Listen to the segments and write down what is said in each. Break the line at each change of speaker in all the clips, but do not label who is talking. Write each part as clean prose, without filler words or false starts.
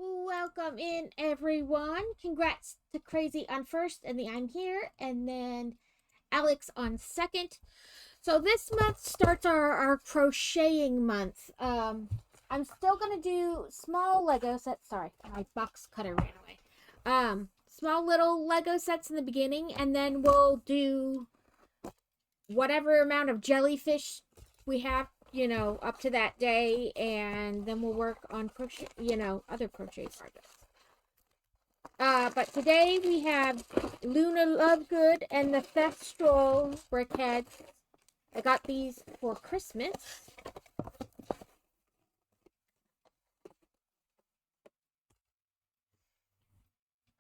Welcome in, everyone. Congrats to Crazy on first, and the I'm here, and then Alex on second. So this month starts our crocheting month. I'm still gonna do small Lego sets. Sorry, my box cutter ran away. Small little Lego sets in the beginning, and then we'll do whatever amount of jellyfish we have, up to that day, and then we'll work on crochet, other crochet projects. But today we have Luna Lovegood and the Thestral brickheads. I got these for Christmas.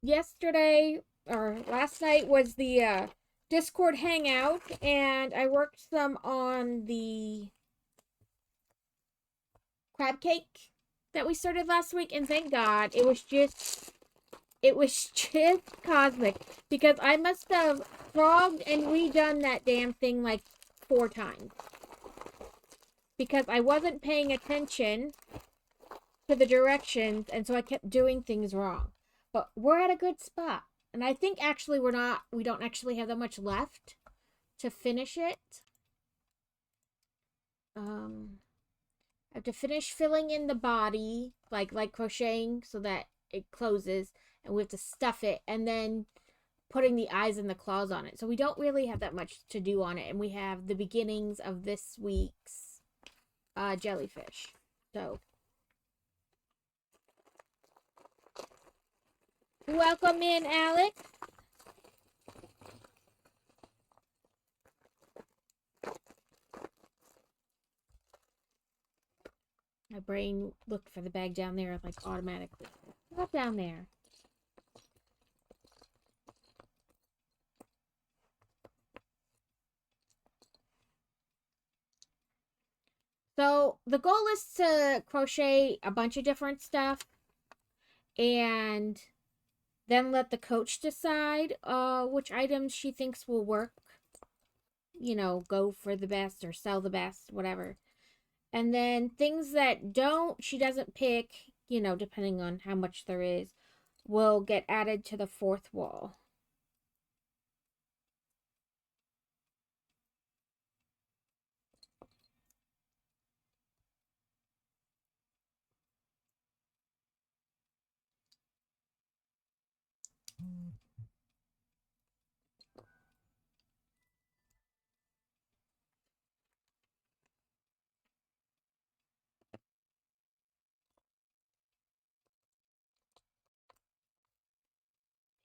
Yesterday, or last night, was the Discord hangout, and I worked some on the crab cake that we started last week, and thank God it was just cosmic, because I must have frogged and redone that damn thing like 4 times because I wasn't paying attention to the directions, and so I kept doing things wrong. But we're at a good spot, and I think actually we don't actually have that much left to finish it. I have to finish filling in the body, like crocheting, so that it closes, and we have to stuff it, and then putting the eyes and the claws on it. So we don't really have that much to do on it, and we have the beginnings of this week's jellyfish. So welcome in, Alex. My brain looked for the bag down there, like, automatically. Not down there. So the goal is to crochet a bunch of different stuff, and then let the coach decide which items she thinks will work. Go for the best or sell the best, whatever. And then things that don't, she doesn't pick, depending on how much there is, will get added to the fourth wall.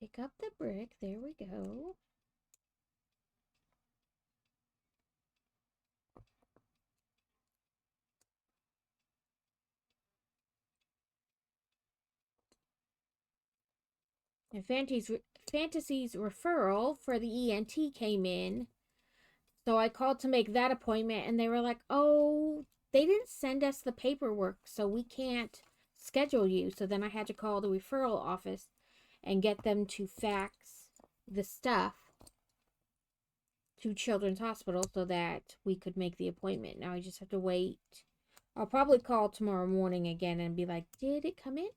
Pick up the brick. There we go. And Fantasy's referral for the ENT came in. So I called to make that appointment, and they were like, oh, they didn't send us the paperwork, so we can't schedule you. So then I had to call the referral office and get them to fax the stuff to Children's Hospital so that we could make the appointment. Now I just have to wait. I'll probably call tomorrow morning again and be like, did it come in?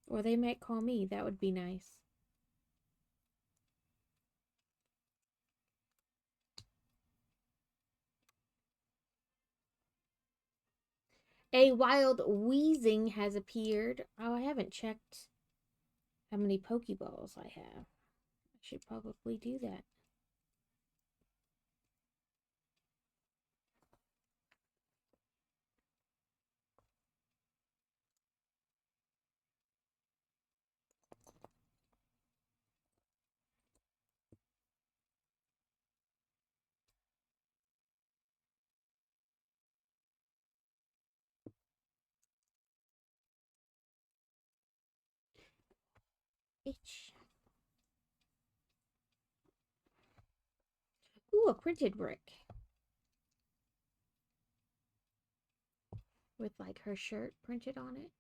Or they might call me. That would be nice. A wild wheezing has appeared. Oh, I haven't checked how many Pokeballs I have. I should probably do that. Itch. Ooh, a printed brick. With like her shirt printed on it.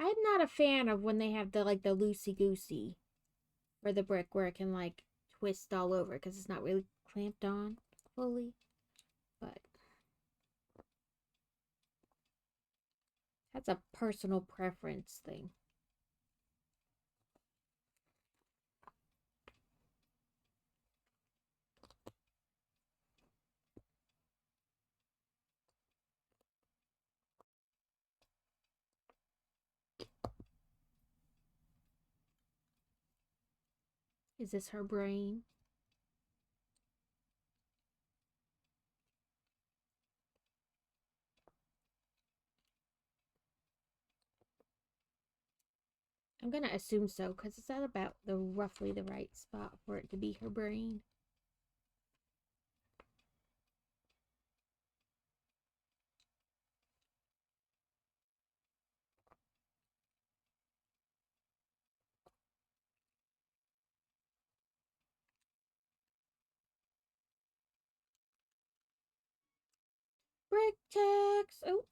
I'm not a fan of when they have the like the loosey-goosey for the brick where it can like twist all over because it's not really clamped on fully. But that's a personal preference thing. Is this her brain? I'm gonna assume so because it's at about the roughly the right spot for it to be her brain. Brick text. Oh,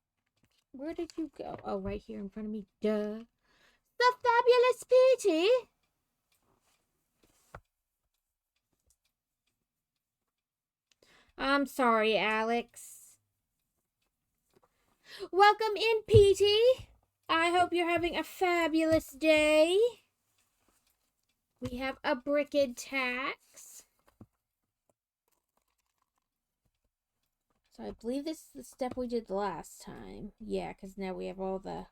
where did you go? Oh, right here in front of me. Duh. The fabulous Petey. I'm sorry, Alex. Welcome in, Petey. I hope you're having a fabulous day. We have a bricked tax. So I believe this is the step we did last time. Yeah, because now we have all the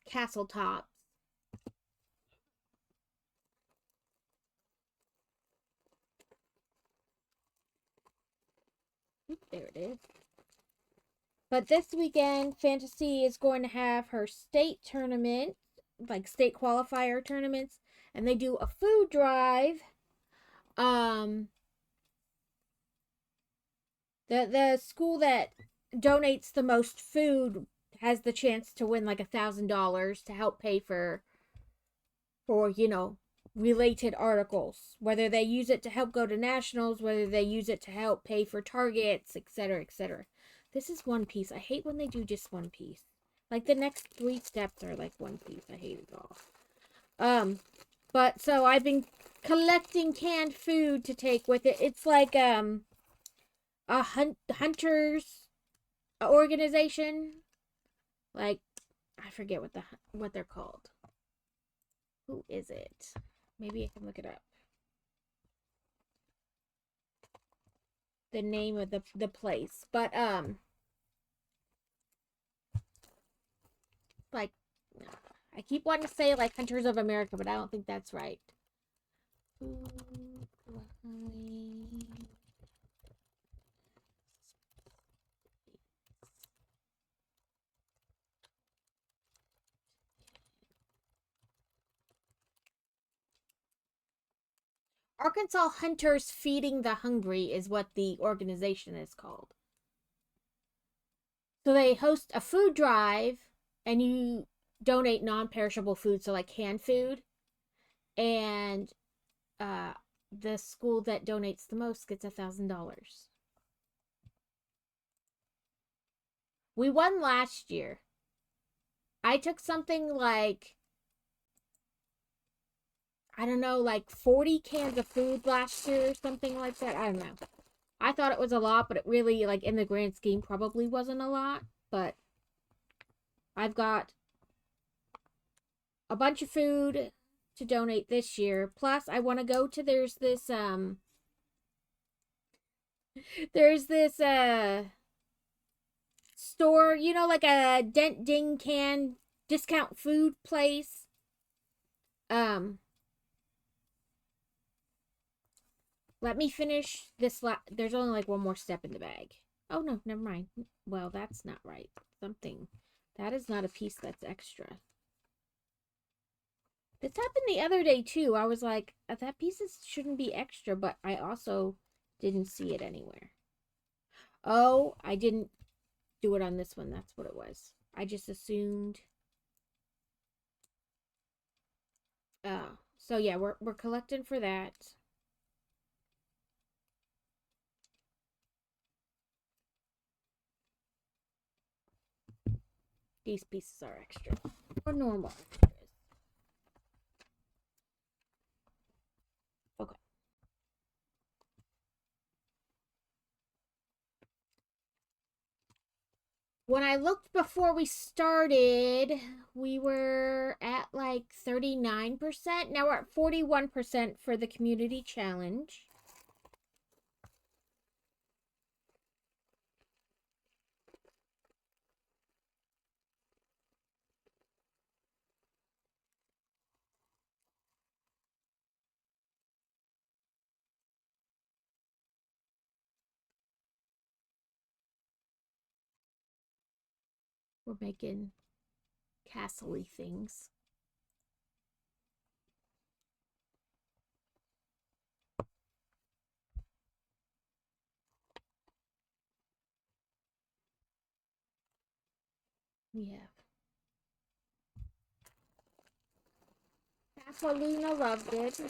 castle tops. There it is. But this weekend, Fantasy is going to have her state tournament, like state qualifier tournaments, and they do a food drive. The school that donates the most food has the chance to win like $1,000 to help pay for related articles, whether they use it to help go to nationals, whether they use it to help pay for targets, etc., etc. This is one piece. I hate when they do just one piece. Like the next 3 steps are like one piece. I hate it all. But so I've been collecting canned food to take with it. It's like a hunters organization. Like I forget what they're called. Who is it? Maybe I can look it up. The name of the place. But like I keep wanting to say like Hunters of America, but I don't think that's right. Arkansas Hunters Feeding the Hungry is what the organization is called. So they host a food drive and you donate non-perishable food, so like canned food. And the school that donates the most gets $1,000. We won last year. I took something like, I don't know, like 40 cans of food last year or something like that. I don't know. I thought it was a lot, but it really, like, in the grand scheme, probably wasn't a lot. But I've got a bunch of food to donate this year. Plus, I want to go to, there's this store, like a Dent Ding Can discount food place. Let me finish this. There's only like one more step in the bag. Oh no, never mind. Well, that's not right. That is not a piece that's extra. This happened the other day too. I was like, that piece shouldn't be extra, but I also didn't see it anywhere. Oh, I didn't do it on this one. That's what it was. I just assumed. So yeah, we're collecting for that. These pieces are extra. Or normal extras. Okay. When I looked before we started, we were at like 39%. Now we're at 41% for the community challenge. We're making castle-y things. We have Catalina Lovegood.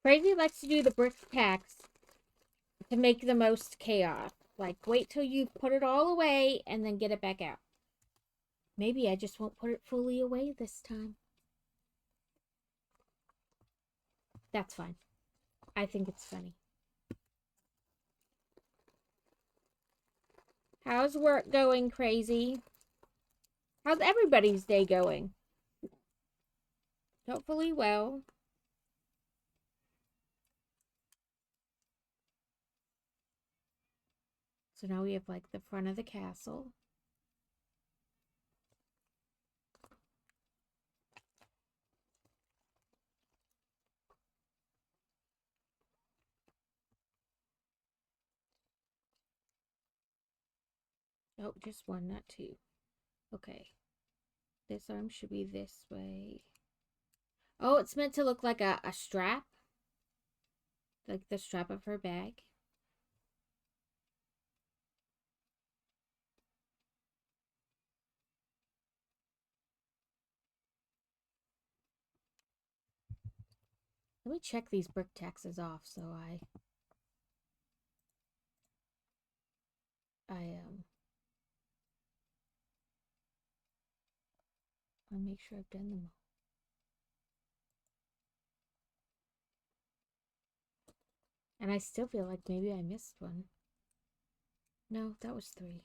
Crazy likes to do the brick packs to make the most chaos. Like, wait till you put it all away and then get it back out. Maybe I just won't put it fully away this time. That's fine. I think it's funny. How's work going, Crazy? How's everybody's day going? Hopefully well. So now we have like the front of the castle. Oh, just one, not two. Okay. This arm should be this way. Oh, it's meant to look like a strap. Like the strap of her bag. Let me check these brick taxes off so I'll make sure I've done them all. And I still feel like maybe I missed one. No, that was 3.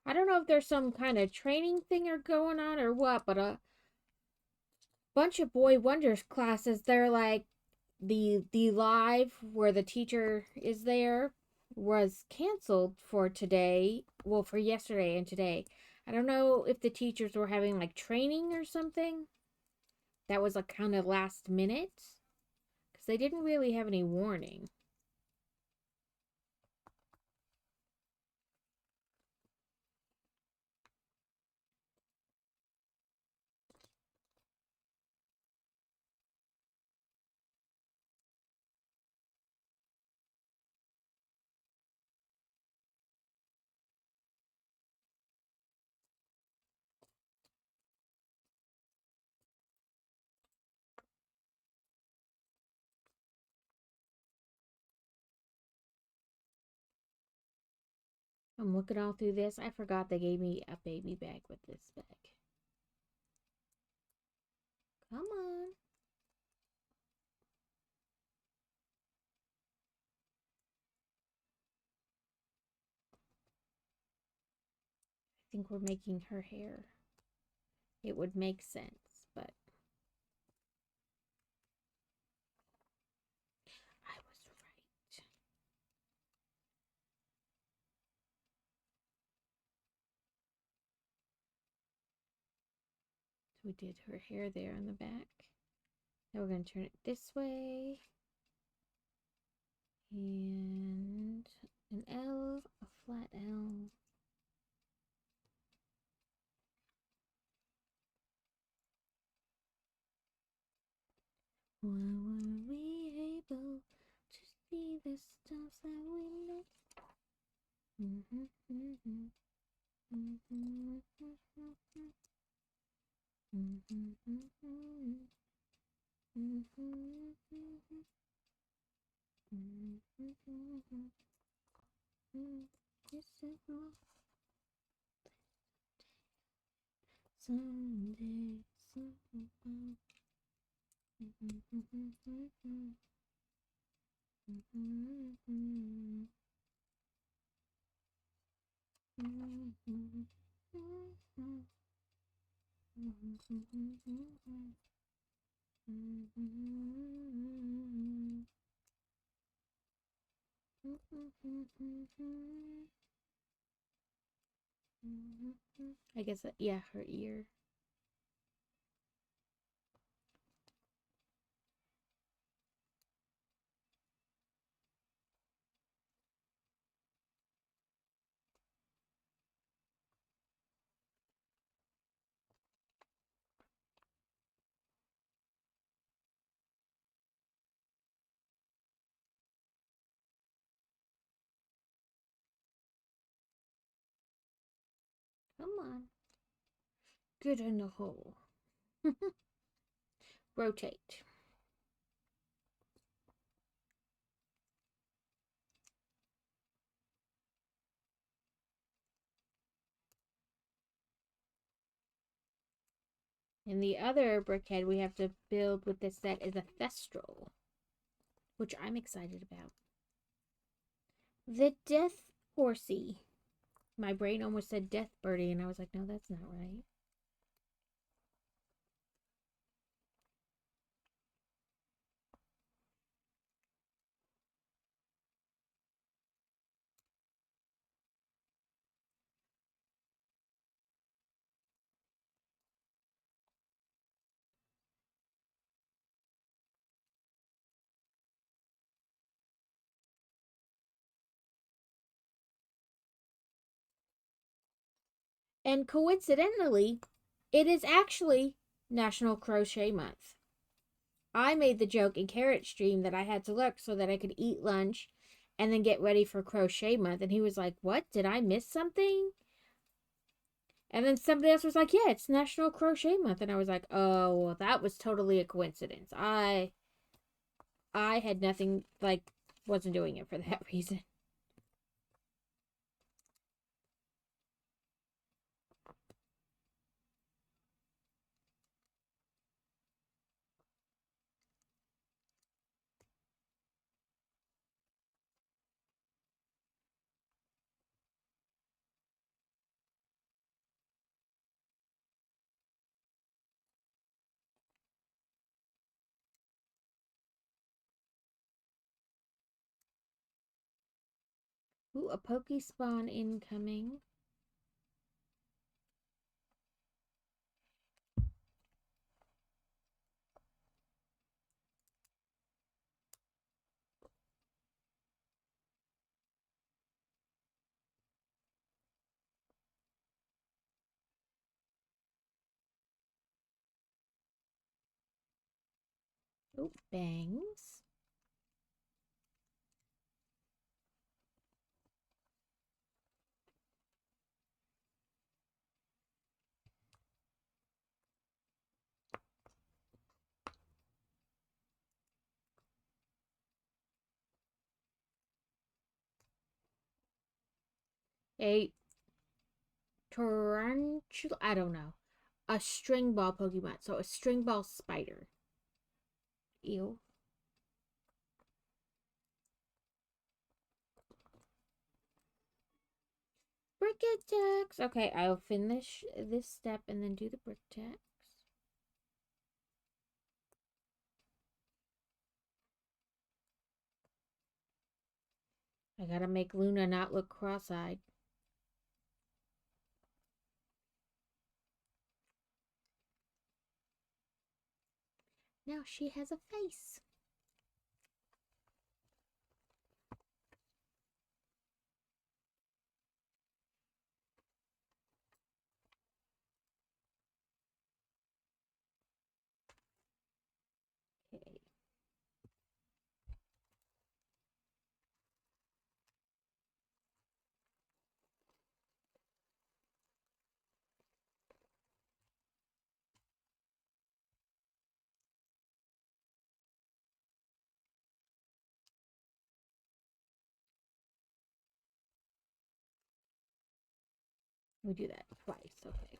I don't know if there's some kind of training thing or going on or what, but a bunch of Boy Wonders classes, they're like the live where the teacher is there was canceled for today. Well, for yesterday and today. I don't know if the teachers were having like training or something. That was like kind of last minute because they didn't really have any warning. I'm looking all through this. I forgot they gave me a baby bag with this bag. Come on. I think we're making her hair. It would make sense, but I was right. So we did her hair there on the back. Now we're going to turn it this way. And an L, a flat L. Someday, I guess that, yeah, her ear. Come on. Get in the hole. Rotate. And the other brickhead we have to build with this set is a Thestral, which I'm excited about. The Death Horsey. My brain almost said Death Birdie, and I was like, no, that's not right. And coincidentally, it is actually National Crochet Month. I made the joke in Carrot Stream that I had to look so that I could eat lunch and then get ready for Crochet Month. And he was like, what? Did I miss something? And then somebody else was like, yeah, it's National Crochet Month. And I was like, oh, well, that was totally a coincidence. I had nothing, like, wasn't doing it for that reason. Ooh, a Pokespawn incoming. Ooh, bangs. A tarantula, I don't know. A string ball Pokemon. So a string ball spider. Ew. Brick attacks. Okay, I'll finish this step and then do the brick attacks. I gotta make Luna not look cross-eyed. Now she has a face. Okay. We do that twice, okay.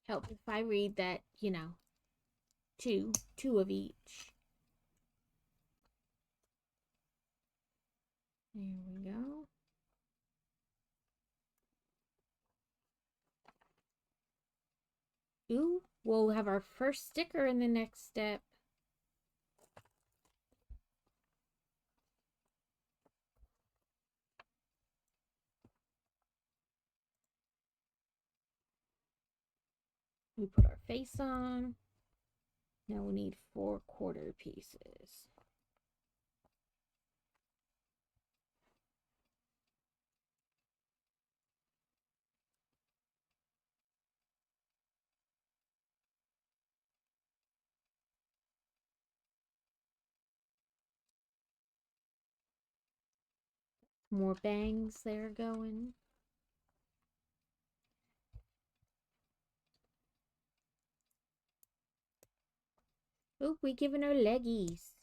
Help if I read that, you know, two of each. There we go. Ooh, we'll have our first sticker in the next step. We put our face on. Now we need 4 quarter pieces. More bangs there going. Oop, we giving her leggies.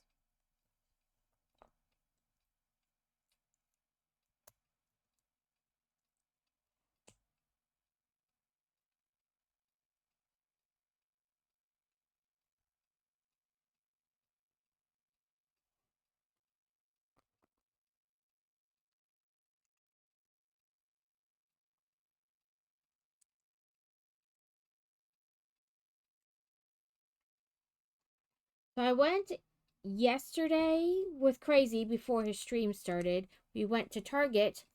So I went yesterday with Crazy before his stream started. We went to Target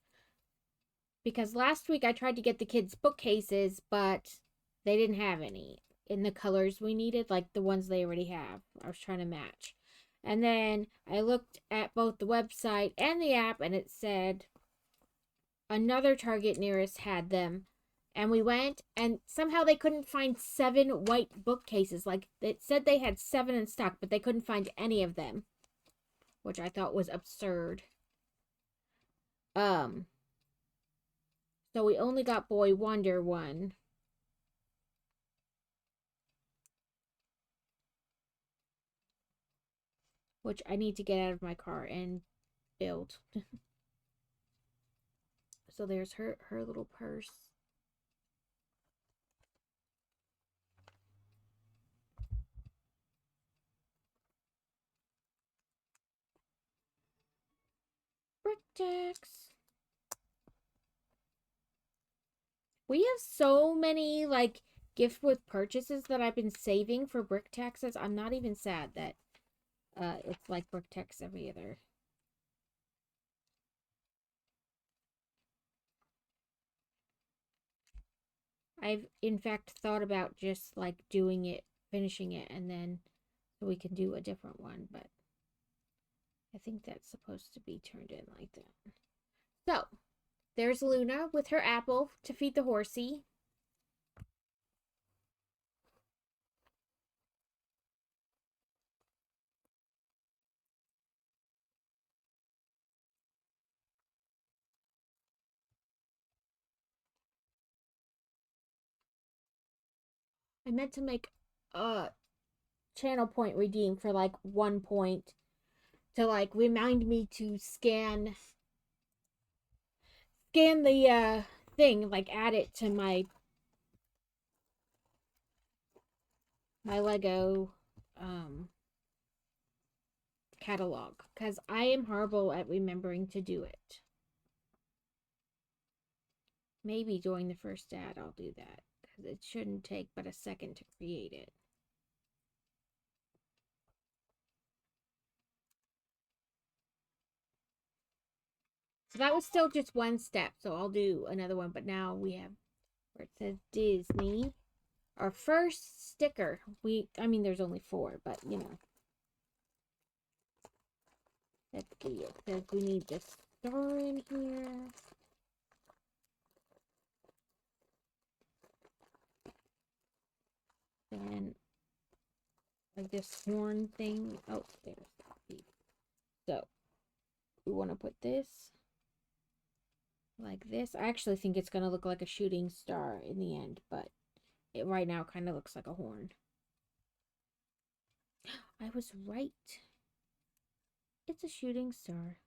because last week I tried to get the kids' bookcases, but they didn't have any in the colors we needed, like the ones they already have. I was trying to match. And then I looked at both the website and the app, and it said another Target nearest had them. And we went, and somehow they couldn't find 7 white bookcases. Like, it said they had 7 in stock, but they couldn't find any of them, which I thought was absurd. So we only got Boy Wonder one. Which I need to get out of my car and build. So there's her little purse. Brick Jacks. We have so many, like, gift with purchases that I've been saving for brick taxes. I'm not even sad that it's like brick tax every other. I've, in fact, thought about just, like, doing it, finishing it, and then we can do a different one, but I think that's supposed to be turned in like that. So, there's Luna with her apple to feed the horsey. I meant to make a channel point redeem for like 1 point to like remind me to scan the thing, like add it to my Lego catalog, because I am horrible at remembering to do it. Maybe during the first ad I'll do that, because it shouldn't take but a second to create it. So that was still just one step, so I'll do another one, but now we have where it says Disney. Our first sticker. I mean, there's only 4, but you know. Let's see, it says we need this star in here. Then, like this horn thing. Oh, there's the piece. So, we want to put this like this. I actually think it's going to look like a shooting star in the end, but it right now kind of looks like a horn. I was right. It's a shooting star.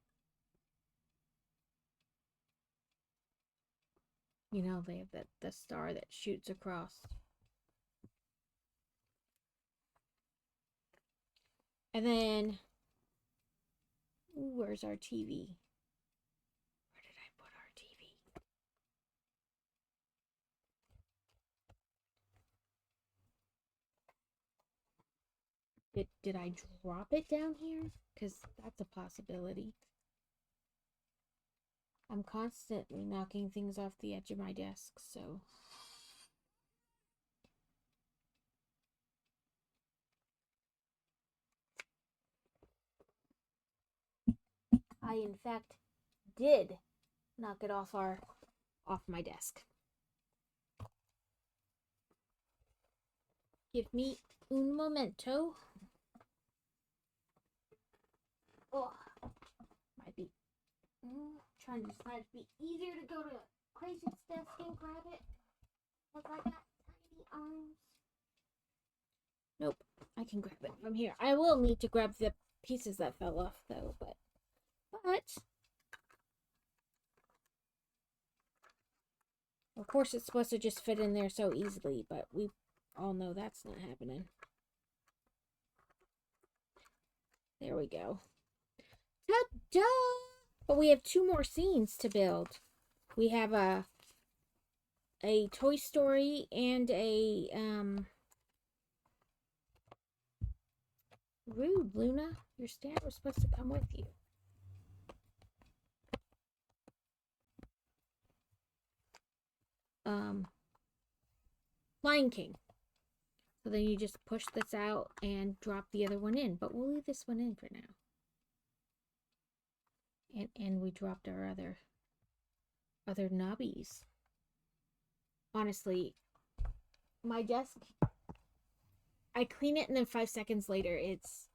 You know, they have the star that shoots across. And then, where's our TV? Where did I put our TV? Did I drop it down here? Because that's a possibility. I'm constantly knocking things off the edge of my desk, so. I, in fact, did knock it off my desk. Give me un momento. Oh, might be trying to decide it'd be easier to go to Crazy's desk and grab it. Because I got tiny arms. Nope, I can grab it from here. I will need to grab the pieces that fell off though, but of course it's supposed to just fit in there so easily, but we all know that's not happening. There we go. Ta-da! But we have 2 more scenes to build. We have a Toy Story and a rude, Luna. Your stand was supposed to come with you. Lion King. So then you just push this out and drop the other one in. But we'll leave this one in for now. And we dropped our other knobbies. Honestly, my desk, I clean it and then 5 seconds later it's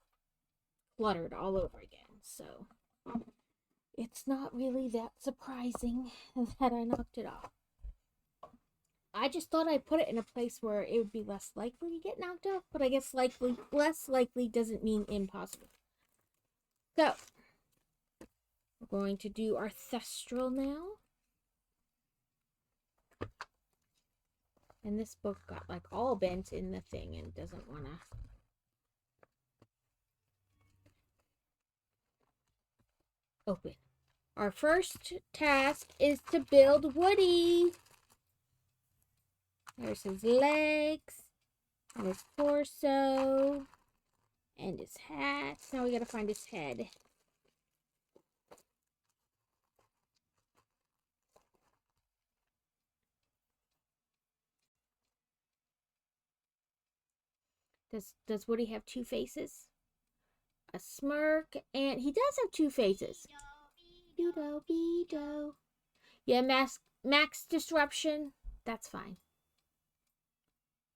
cluttered all over again. So it's not really that surprising that I knocked it off. I just thought I'd put it in a place where it would be less likely to get knocked off, but I guess less likely doesn't mean impossible. So, we're going to do our Thestral now. And this book got like all bent in the thing and doesn't want to. Open. Our first task is to build Woody. There's his legs, and his torso, and his hat. Now we gotta find his head. Does Woody have 2 faces? A smirk, and he does have 2 faces. Beedo, beedo. Yeah, max disruption. That's fine.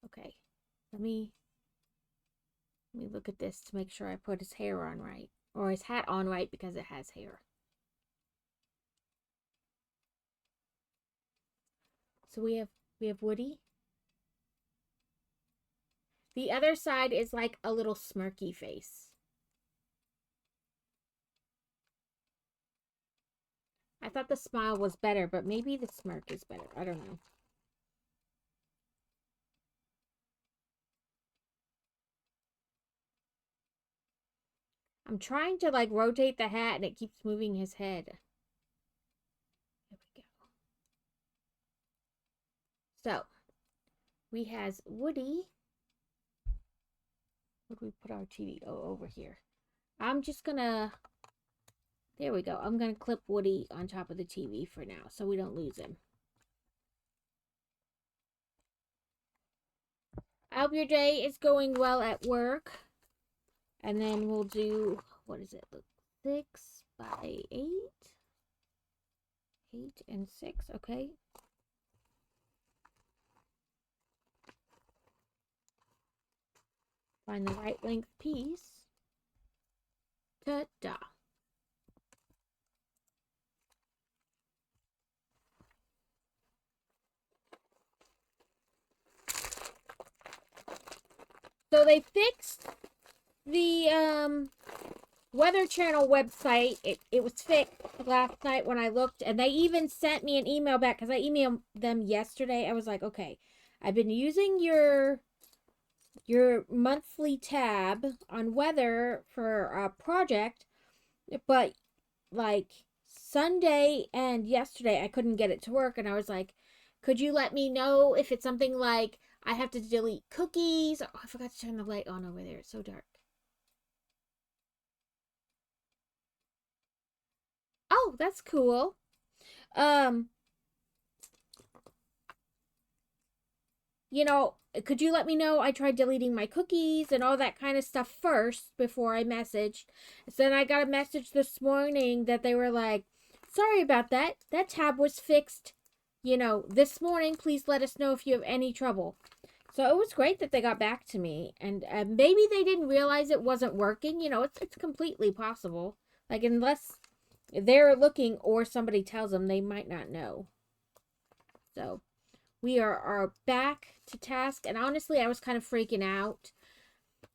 Okay, let me look at this to make sure I put his hair on right, or his hat on right because it has hair. So we have Woody. The other side is like a little smirky face. I thought the smile was better, but maybe the smirk is better. I don't know. I'm trying to like rotate the hat and it keeps moving his head. There we go. So, we has Woody. Where do we put our TV? Oh, over here. I'm just gonna, there we go. I'm gonna clip Woody on top of the TV for now so we don't lose him. I hope your day is going well at work. And then we'll do, what is it? 6 by 8. 8 and 6, okay. Find the right length piece. Ta-da. So they fixed the Weather Channel website. It was fixed last night when I looked, and they even sent me an email back because I emailed them yesterday. I was like, okay, I've been using your monthly tab on weather for a project, but like Sunday and yesterday I couldn't get it to work, and I was like, could you let me know if it's something like I have to delete cookies? Oh, I forgot to turn the light on over there. It's so dark. Oh, that's cool. Um, could you let me know? I tried deleting my cookies and all that kind of stuff first before I messaged. So then I got a message this morning that they were like, sorry about that. That tab was fixed, this morning. Please let us know if you have any trouble. So it was great that they got back to me. And maybe they didn't realize it wasn't working. It's completely possible. Like, unless they're looking or somebody tells them, they might not know. So we are back to task. And honestly, I was kind of freaking out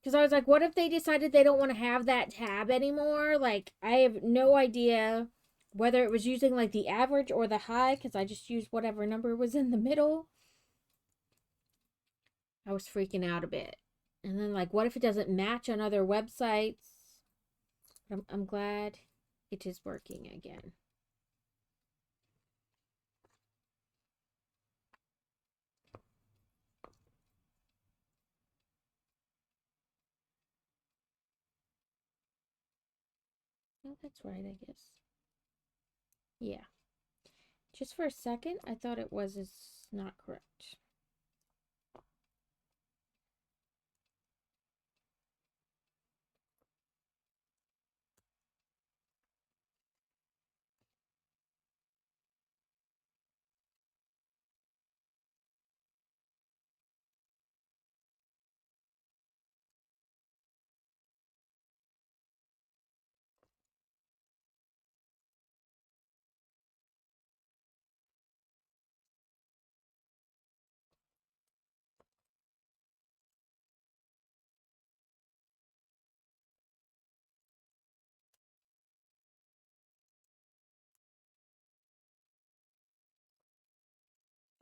because I was like, what if they decided they don't want to have that tab anymore? Like, I have no idea whether it was using like the average or the high, because I just used whatever number was in the middle. I was freaking out a bit. And then, like, what if it doesn't match on other websites? I'm glad it is working again. Oh, that's right, I guess. Yeah. Just for a second, I thought it was not correct.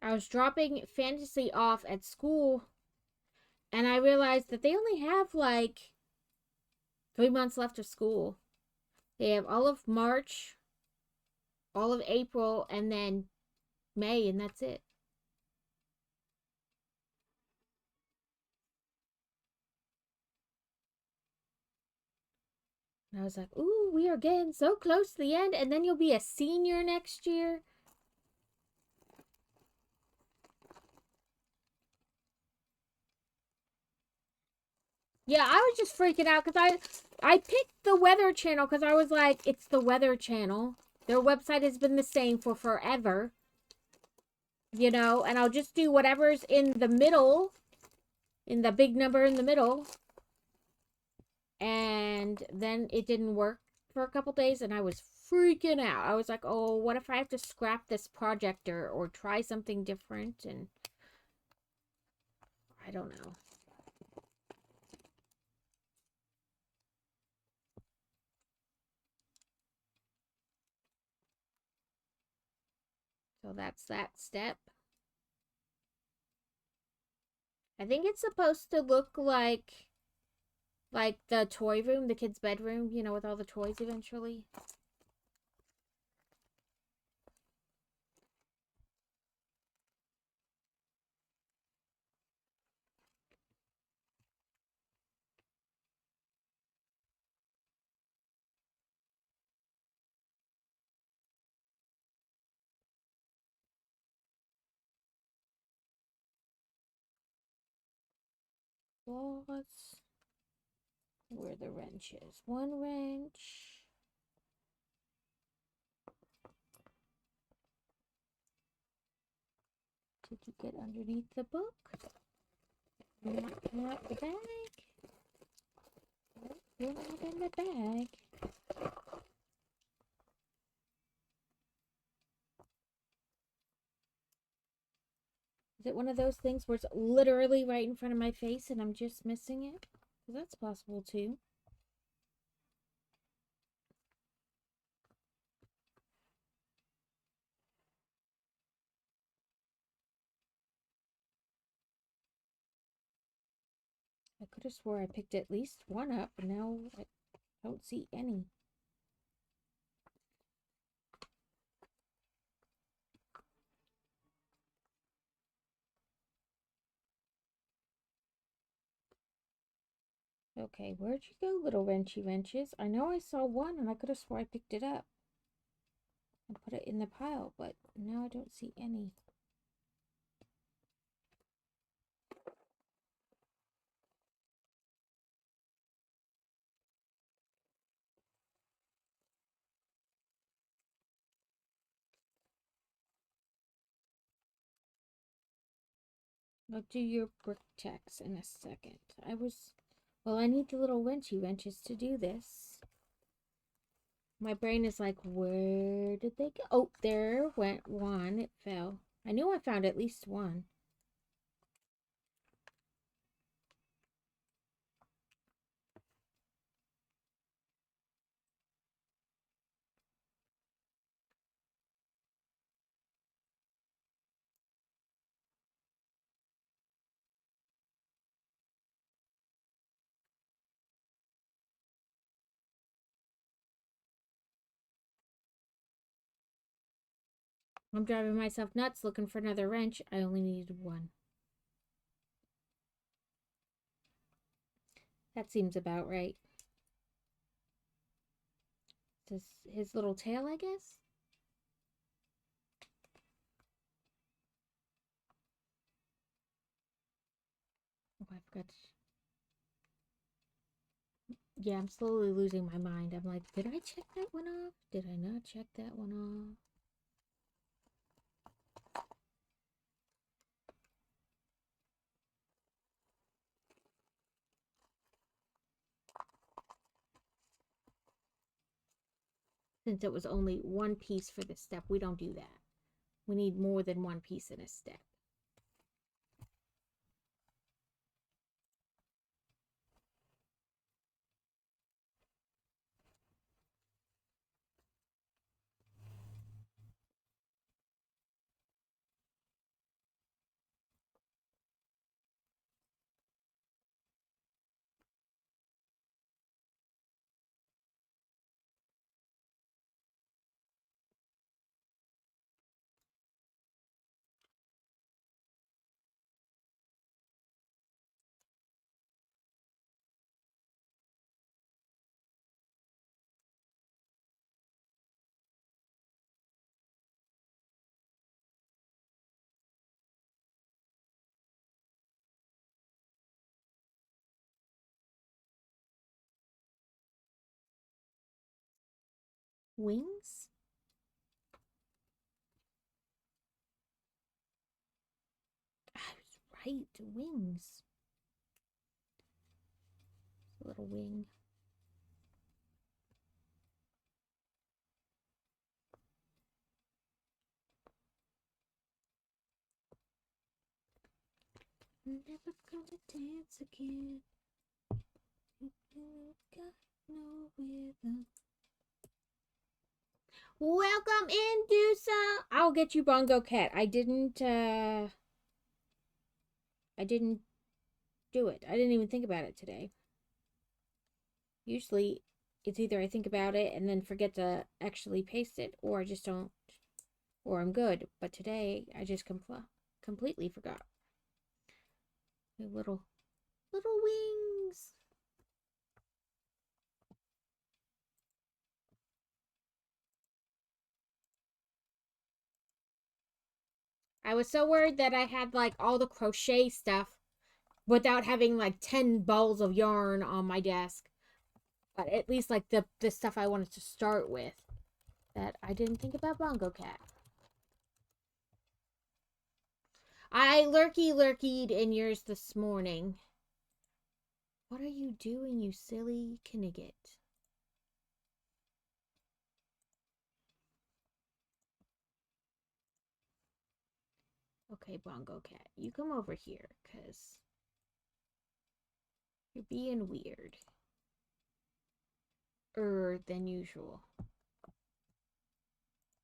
I was dropping fantasy off at school, and I realized that they only have like 3 months left of school. They have all of March, all of April, and then May, and that's it. And I was like, ooh, we are getting so close to the end, and then you'll be a senior next year. Yeah, I was just freaking out because I picked the Weather Channel because I was like, it's the Weather Channel. Their website has been the same for forever. And I'll just do whatever's in the middle, in the big number in the middle. And then it didn't work for a couple days, and I was freaking out. I was like, oh, what if I have to scrap this project or try something different? And I don't know. So that's that step. I think it's supposed to look like the toy room, the kid's bedroom, with all the toys eventually. Claws. Where the wrench is. One wrench. Did you get underneath the book? Not the bag. You're not in the bag. Is it one of those things where it's literally right in front of my face and I'm just missing it? Because that's possible too. I could have swore I picked at least one up, and now I don't see any. Okay, where'd you go, little wrenchy wrenches? I know I saw one, and I could have swore I picked it up and put it in the pile, but now I don't see any. I'll do your brick tacks in a second. Well, I need the little wrenchy wrenches to do this. My brain is like, where did they go? Oh, there went one. It fell. I knew I found at least one. I'm driving myself nuts looking for another wrench. I only needed one. That seems about right. His little tail, I guess? Oh, I forgot to... Yeah, I'm slowly losing my mind. I'm like, did I check that one off? Did I not check that one off? Since it was only one piece for this step, we don't do that. We need more than one piece in a step. Wings? I was right. Wings. A little wing. Never gonna dance again. You got no rhythm. Welcome in, Dusa. I'll get you Bongo Cat. I didn't do it. I didn't even think about it today. Usually, it's either I think about it and then forget to actually paste it, or I just don't, or I'm good. But today, I just completely forgot. Little wings. I was so worried that I had like all the crochet stuff without having like 10 balls of yarn on my desk. But at least like the stuff I wanted to start with, that I didn't think about Bongo Cat. I lurkied in yours this morning. What are you doing, you silly Knigget? Okay, Bongo Cat, you come over here, because you're being weird. Than usual.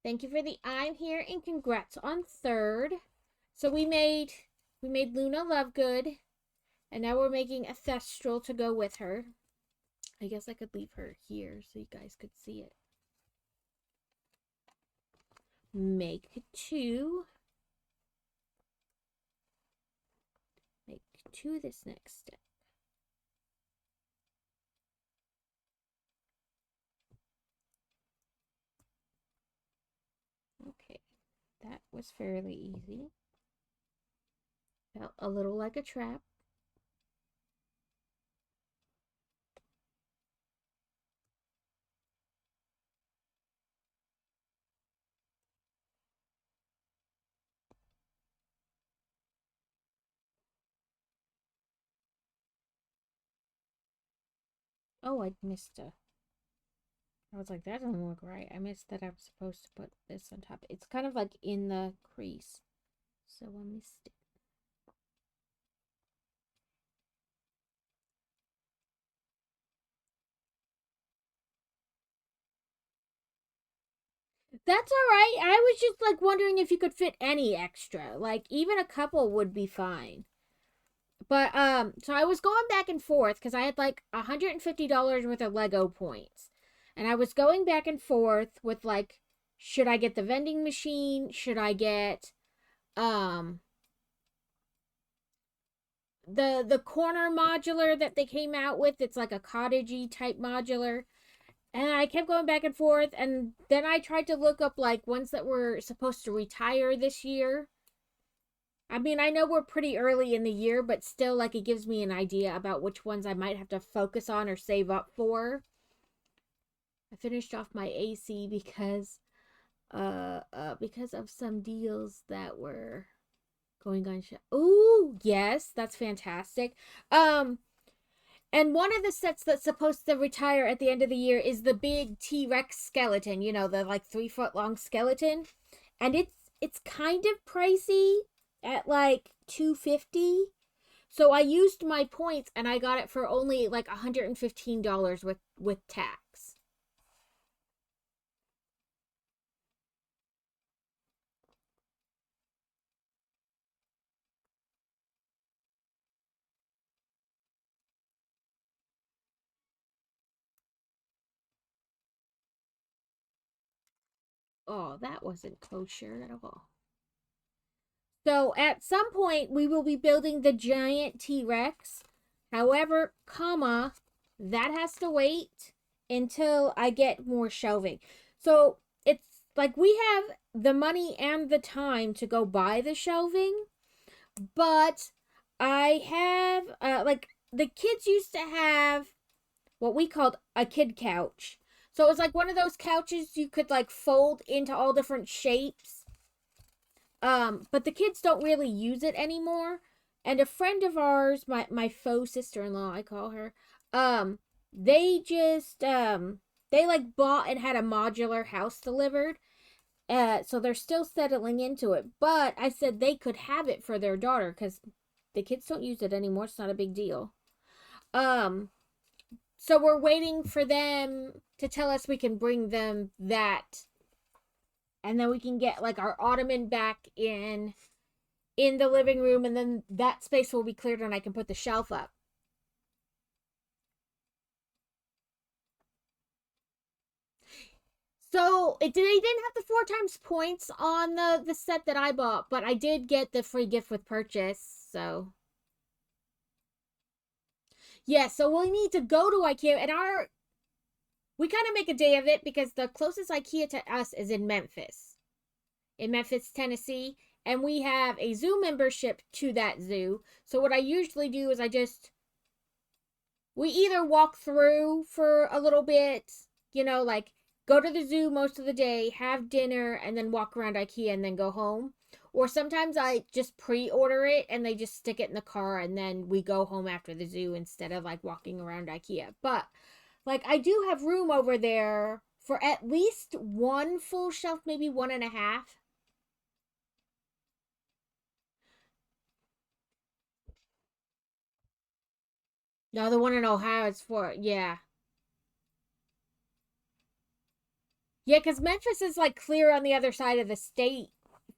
Thank you for the I'm here and congrats on 3rd. So we made Luna Lovegood. And now we're making a thestral to go with her. I guess I could leave her here so you guys could see it. Make 2. Make 2 this next step. Okay, that was fairly easy. Felt a little like a trap. Oh, I missed a... I was like, that doesn't look right. I missed that I was supposed to put this on top. It's kind of like in the crease. So I missed it. That's all right. I was just like wondering if you could fit any extra. Like even a couple would be fine. But so I was going back and forth because I had like $150 worth of Lego points. And I was going back and forth with like, should I get the vending machine? Should I get the corner modular that they came out with? It's like a cottagey type modular. And I kept going back and forth, and then I tried to look up like ones that were supposed to retire this year. I mean, I know we're pretty early in the year, but still, like, it gives me an idea about which ones I might have to focus on or save up for. I finished off my AC because of some deals that were going on. Ooh, yes, that's fantastic. And one of the sets that's supposed to retire at the end of the year is the big T-Rex skeleton, you know, the like 3-foot long skeleton. And it's kind of pricey at like $250. So I used my points and I got it for only like $115 with tax. Oh, that wasn't kosher at all. So at some point we will be building the giant T-Rex. However, that has to wait until I get more shelving. So it's like we have the money and the time to go buy the shelving, but I have like the kids used to have what we called a kid couch. So it's like one of those couches you could like fold into all different shapes. But the kids don't really use it anymore. And a friend of ours, my faux sister-in-law, I call her, they just they like bought and had a modular house delivered. So they're still settling into it. But I said they could have it for their daughter because the kids don't use it anymore. It's not a big deal. So we're waiting for them to tell us we can bring them that. And then we can get like our ottoman back in the living room, and then that space will be cleared and I can put the shelf up. So they didn't have the 4 times points on the set that I bought, but I did get the free gift with purchase. So yeah, so we need to go to IKEA, and we kind of make a day of it because the closest IKEA to us is in Memphis, Tennessee. And we have a zoo membership to that zoo. So what I usually do is we either walk through for a little bit, you know, like go to the zoo most of the day, have dinner, and then walk around IKEA and then go home. Or sometimes I just pre-order it and they just stick it in the car and then we go home after the zoo instead of like walking around IKEA. But like I do have room over there for at least 1 full shelf, maybe 1.5. No, the one in Ohio is for, yeah. Yeah, because Memphis is like clear on the other side of the state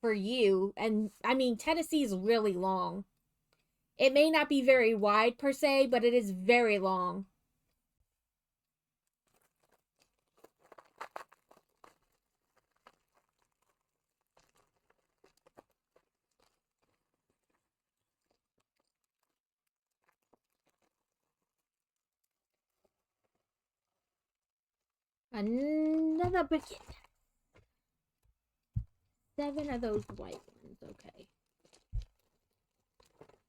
for you. And I mean, Tennessee's really long. It may not be very wide per se, but it is very long. Another bucket. 7 of those white ones. Okay.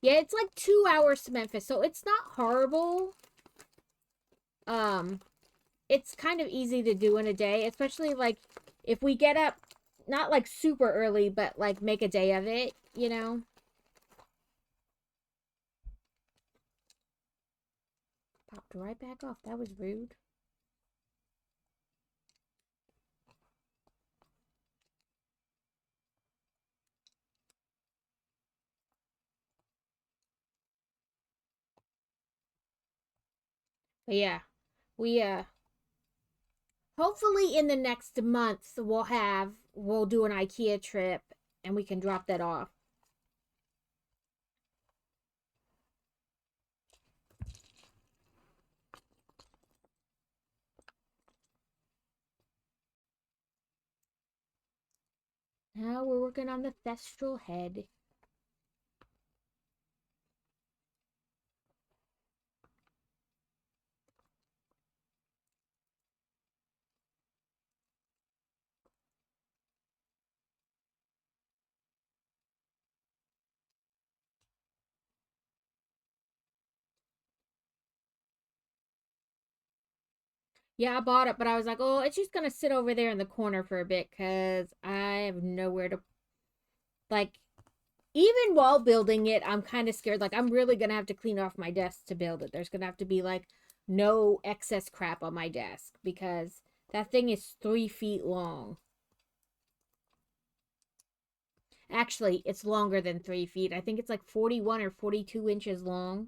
Yeah, it's like 2 hours to Memphis, so it's not horrible. It's kind of easy to do in a day, especially like if we get up not like super early, but like make a day of it, you know? Popped right back off. That was rude. But yeah, we hopefully in the next month we'll do an IKEA trip and we can drop that off. Now we're working on the Thestral head. Yeah, I bought it, but I was like, oh, it's just gonna sit over there in the corner for a bit because I have nowhere to, like, even while building it, I'm kind of scared. Like, I'm really gonna have to clean off my desk to build it. There's gonna have to be like no excess crap on my desk because that thing is 3 feet long. Actually, it's longer than 3 feet. I think it's like 41 or 42 inches long.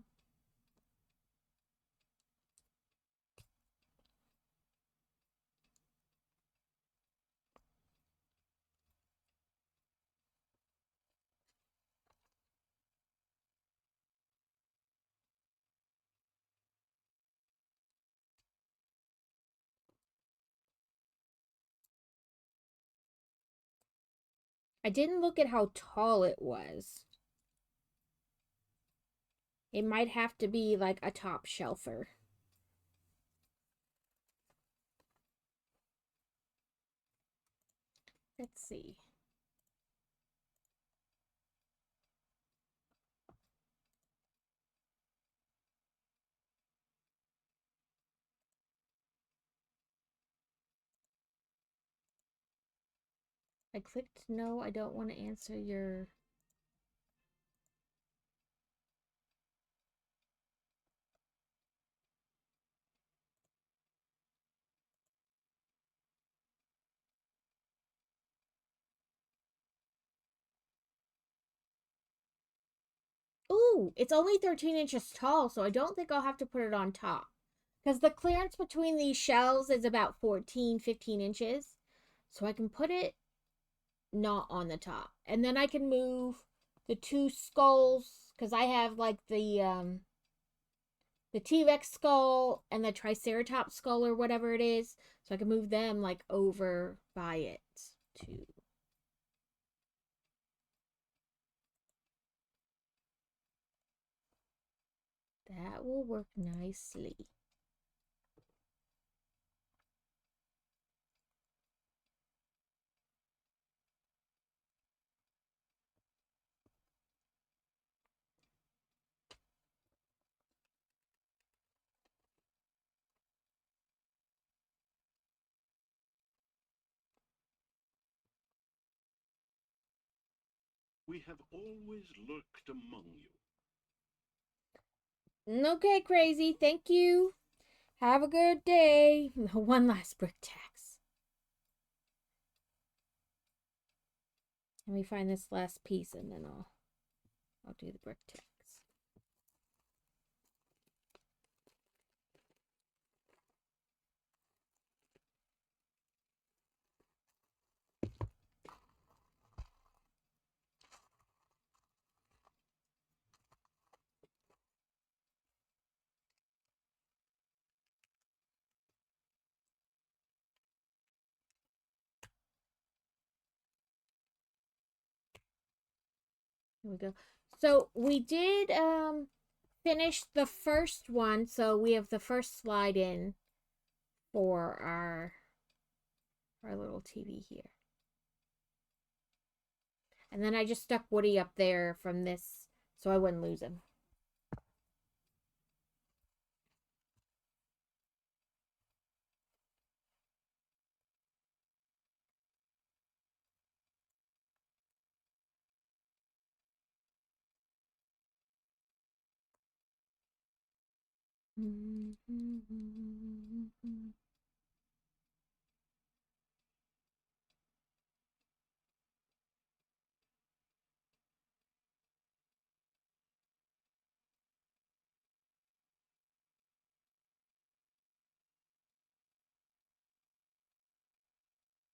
I didn't look at how tall it was. It might have to be like a top shelfer. Let's see. I clicked no, I don't want to answer your... Ooh, it's only 13 inches tall, so I don't think I'll have to put it on top. Because the clearance between these shelves is about 14, 15 inches. So I can put it not on the top. And then I can move the 2 skulls, because I have like the T-Rex skull and the Triceratops skull or whatever it is. So I can move them like over by it too. That will work nicely.
We have always lurked among you.
Okay, crazy. Thank you. Have a good day. One last brick tax. Let me find this last piece and then I'll do the brick tax. Here we go. So we did finish the first one, so we have the first slide in for our little TV here. And then I just stuck Woody up there from this so I wouldn't lose him.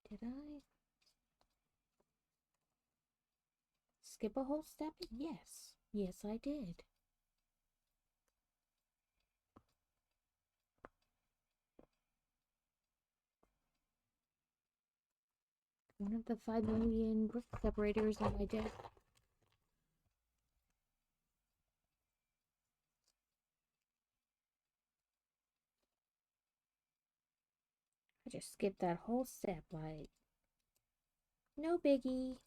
Did I skip a whole step? Yes. Yes, I did. One of the 5 million brick separators on my desk. I just skipped that whole step, like, no biggie.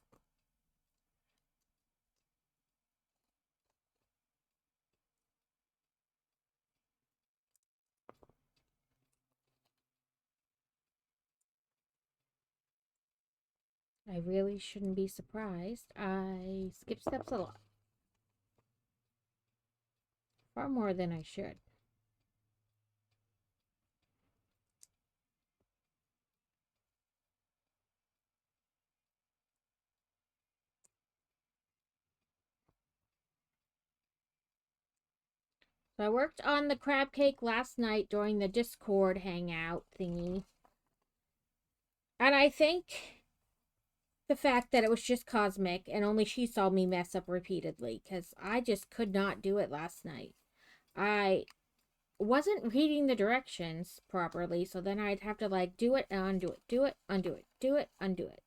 I really shouldn't be surprised. I skip steps a lot. Far more than I should. So I worked on the crab cake last night during the Discord hangout thingy. And I think the fact that it was just cosmic and only she saw me mess up repeatedly because I just could not do it last night. I wasn't reading the directions properly, so then I'd have to like do it and undo it, do it, undo it, do it, undo it.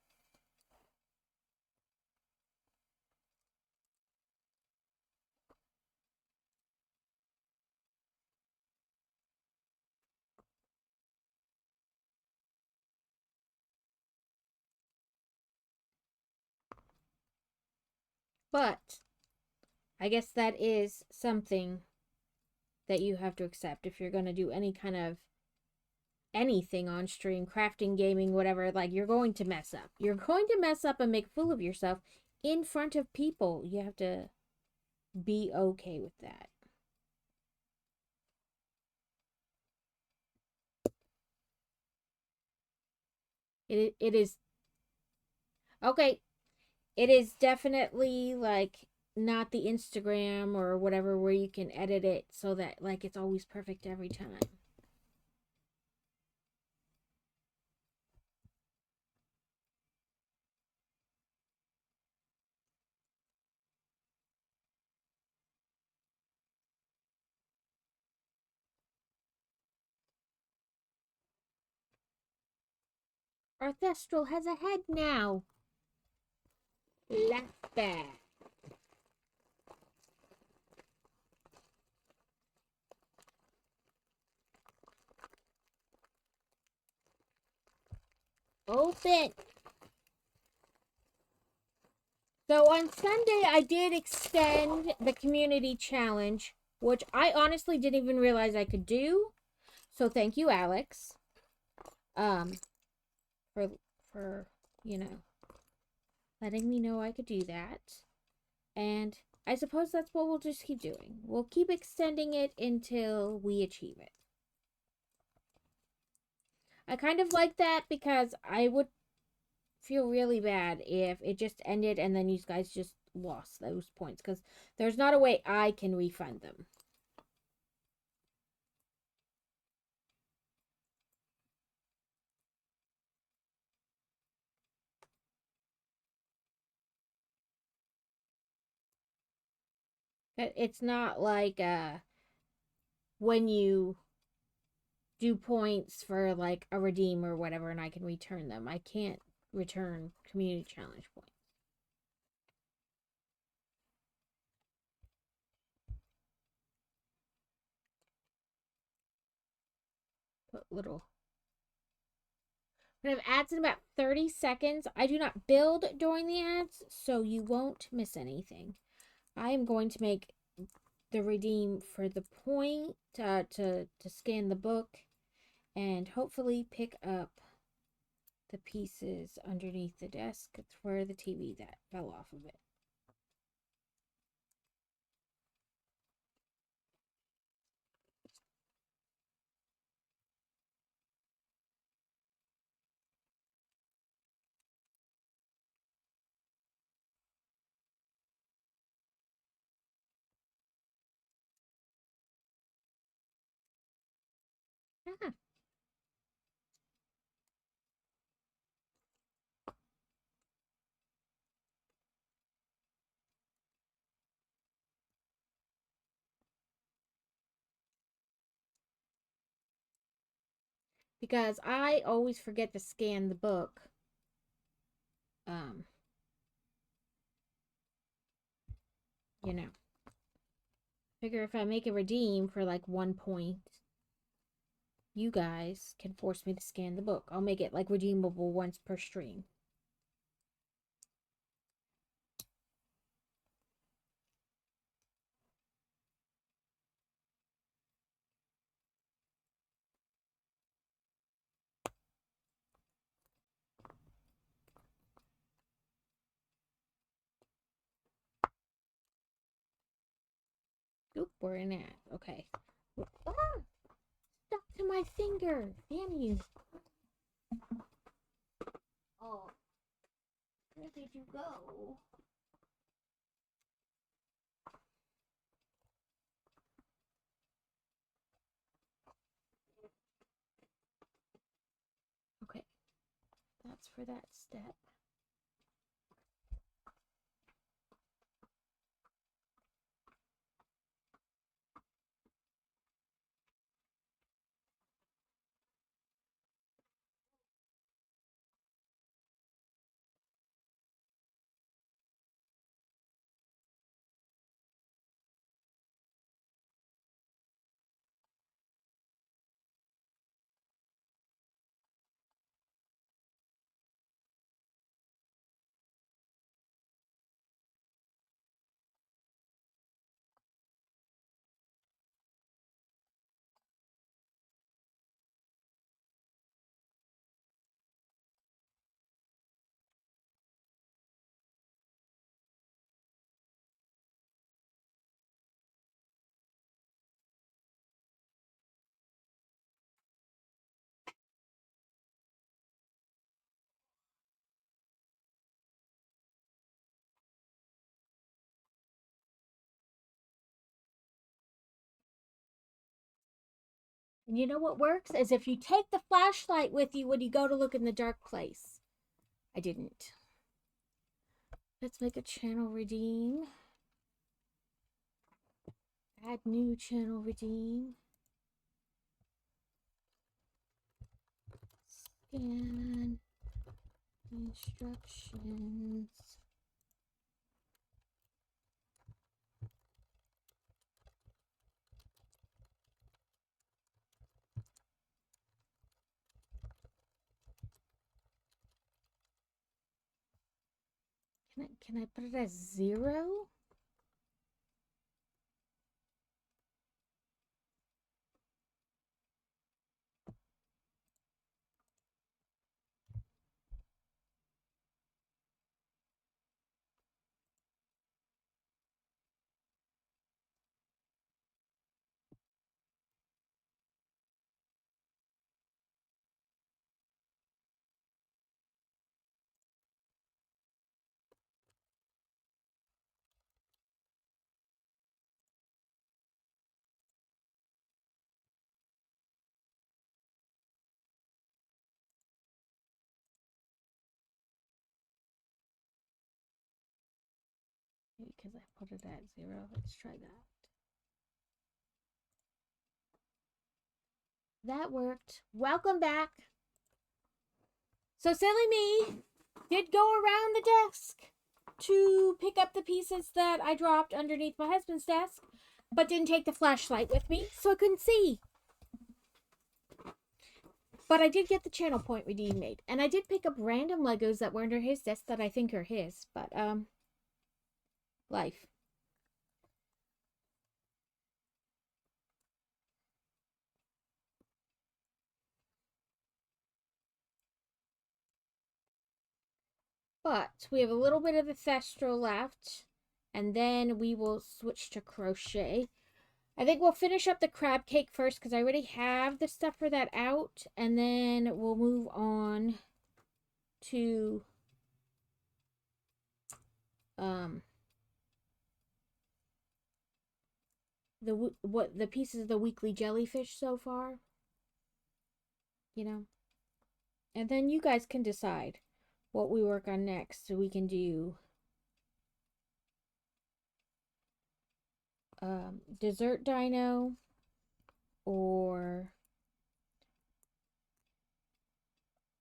But I guess that is something that you have to accept if you're going to do any kind of anything on stream, crafting, gaming, whatever. Like, you're going to mess up. You're going to mess up and make a fool of yourself in front of people. You have to be okay with that. It is okay. It is definitely like not the Instagram or whatever where you can edit it so that like it's always perfect every time. Our Thestral has a head now. Laugh back. Open. So on Sunday, I did extend the community challenge, which I honestly didn't even realize I could do. So thank you, Alex, for letting me know I could do that. And I suppose that's what we'll just keep doing. We'll keep extending it until we achieve it. I kind of like that because I would feel really bad if it just ended and then you guys just lost those points because there's not a way I can refund them. It's not like when you do points for like a redeem or whatever and I can return them. I can't return community challenge points. little. We're going to have ads in about 30 seconds. I do not build during the ads, so you won't miss anything. I am going to make the redeem for the point to scan the book and hopefully pick up the pieces underneath the desk for the TV that fell off of it. Ah. Because I always forget to scan the book. You know. Figure if I make a redeem for like 1 point, you guys can force me to scan the book. I'll make it like redeemable once per stream. Oop, we're in it. Okay. Ah! Stuck to my finger. Damn you. Oh. Where did you go? Okay. That's for that step. And you know what works? Is if you take the flashlight with you when you go to look in the dark place. I didn't. Let's make a channel redeem. Add new channel redeem. Scan instructions. Can I put it as 0? Because I put it at 0. Let's try that. That worked. Welcome back. So silly me did go around the desk to pick up the pieces that I dropped underneath my husband's desk, but didn't take the flashlight with me, so I couldn't see. But I did get the channel point redeem made. And I did pick up random Legos that were under his desk that I think are his. But, life. But we have a little bit of the Thestral left. And then we will switch to crochet. I think we'll finish up the crab cake first because I already have the stuff for that out. And then we'll move on to the pieces of the weekly jellyfish so far. You know. And then you guys can decide what we work on next. So we can do dessert dino or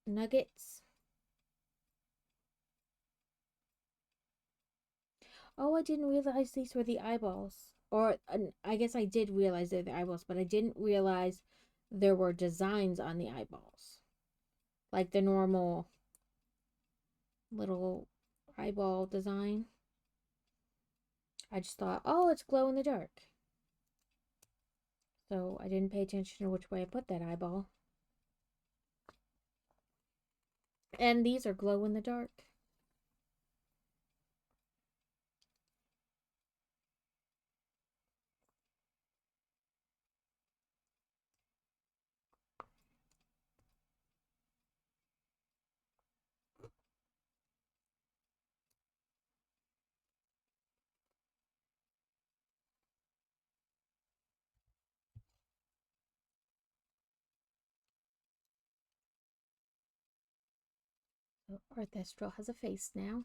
nuggets. Oh, I didn't realize these were the eyeballs. Or I guess I did realize they're the eyeballs, but I didn't realize there were designs on the eyeballs. Like the normal little eyeball design. I just thought, oh, it's glow in the dark. So I didn't pay attention to which way I put that eyeball. And these are glow in the dark. So our Thestral has a face now.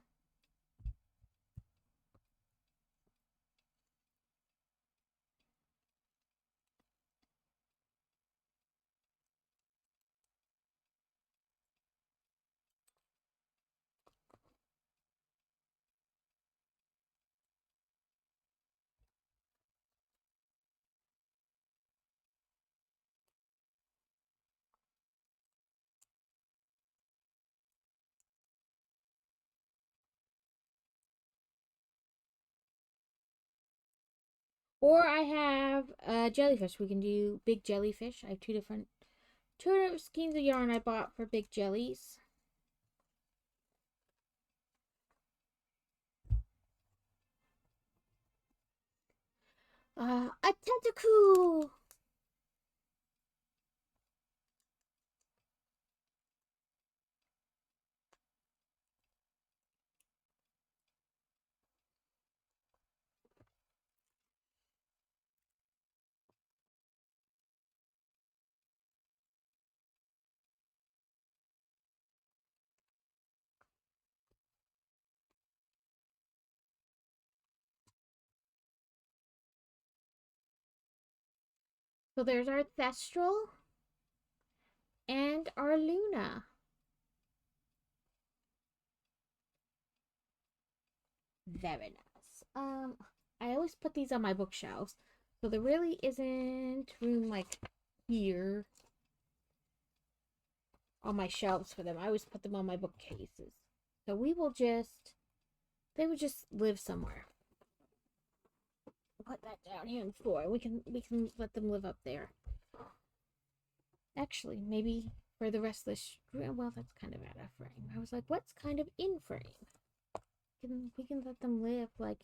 Or I have jellyfish. We can do big jellyfish. I have two different skeins of yarn I bought for big jellies. A tentacle! So there's our Thestral and our Luna. Very nice. I always put these on my bookshelves, so there really isn't room like here on my shelves for them. I always put them on my bookcases. So they would just live somewhere. Put that down here on the floor. We can let them live up there. Actually, maybe for the rest of this, well, that's kind of out of frame. I was like, what's kind of in frame? We can let them live like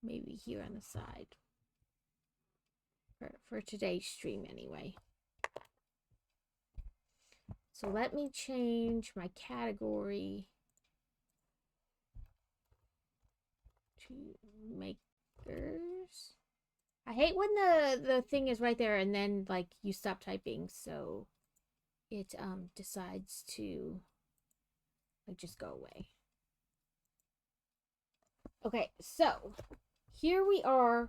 maybe here on the side for today's stream anyway. So let me change my category to makers. I hate when the thing is right there and then like you stop typing, so it decides to like just go away. Okay, so here we are.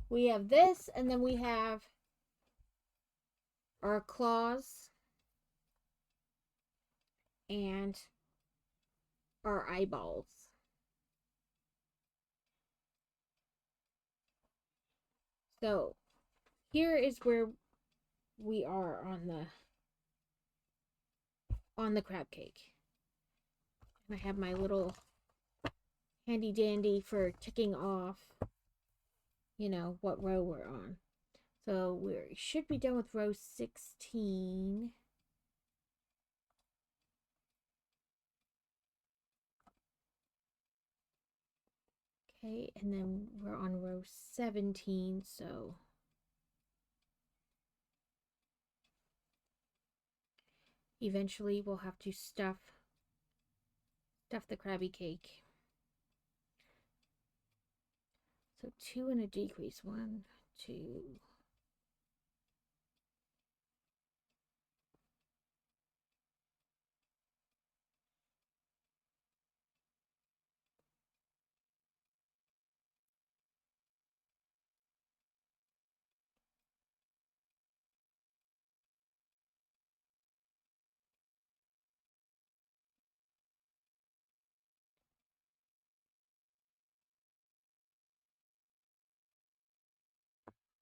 We have this, and then we have our claws and our eyeballs. So here is where we are on the on the crab cake. And I have my little handy dandy for ticking off, you know, what row we're on. So we should be done with row 16. Okay, and then we're on row 17, so eventually we'll have to stuff the Krabby Cake. So 2 and a decrease. 1, 2.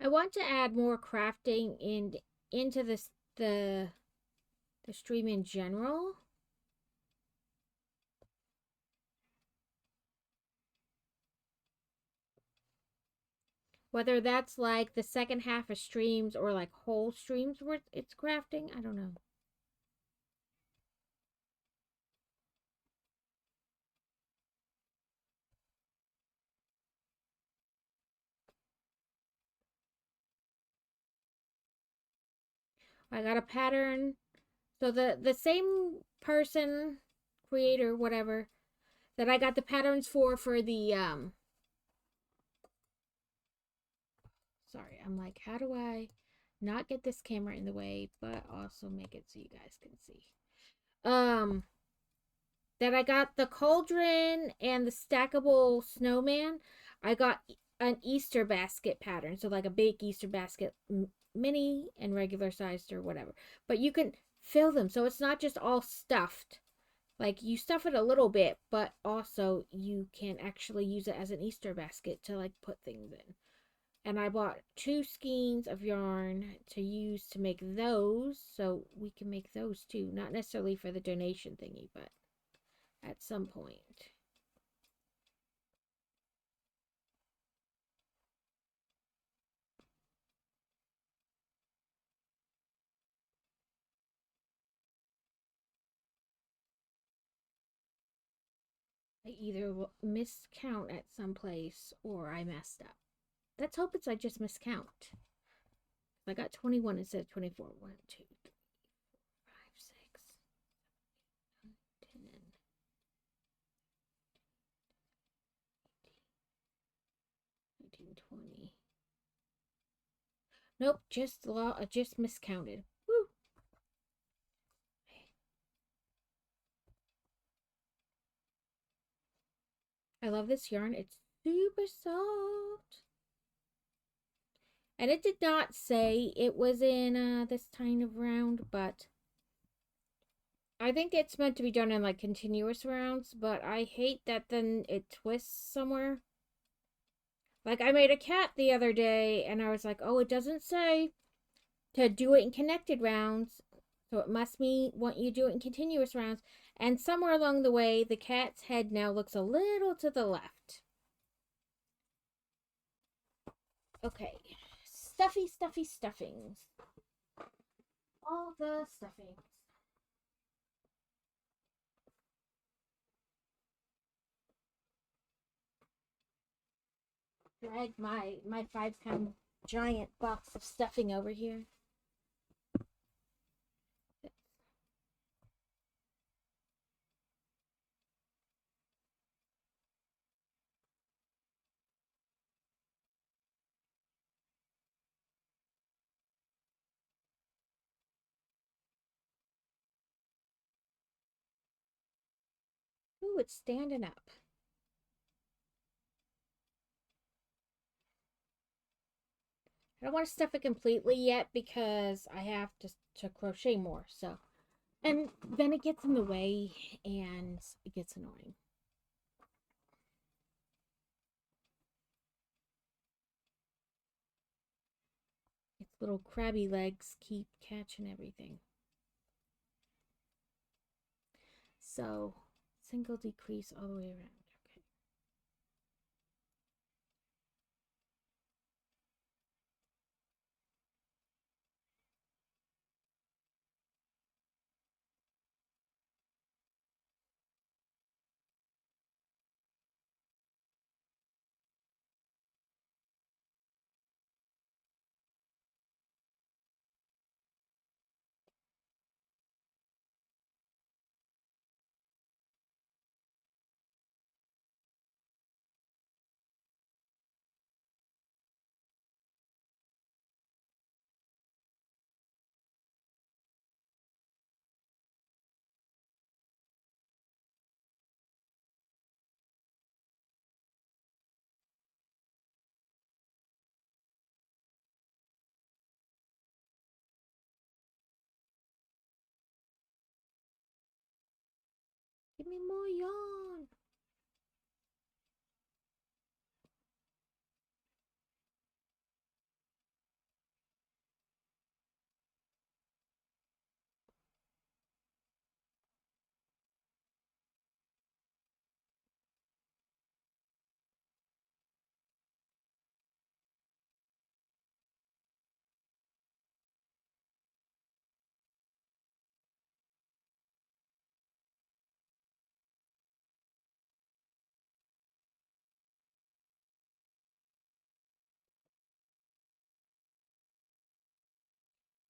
I want to add more crafting into this the stream in general. Whether that's like the second half of streams or like whole streams where it's crafting, I don't know. I got a pattern. So the same person, creator, whatever, that I got the patterns for the sorry, I'm like, how do I not get this camera in the way, but also make it so you guys can see? That I got the cauldron and the stackable snowman. I got an Easter basket pattern, so like a big Easter basket, mini and regular sized or whatever. But you can fill them, so it's not just all stuffed. Like you stuff it a little bit, but also you can actually use it as an Easter basket to like put things in. And I bought 2 skeins of yarn to use to make those, so we can make those too. Not necessarily for the donation thingy, but at some point. I either miscount at some place or I messed up. Let's hope it's I just miscount. I got 21 instead of 24. 1, 2, 3, 4, 5, 6, 7, 8, 9, 10. 19, 20. Nope, just miscounted. Woo. I love this yarn. It's super soft. And it did not say it was in this kind of round, but I think it's meant to be done in like continuous rounds, but I hate that then it twists somewhere. Like I made a cat the other day and I was like, oh, it doesn't say to do it in connected rounds. So it must mean want you to do it in continuous rounds. And somewhere along the way, the cat's head now looks a little to the left. Okay. Stuffings. All the stuffings. Drag my 5-pound giant box of stuffing over here. Ooh, it's standing up. I don't want to stuff it completely yet because I have to crochet more. So, and then it gets in the way and it gets annoying. Its little crabby legs keep catching everything. So single decrease all the way around. Okay. Give me more yarn.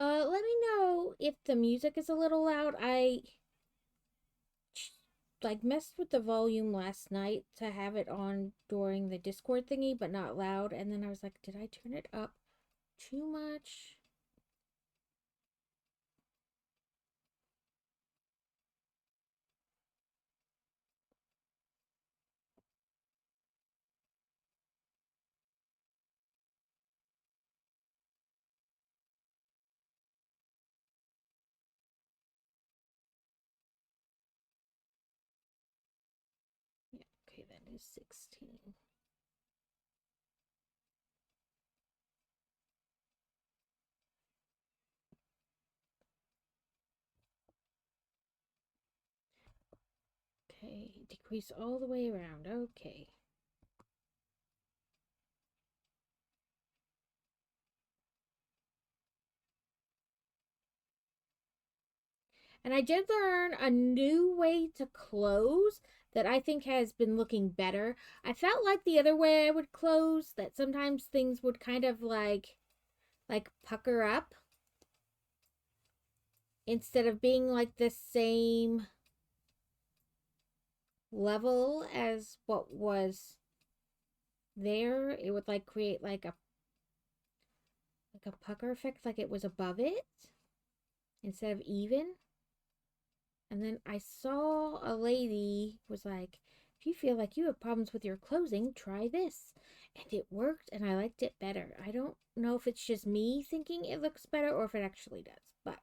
Let me know if the music is a little loud. I like messed with the volume last night to have it on during the Discord thingy, but not loud. And then I was like, did I turn it up too much? Yeah, okay, that is 16. Okay, decrease all the way around. Okay. And I did learn a new way to close that I think has been looking better. I felt like the other way I would close, that sometimes things would kind of like pucker up instead of being like the same level as what was there. It would like create like a pucker effect, like it was above it instead of even. And then I saw a lady was like, if you feel like you have problems with your closing, try this. And it worked and I liked it better. I don't know if it's just me thinking it looks better or if it actually does, but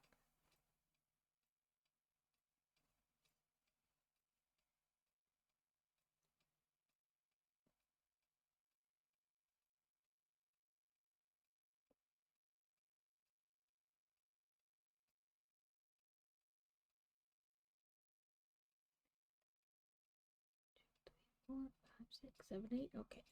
four, five, six, seven, eight. Okay.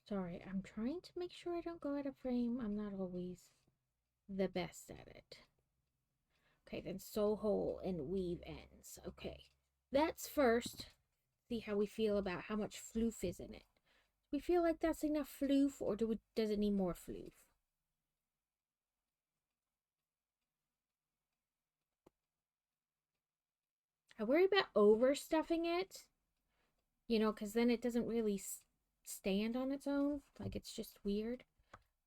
Sorry, I'm trying to make sure I don't go out of frame. I'm not always the best at it. Okay, then sew hole and weave ends. Okay, that's first. See how we feel about how much floof is in it. Do we feel like that's enough floof, or does it need more floof? I worry about overstuffing it, because then it doesn't really stand on its own. Like, it's just weird.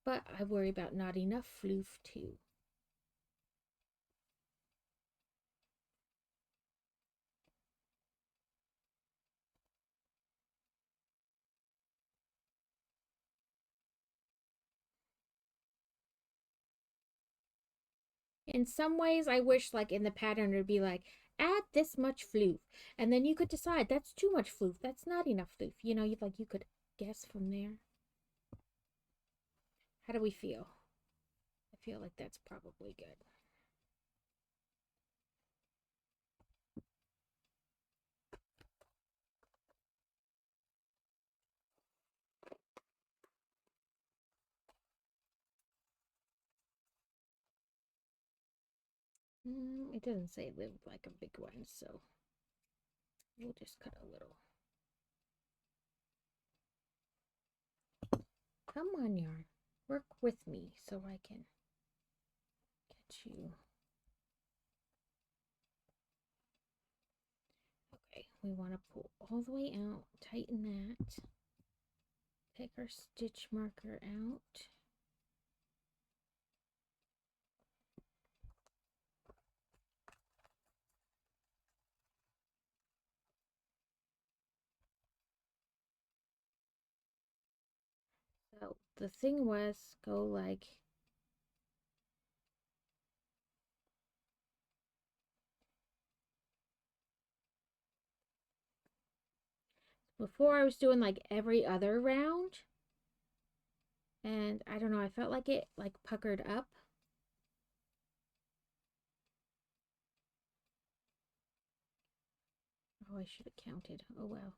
But I worry about not enough floof, too. In some ways, I wish, like, in the pattern, it'd be like, add this much floof. And then you could decide, that's too much floof. That's not enough floof. You could guess from there. How do we feel? I feel like that's probably good. It doesn't say live like a big one, so we'll just cut a little. Come on, yarn. Work with me so I can get you. Okay, we want to pull all the way out, tighten that. Take our stitch marker out. So the thing was go like before I was doing like every other round, and I don't know, I felt like it like puckered up. Oh, I should have counted. Oh well.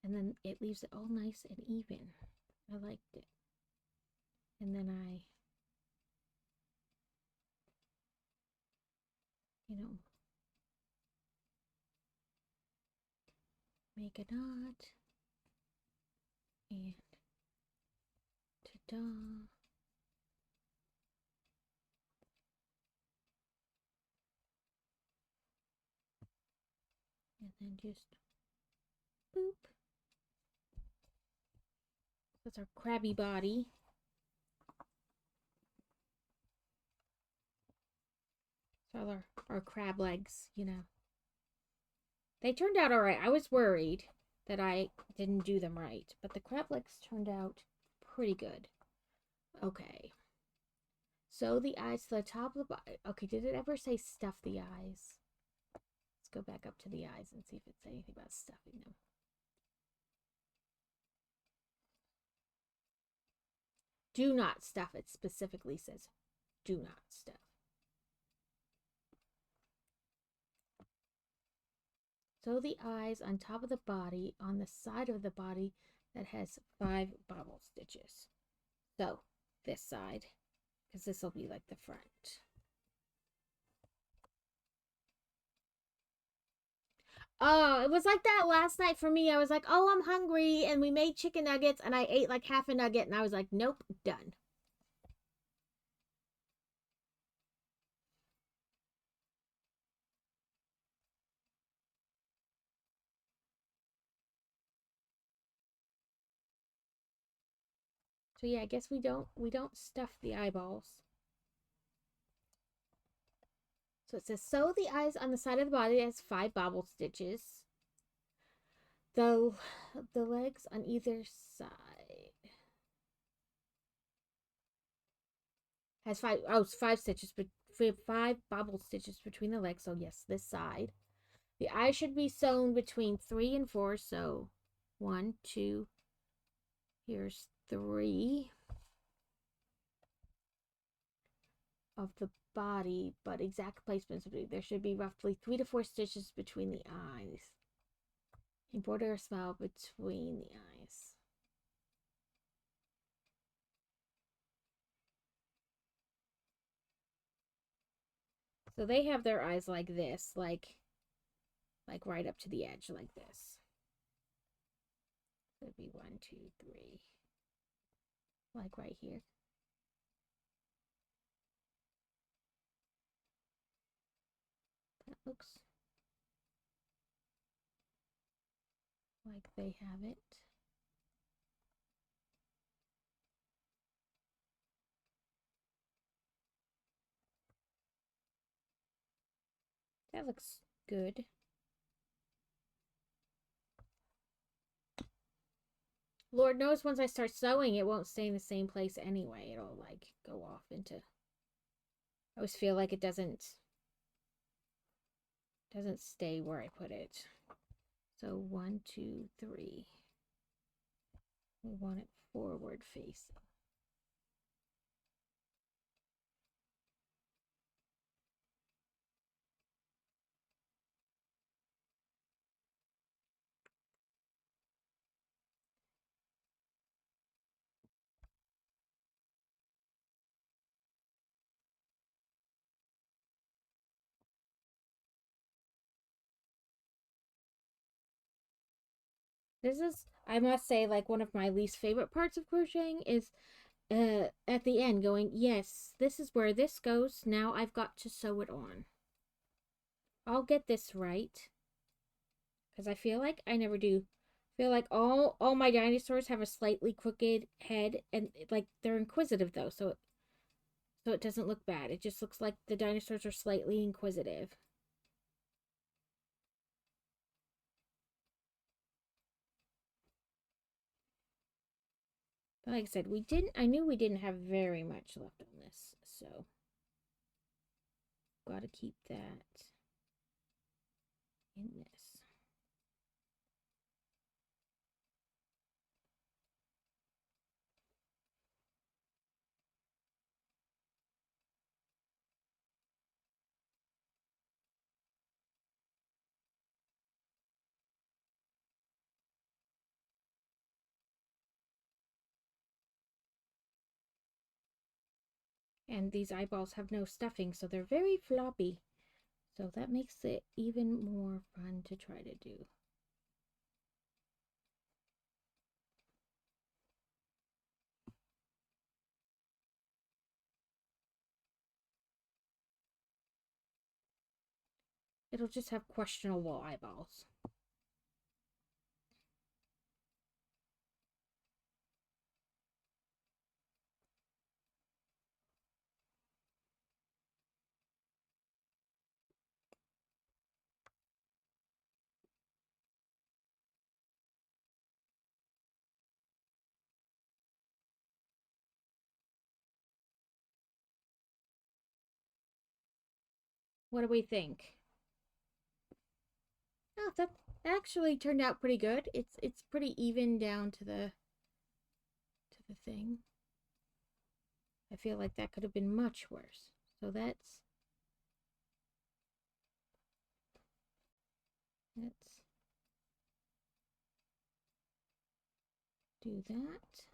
And then it leaves it all nice and even. I liked it. And then I, make a knot. And ta-da. And then just boop. That's our crabby body. So our crab legs, They turned out all right. I was worried that I didn't do them right, but the crab legs turned out pretty good. Okay. Sew the eyes to the top of the body. Okay, did it ever say stuff the eyes? Let's go back up to the eyes and see if it says anything about stuffing them. Do not stuff. It specifically says do not stuff. Sew the eyes on top of the body on the side of the body that has 5 bobble stitches. So this side, because this will be like the front. Oh, it was like that last night for me. I was like, oh, I'm hungry. And we made chicken nuggets and I ate like half a nugget and I was like, nope, done. So yeah, I guess we don't stuff the eyeballs. So it says sew the eyes on the side of the body that has 5 bobble stitches. The legs on either side has 5 stitches, but we have 5 bobble stitches between the legs. So yes, this side. The eye should be sewn between 3 and 4. So 1, 2. Here's 3 of the body, but exact placements. There should be roughly 3 to 4 stitches between the eyes. Embroider a smile between the eyes. So they have their eyes like this, like right up to the edge, like this. So it'd be 1, 2, 3, like right here. That looks like they have it. That looks good. Lord knows once I start sewing, it won't stay in the same place anyway. It'll like go off into. I always feel like it doesn't stay where I put it. So 1, 2, 3. We want it forward facing. This is, I must say, like one of my least favorite parts of crocheting is at the end going, yes, this is where this goes. Now I've got to sew it on. I'll get this right. Because I feel like I never do. I feel like all my dinosaurs have a slightly crooked head, and like they're inquisitive though, so it doesn't look bad. It just looks like the dinosaurs are slightly inquisitive. But like I said, I knew we didn't have very much left on this, so gotta keep that in this. And these eyeballs have no stuffing, so they're very floppy. So that makes it even more fun to try to do. It'll just have questionable eyeballs. What do we think? Oh, that actually turned out pretty good. It's pretty even down to the thing. I feel like that could have been much worse. So let's do that.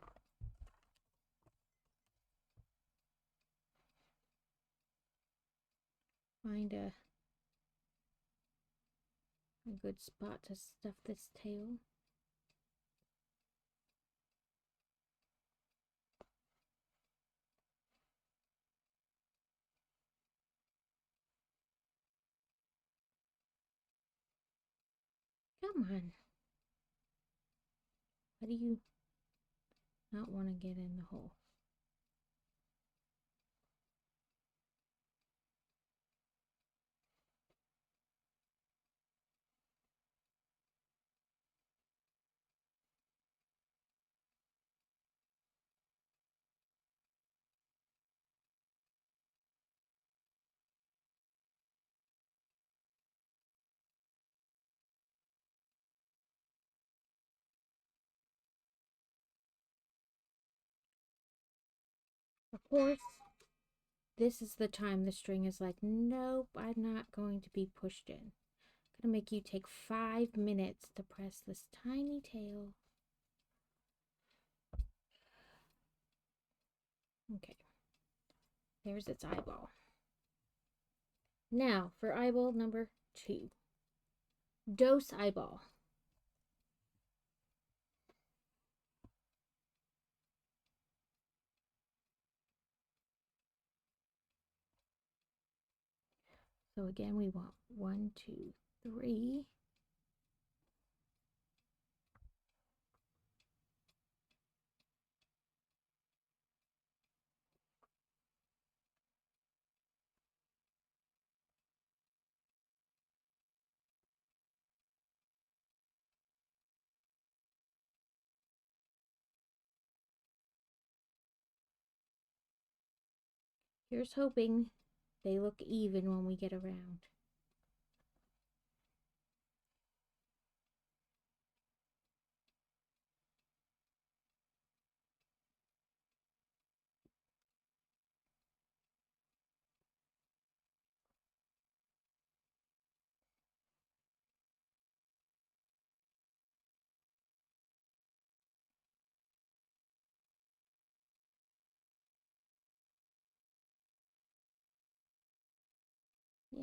Find a good spot to stuff this tail. Come on. Why do you not want to get in the hole? Of course, this is the time the string is like, nope, I'm not going to be pushed in. I'm gonna make you take 5 minutes to press this tiny tail. Okay, there's its eyeball. Now for eyeball number 2. Dose eyeball. So again, we want 1, 2, 3. Here's hoping they look even when we get around.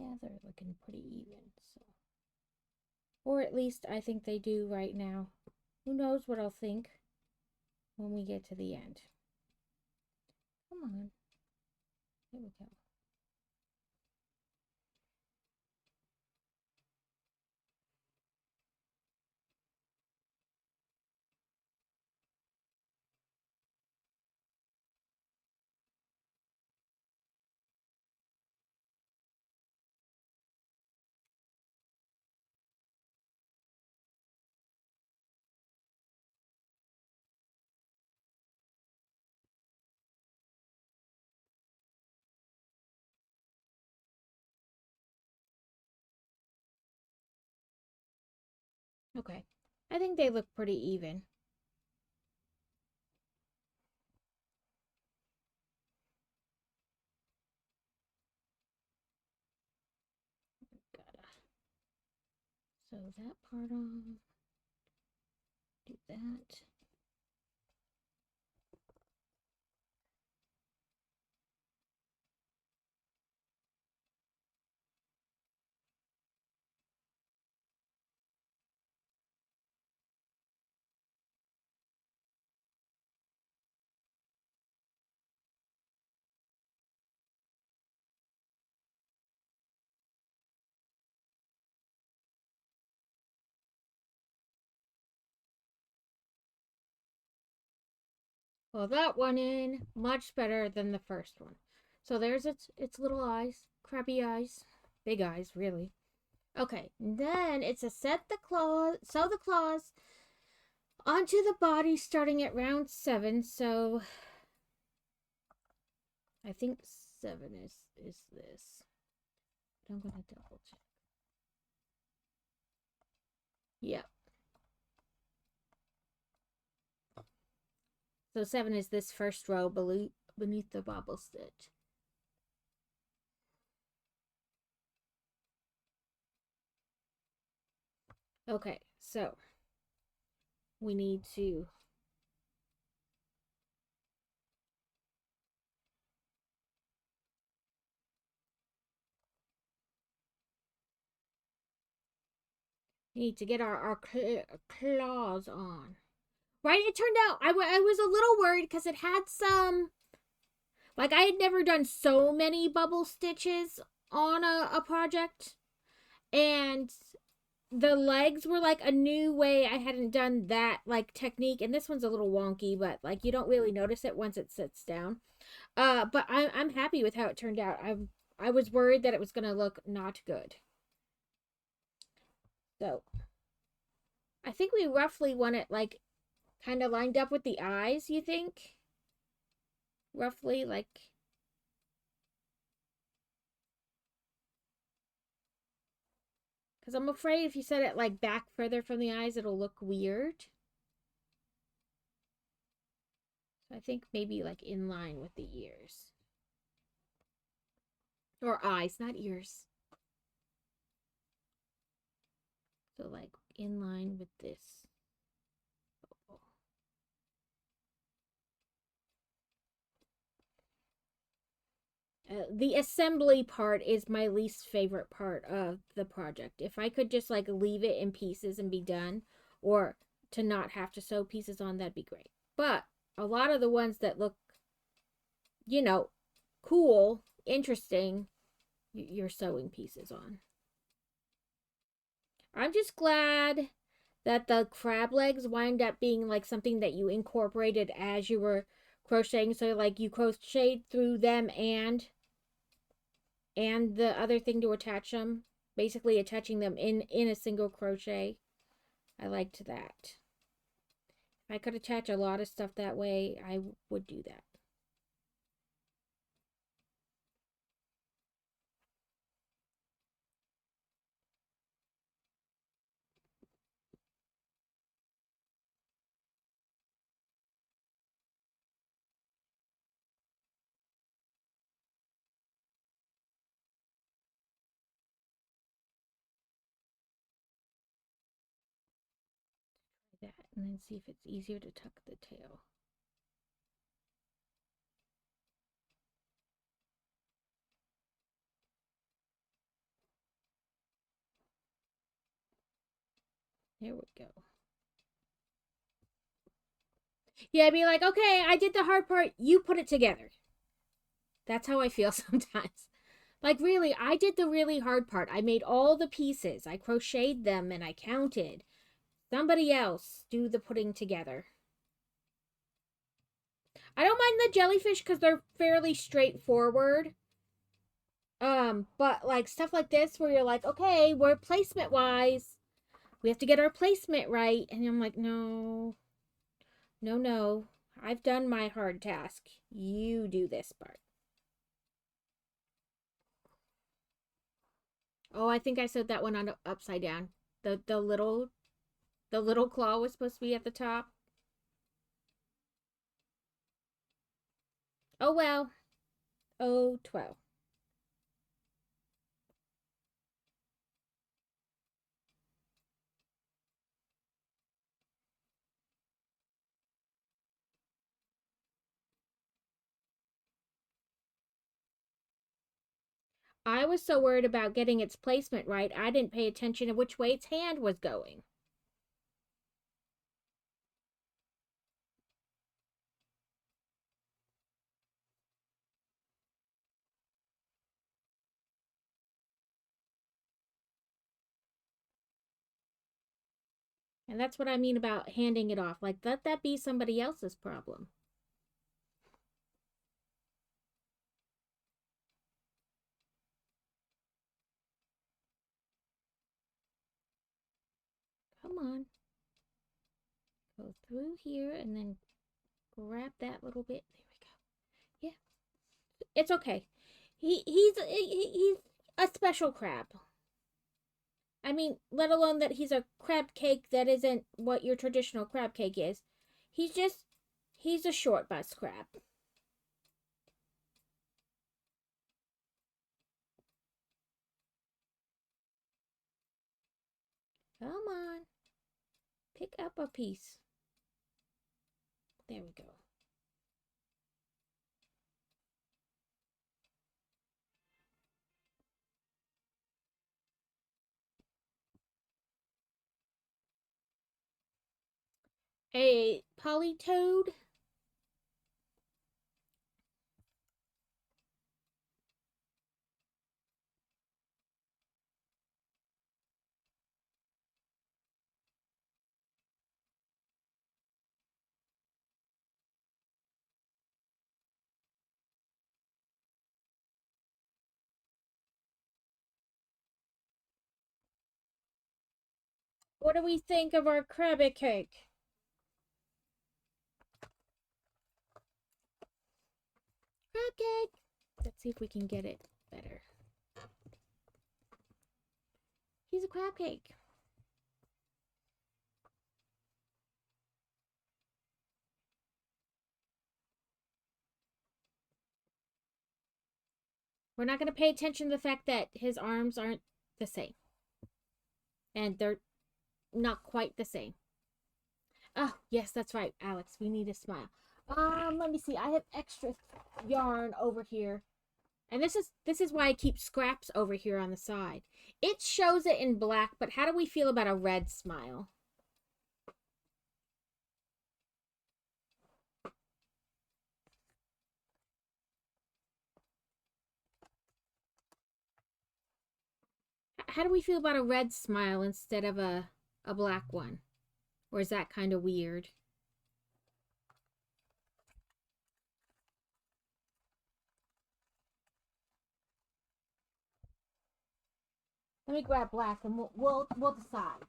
Yeah, they're looking pretty even, so. Or at least I think they do right now. Who knows what I'll think when we get to the end. Come on. There we go. Okay. I think they look pretty even. Gotta sew that part on. Do that. Well, that one in much better than the first one. So there's its little eyes, crabby eyes, big eyes, really. Okay, then it's a sew the claws onto the body starting at round 7. So I think 7 is this. But I'm gonna double check. Yep. So 7 is this first row beneath the bobble stitch. Okay, so we need to get our claws on. Right? It turned out I was a little worried because it had some. Like, I had never done so many bubble stitches on a project. And the legs were like a new way. I hadn't done that, like, technique. And this one's a little wonky, but, like, you don't really notice it once it sits down. But I'm happy with how it turned out. I was worried that it was going to look not good. So, I think we roughly want it, like, kind of lined up with the eyes, you think? Roughly, like. Because I'm afraid if you set it, like, back further from the eyes, it'll look weird. So I think maybe, like, in line with the ears. Or eyes, not ears. So, like, in line with this. The assembly part is my least favorite part of the project. If I could just, like, leave it in pieces and be done, or to not have to sew pieces on, that'd be great. But a lot of the ones that look, cool, interesting, you're sewing pieces on. I'm just glad that the crab legs wind up being, like, something that you incorporated as you were crocheting. So, like, you crocheted through them and the other thing to attach them, basically attaching them in a single crochet. I liked that. If I could attach a lot of stuff that way, I would do that. That, and then see if it's easier to tuck the tail. Here we go. Yeah, I'd be like, okay, I did the hard part. You put it together. That's how I feel sometimes. Like, really, I did the really hard part. I made all the pieces. I crocheted them and I counted. Somebody else do the putting together. I don't mind the jellyfish because they're fairly straightforward. But like stuff like this where you're like, okay, we're placement wise. We have to get our placement right. And I'm like, no. No, no. I've done my hard task. You do this part. Oh, I think I sewed that one on upside down. The little claw was supposed to be at the top. Oh well. Oh, 12. I was so worried about getting its placement right, I didn't pay attention to which way its hand was going. And that's what I mean about handing it off. Like, let that be somebody else's problem. Come on. Go through here and then grab that little bit. There we go. Yeah. It's okay. He's a special crab. I mean, let alone that he's a crab cake that isn't what your traditional crab cake is. He's a short bus crab. Come on. Pick up a piece. There we go. A polytoad. What do we think of our crab cake? Crab cake. Let's see if we can get it better. He's a crab cake. We're not going to pay attention to the fact that his arms aren't the same. And they're not quite the same. Oh, yes, that's right, Alex. We need a smile. Let me see. I have extra yarn over here. And this is why I keep scraps over here on the side. It shows it in black, but how do we feel about a red smile? How do we feel about a red smile instead of a black one? Or is that kind of weird? Let me grab black and we'll decide.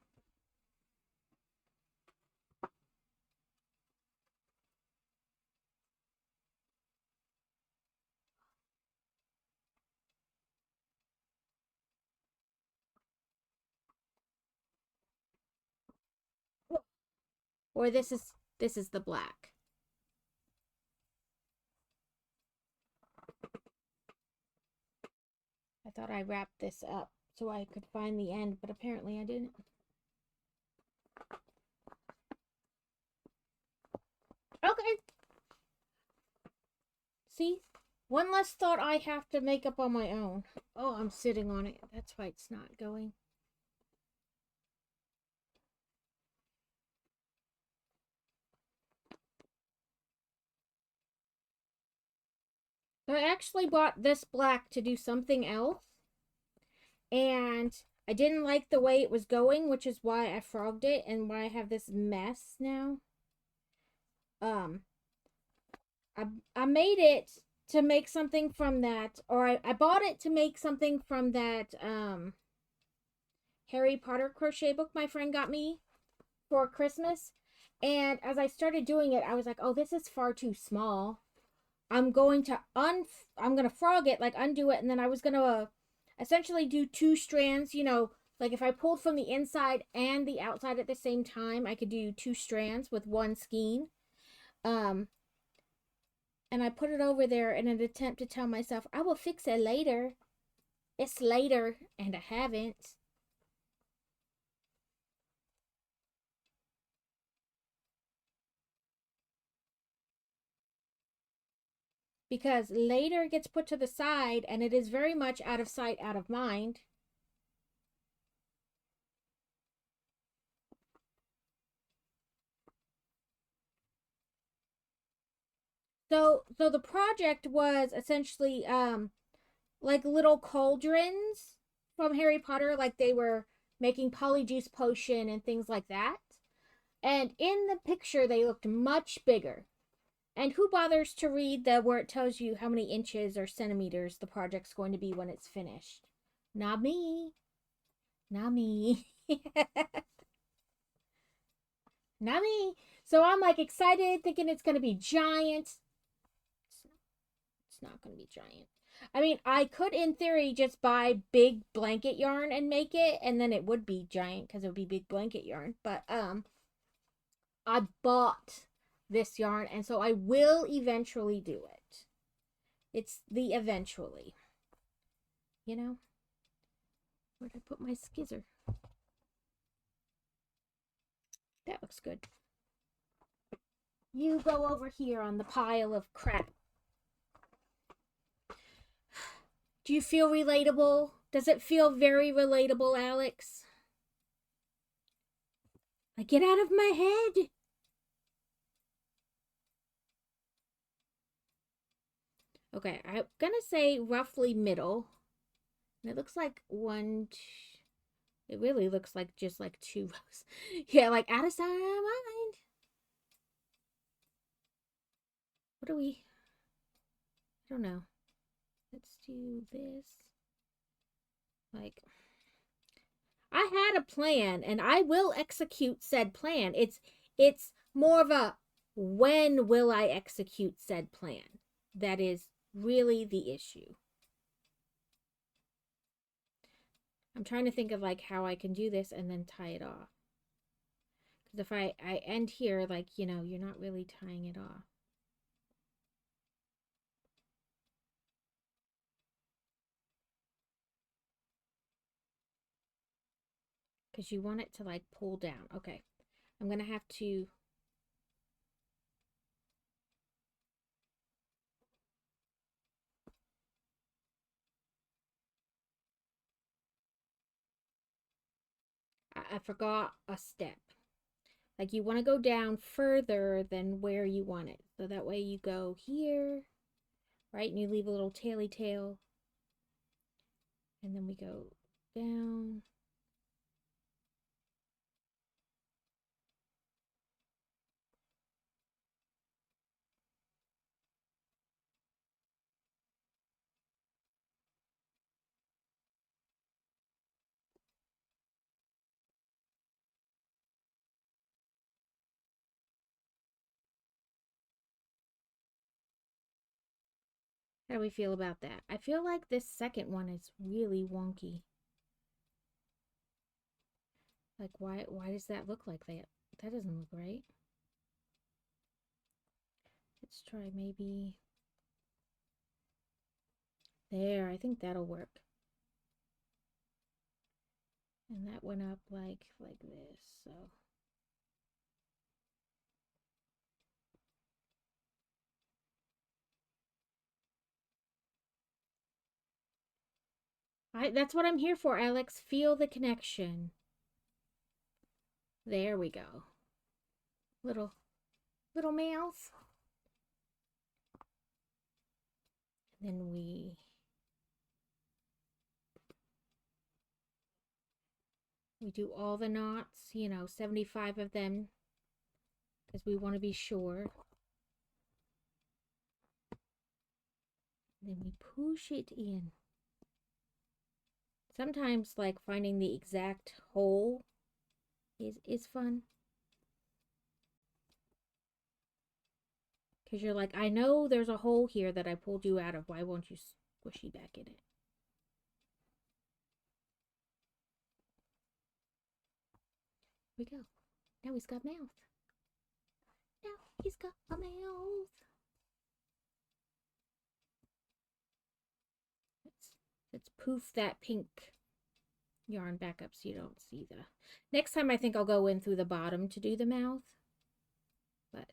Or this is the black. I thought I wrapped this up so I could find the end, but apparently I didn't. Okay. See? One less thought I have to make up on my own. Oh, I'm sitting on it. That's why it's not going. So I actually bought this black to do something else. And I didn't like the way it was going, which is why I frogged it and why I have this mess now. Um, I made it to make something from that, or I bought it to make something from that Harry Potter crochet book my friend got me for Christmas. And as I started doing it, I was like, oh, this is far too small. I'm going to frog it, like undo it, and then I was going to essentially do two strands, you know, like if I pulled from the inside and the outside at the same time, I could do two strands with one skein. Um, and I put it over there in an attempt to tell myself, I will fix it later. It's later, and I haven't. Because later gets put to the side, and it is very much out of sight, out of mind. So the project was essentially like little cauldrons from Harry Potter, like they were making polyjuice potion and things like that. And in the picture, they looked much bigger. And who bothers to read the where it tells you how many inches or centimeters the project's going to be when it's finished? Not me. Not me. Not me. So I'm like excited, thinking it's going to be giant. It's not going to be giant. I mean, I could, in theory, just buy big blanket yarn and make it, and then it would be giant because it would be big blanket yarn. But I bought this yarn, and so I will eventually do it. It's the eventually. You know? Where did I put my skizzer? That looks good. You go over here on the pile of crap. Do you feel relatable? Does it feel very relatable, Alex? Like, get out of my head. Okay, I'm gonna say roughly middle. And it looks like one, it really looks like just like two rows. Yeah, like out of sight, out of mind. What do we, I don't know. Let's do this. Like, I had a plan and I will execute said plan. It's more of a when will I execute said plan? That is really the issue. I'm trying to think of like how I can do this and then tie it off. Because if I end here, like, you know, you're not really tying it off. Because you want it to like pull down. Okay. I'm going to have to I forgot a step. Like you want to go down further than where you want it. So that way you go here, right? And you leave a little taily tail. And then we go down. How do we feel about that? I feel like this second one is really wonky. Like why does that look like that? That doesn't look right. Let's try maybe there. I think that'll work. And that went up like this. So that's what I'm here for, Alex. Feel the connection. There we go. Little mouth. Then we do all the knots, 75 of them, because we want to be sure. Then we push it in. Sometimes, like, finding the exact hole is fun. Because you're like, I know there's a hole here that I pulled you out of. Why won't you squishy back in it? Here we go. Now he's got mouth. Now he's got a mouth. Let's poof that pink yarn back up so you don't see the... Next time I think I'll go in through the bottom to do the mouth. But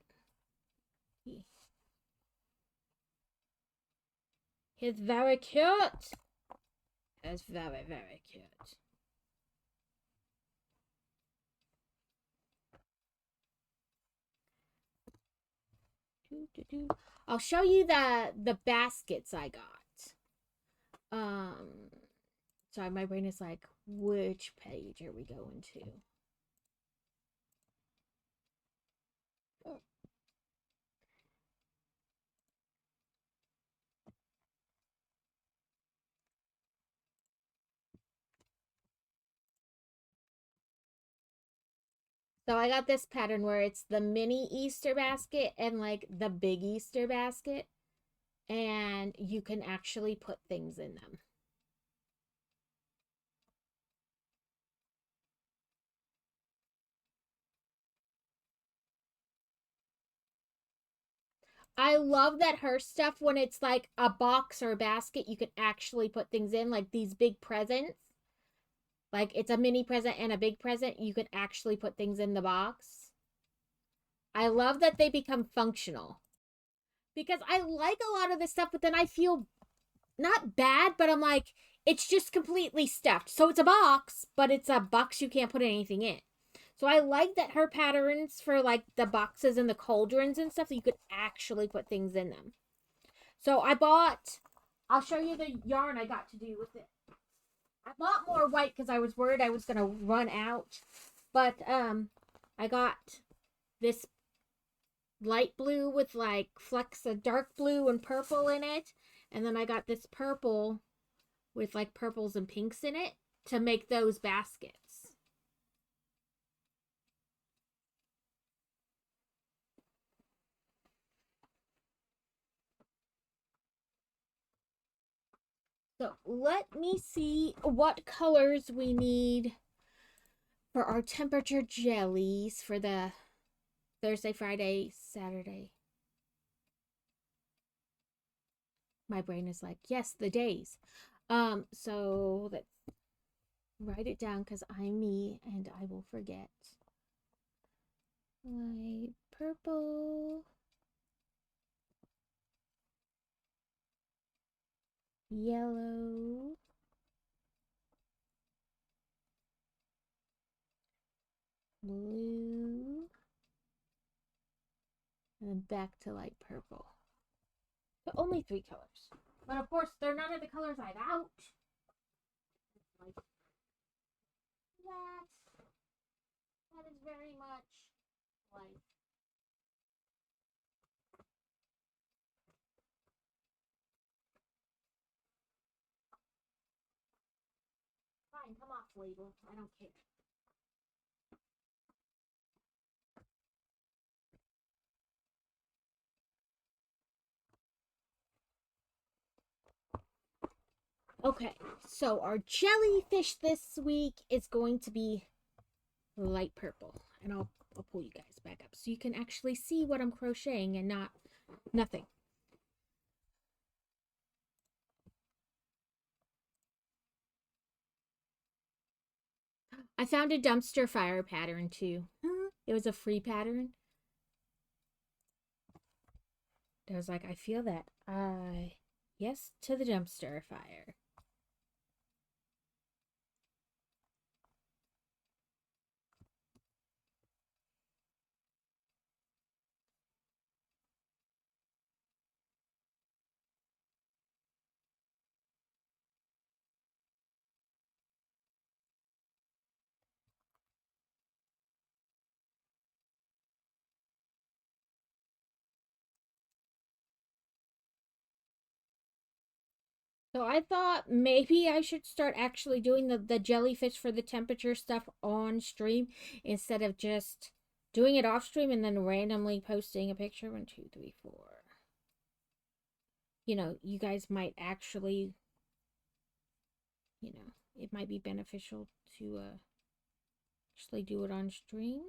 he's very cute. He's very, very cute. I'll show you the baskets I got. Sorry, my brain is like, which page are we going to? So I got this pattern where it's the mini Easter basket and like the big Easter basket. And you can actually put things in them. I love that her stuff, when it's like a box or a basket, you can actually put things in, like these big presents. Like it's a mini present and a big present. You can actually put things in the box. I love that they become functional. Because I like a lot of this stuff, but then I feel not bad, but I'm like, it's just completely stuffed. So it's a box, but it's a box you can't put anything in. So I like that her patterns for like the boxes and the cauldrons and stuff, so you could actually put things in them. So I'll show you the yarn I got to do with it. I bought more white because I was worried I was going to run out. But I got this light blue with like flecks of dark blue and purple in it. And then I got this purple with like purples and pinks in it to make those baskets. So let me see what colors we need for our temperature jellies for the Thursday, Friday, Saturday. My brain is like, yes, the days. So let's write it down because I'm me and I will forget. Light purple, yellow, blue, and then back to light purple. But only 3 colors. But of course, they're none of the colors I've out. Like that. That is very much like... Fine, come off, label. I don't care. Okay, so our jellyfish this week is going to be light purple. And I'll pull you guys back up so you can actually see what I'm crocheting and not nothing. I found a dumpster fire pattern too. It was a free pattern. I was like, I feel that. Yes to the dumpster fire. So I thought maybe I should start actually doing the jellyfish for the temperature stuff on stream instead of just doing it off stream and then randomly posting a picture. 1, 2, 3, 4. You know, you guys might actually, it might be beneficial to actually do it on stream.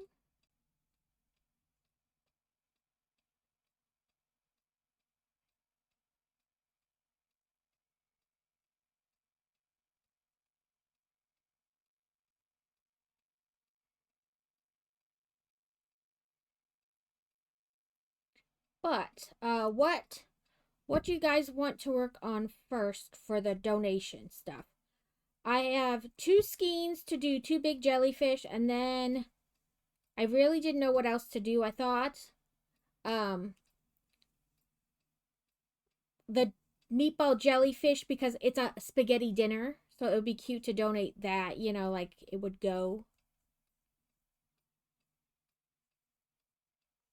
But what do you guys want to work on first for the donation stuff? I have 2 skeins to do 2 big jellyfish, and then I really didn't know what else to do. I thought the meatball jellyfish because it's a spaghetti dinner, so it would be cute to donate that, like it would go.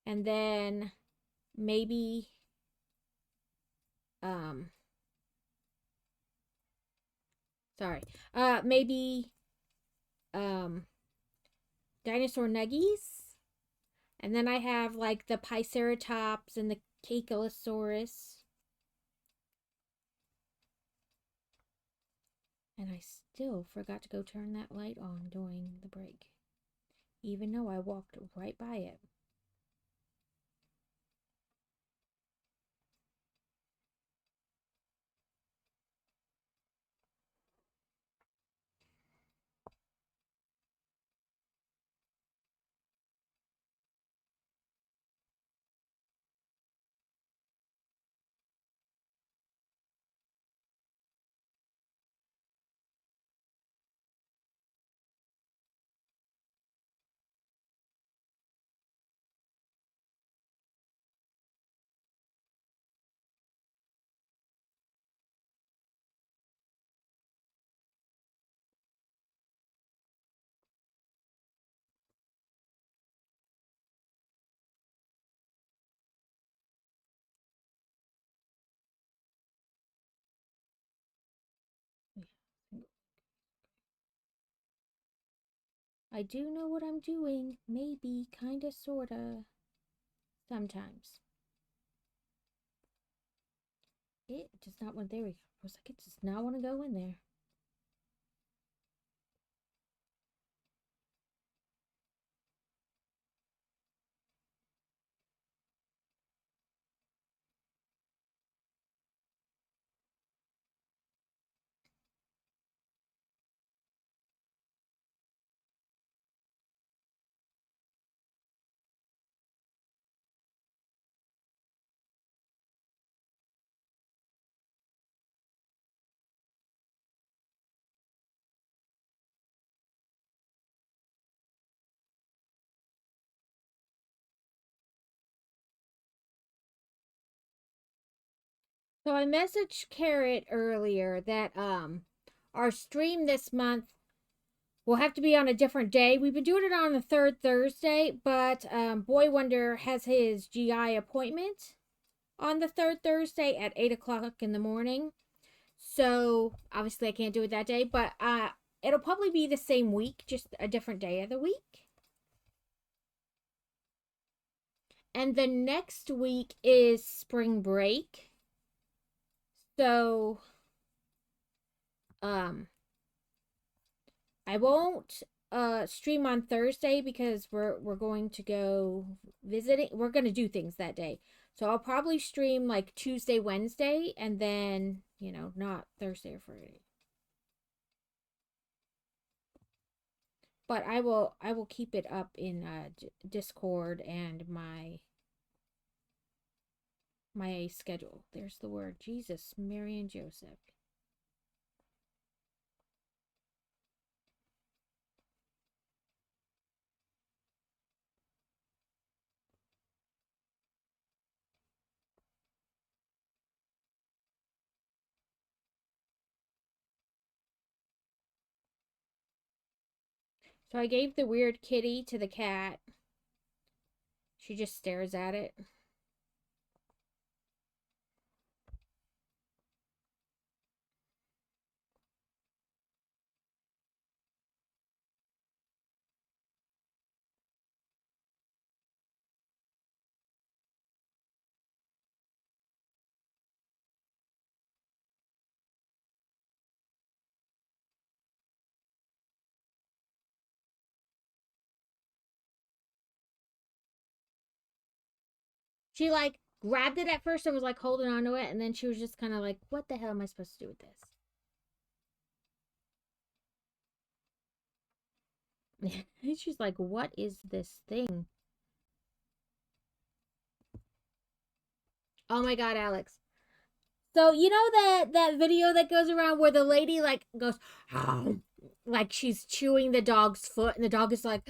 And then maybe um sorry. Maybe um dinosaur nuggies. And then I have like the Piceratops and the Cakelosaurus. And I still forgot to go turn that light on during the break, even though I walked right by it. I do know what I'm doing. Maybe, kinda, sorta. Sometimes. It does not want. There we go. I was like, it does not want to go in there. So I messaged Carrot earlier that our stream this month will have to be on a different day. We've been doing it on the third Thursday, but Boy Wonder has his GI appointment on the third Thursday at 8 o'clock in the morning. So obviously I can't do it that day, but it'll probably be the same week, just a different day of the week. And the next week is spring break. So I won't stream on Thursday because we're going to go visiting. We're going to do things that day. So I'll probably stream like Tuesday, Wednesday, and then, not Thursday or Friday. But I will keep it up in Discord and my schedule. There's the word. Jesus, Mary and Joseph. So I gave the weird kitty to the cat. She just stares at it. She like grabbed it at first and was like holding on to it, and then she was just kind of like, "What the hell am I supposed to do with this?" And she's like, "What is this thing?" Oh my god, Alex. So you know that video that goes around where the lady like goes like she's chewing the dog's foot and the dog is like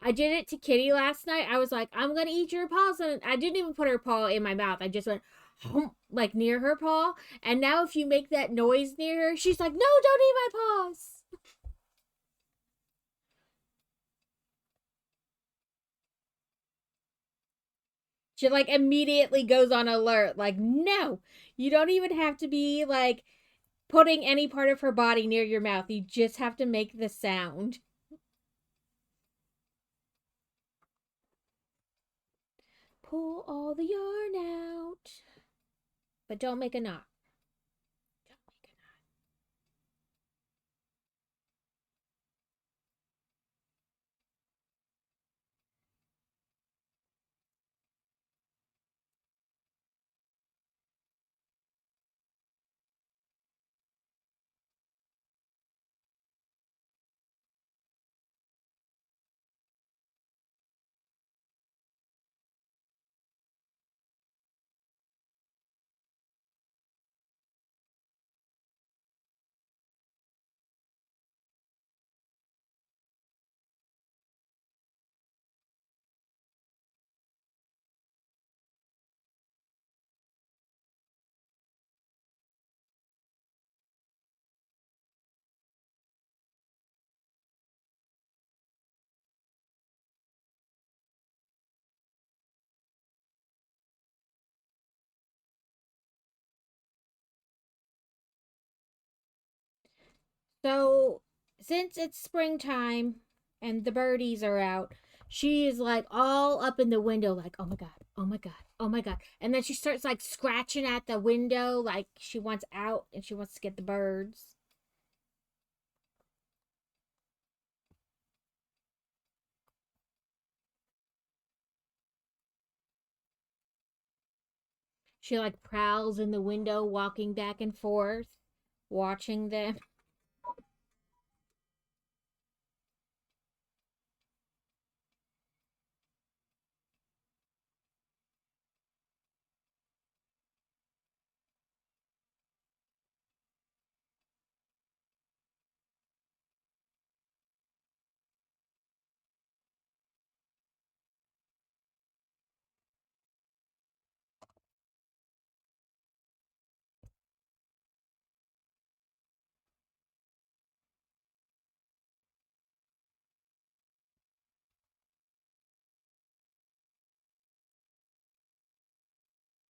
I did it to Kitty last night. I was like, I'm gonna eat your paws, and I didn't even put her paw in my mouth. I just went like near her paw. And now if you make that noise near her, she's like, no, don't eat my paws. She like immediately goes on alert, like, no, you don't even have to be like putting any part of her body near your mouth. You just have to make the sound. Pull all the yarn out. But don't make a knot. Don't make a knot. So, since it's springtime and the birdies are out, she is like all up in the window, like, oh my God, oh my God, oh my God. And then she starts like scratching at the window, like she wants out and she wants to get the birds. She like prowls in the window, walking back and forth, watching them.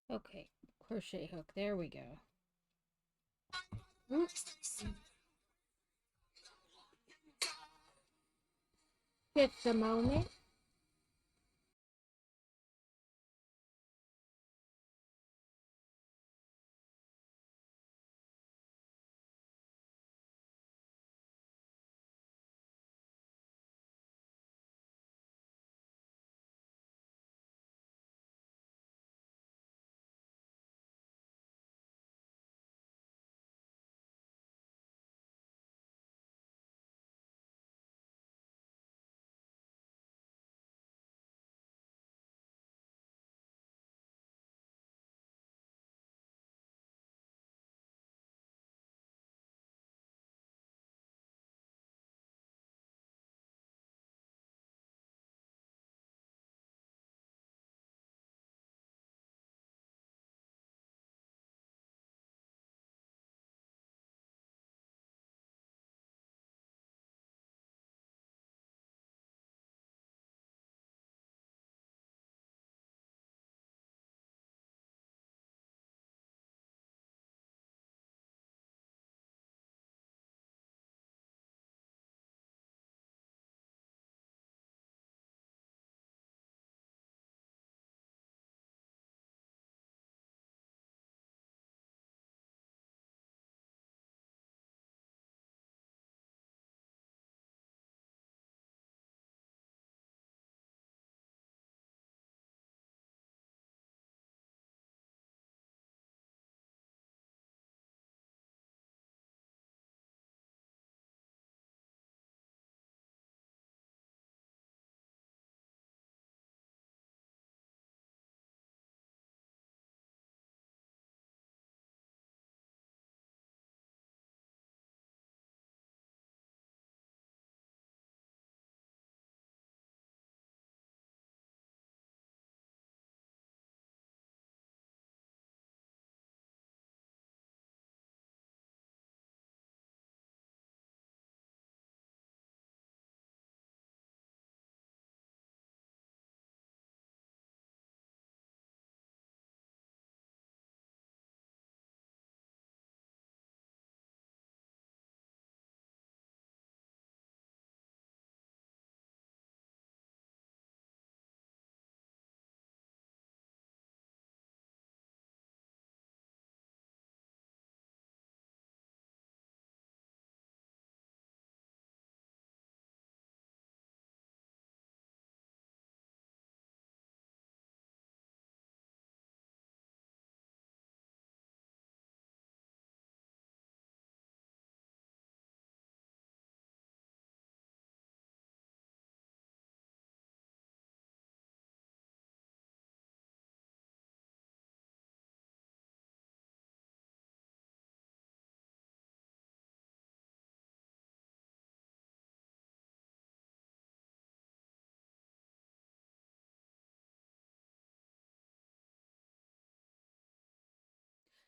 Okay, crochet hook. There we go. Just a moment.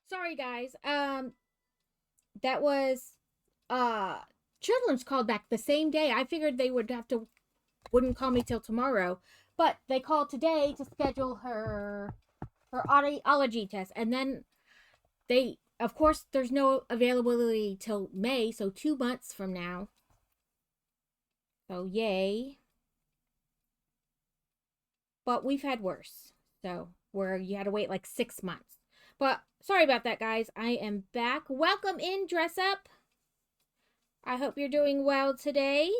Sorry guys. That was children's called back the same day. I figured they wouldn't call me till tomorrow, but they called today to schedule her audiology test, and then they, of course, there's no availability till May, so 2 months from now. So yay. But we've had worse. So where you had to wait like 6 months. But sorry about that, guys. I am back. Welcome in, Dress Up. I hope you're doing well today.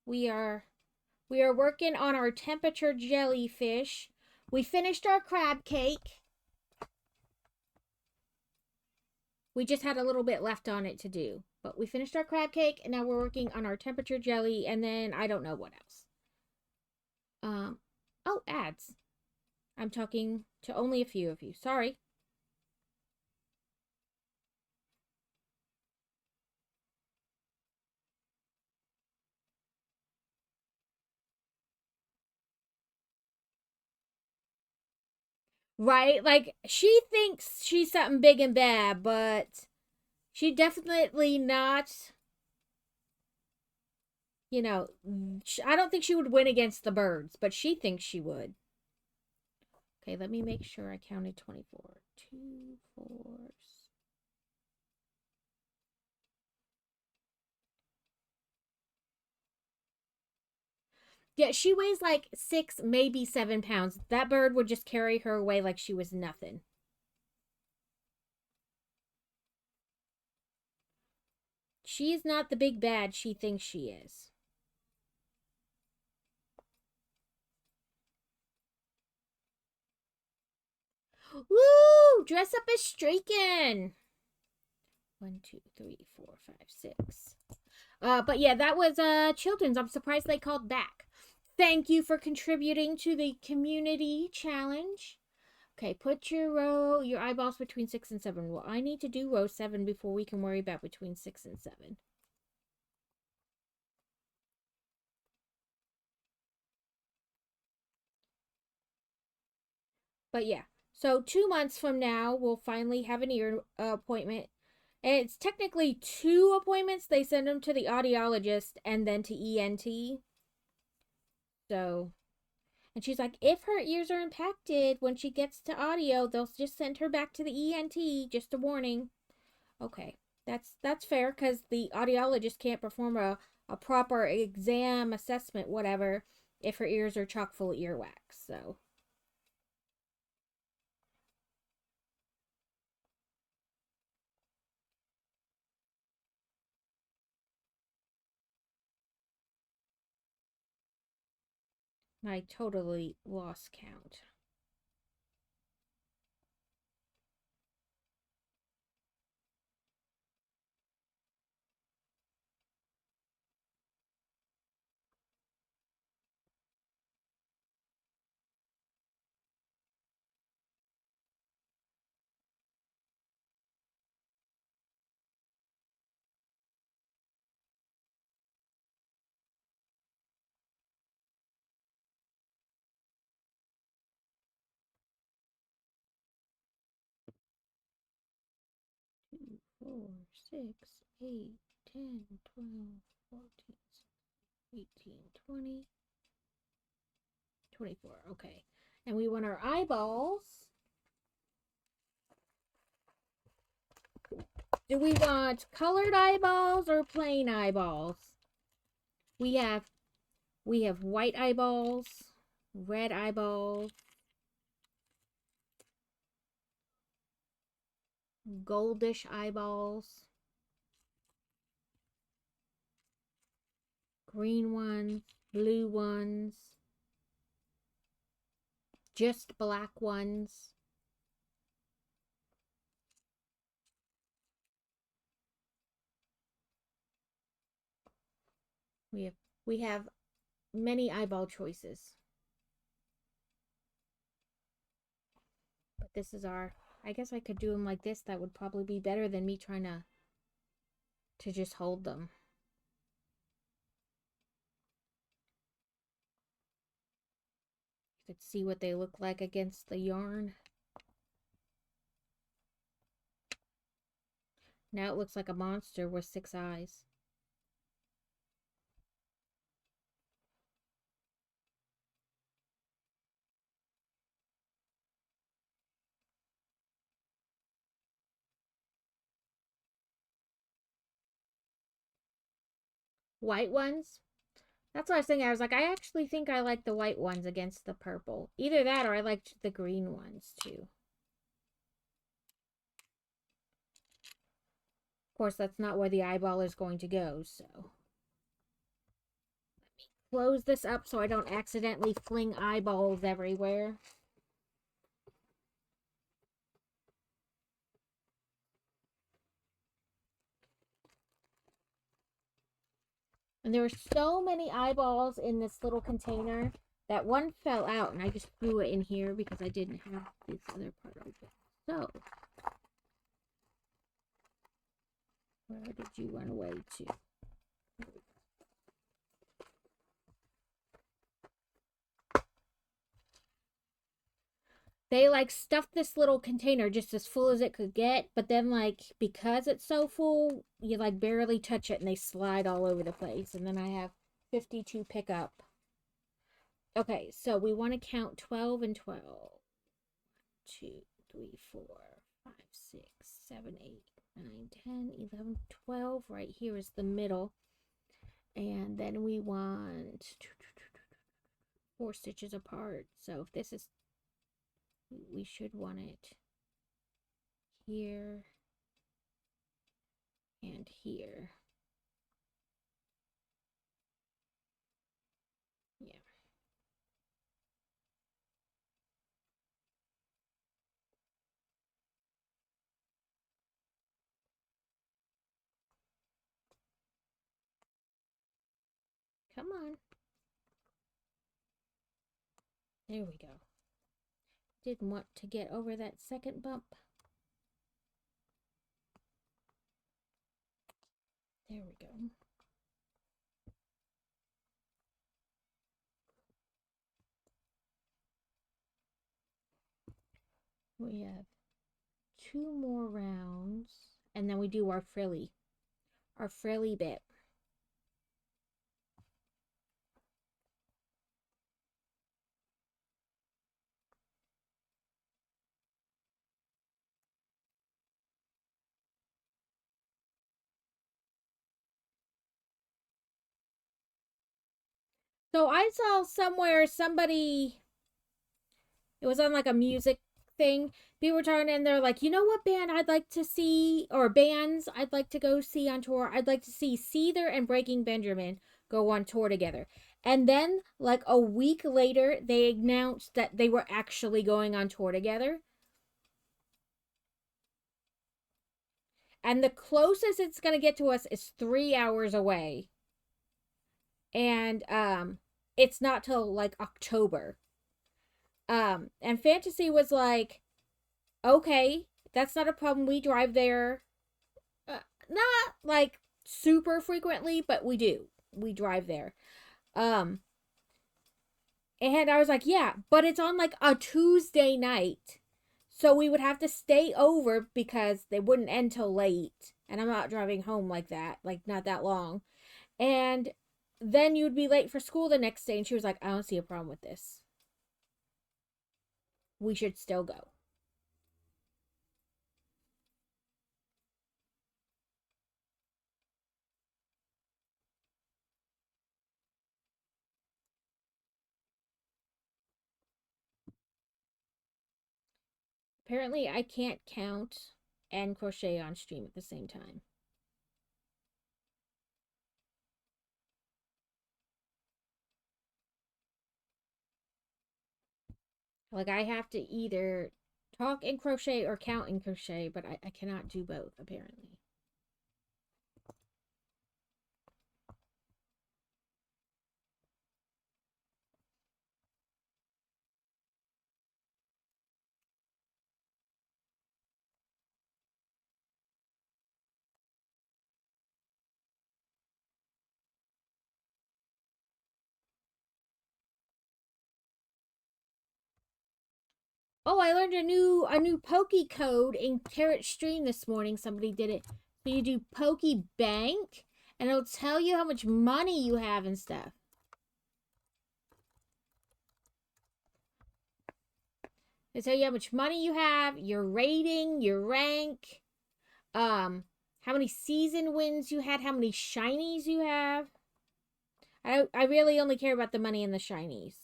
We are working on our temperature jellyfish. We finished our crab cake. We just had a little bit left on it to do. But we finished our crab cake, and now we're working on our temperature jelly, and then I don't know what else. Oh, ads. I'm talking to only a few of you. Sorry. Right? Like, she thinks she's something big and bad, but she definitely not, you know, I don't think she would win against the birds, but she thinks she would. Okay, let me make sure I counted 24. 2, 4, yeah, she weighs like 6, maybe 7 pounds. That bird would just carry her away like she was nothing. She's not the big bad she thinks she is. Woo! Dress Up is streaking. 1, 2, 3, 4, 5, 6. But yeah, that was children's. I'm surprised they called back. Thank you for contributing to the community challenge. Okay, put your eyeballs between 6 and 7. Well, I need to do row 7 before we can worry about between 6 and 7. But yeah, so 2 months from now, we'll finally have an ear appointment. And it's technically 2 appointments. They send them to the audiologist and then to ENT. So, and she's like, if her ears are impacted when she gets to audio, they'll just send her back to the ENT. Just a warning. Okay, that's fair because the audiologist can't perform a proper exam, assessment, whatever, if her ears are chock full of earwax. So. I totally lost count. Two, 4, 6, 8, 10, 12, 14, 18, 20, 24. Okay. And we want our eyeballs. Do we want colored eyeballs or plain eyeballs? We have white eyeballs, red eyeballs, goldish eyeballs, green ones, blue ones, just black ones. We have many eyeball choices. But this is our, I guess I could do them like this. That would probably be better than me trying to just hold them. You could see what they look like against the yarn. Now it looks like a monster with 6 eyes. White ones? That's what I was thinking. I was like, I actually think I like the white ones against the purple. Either that or I liked the green ones too. Of course, that's not where the eyeball is going to go, so. Let me close this up so I don't accidentally fling eyeballs everywhere. And there were so many eyeballs in this little container that one fell out, and I just threw it in here because I didn't have this other part open. So, where did you run away to? They like stuffed this little container just as full as it could get, but then like because it's so full, you like barely touch it and they slide all over the place. And then I have 52 pickup. Okay, so we want to count 12 and 12. 2, 3, 4, 5, 6, 7, 8, 9, 10, 11, 12. Right here is the middle. And then we want 4 stitches apart. So if this is, we should want it here and here. Yeah. Come on. There we go. Didn't want to get over that second bump. There we go. We have 2 more rounds, and then we do our frilly bit. So I saw somewhere somebody, it was on like a music thing. People were talking and they're like, you know what band I'd like to see, or bands I'd like to go see on tour? I'd like to see Seether and Breaking Benjamin go on tour together. And then, like a week later, they announced that they were actually going on tour together. And the closest it's going to get to us is 3 hours away. And it's not till like October. And Fantasy was like, okay, that's not a problem. We drive there. Not like super frequently, but we do. We drive there. Um, and I was like, yeah, but it's on like a Tuesday night. So we would have to stay over because they wouldn't end till late. And I'm not driving home like that, like not that long. And then you'd be late for school the next day. And she was like, I don't see a problem with this. We should still go. Apparently, I can't count and crochet on stream at the same time. Like, I have to either talk and crochet or count and crochet, but I cannot do both, apparently. Oh, I learned a new pokey code in Carrot Stream this morning. Somebody did it. So you do Pokey Bank, and it'll tell you how much money you have and stuff. It'll tell you how much money you have, your rating, your rank, how many season wins you had, how many shinies you have. I really only care about the money and the shinies,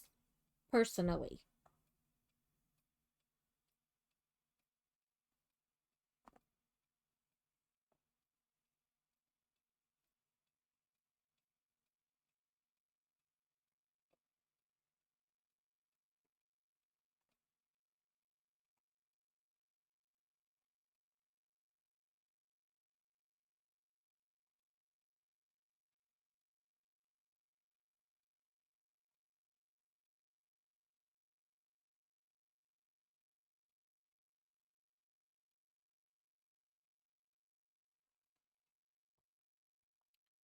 personally.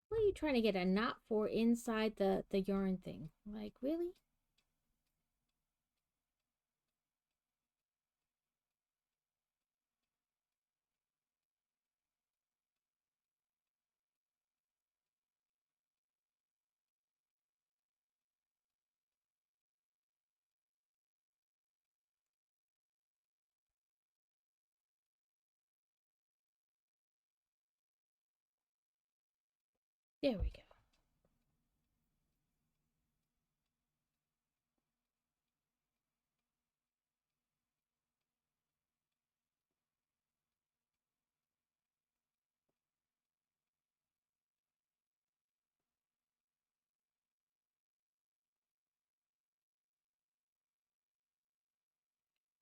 What are you trying to get a knot for inside the yarn thing? Like, really? There we go.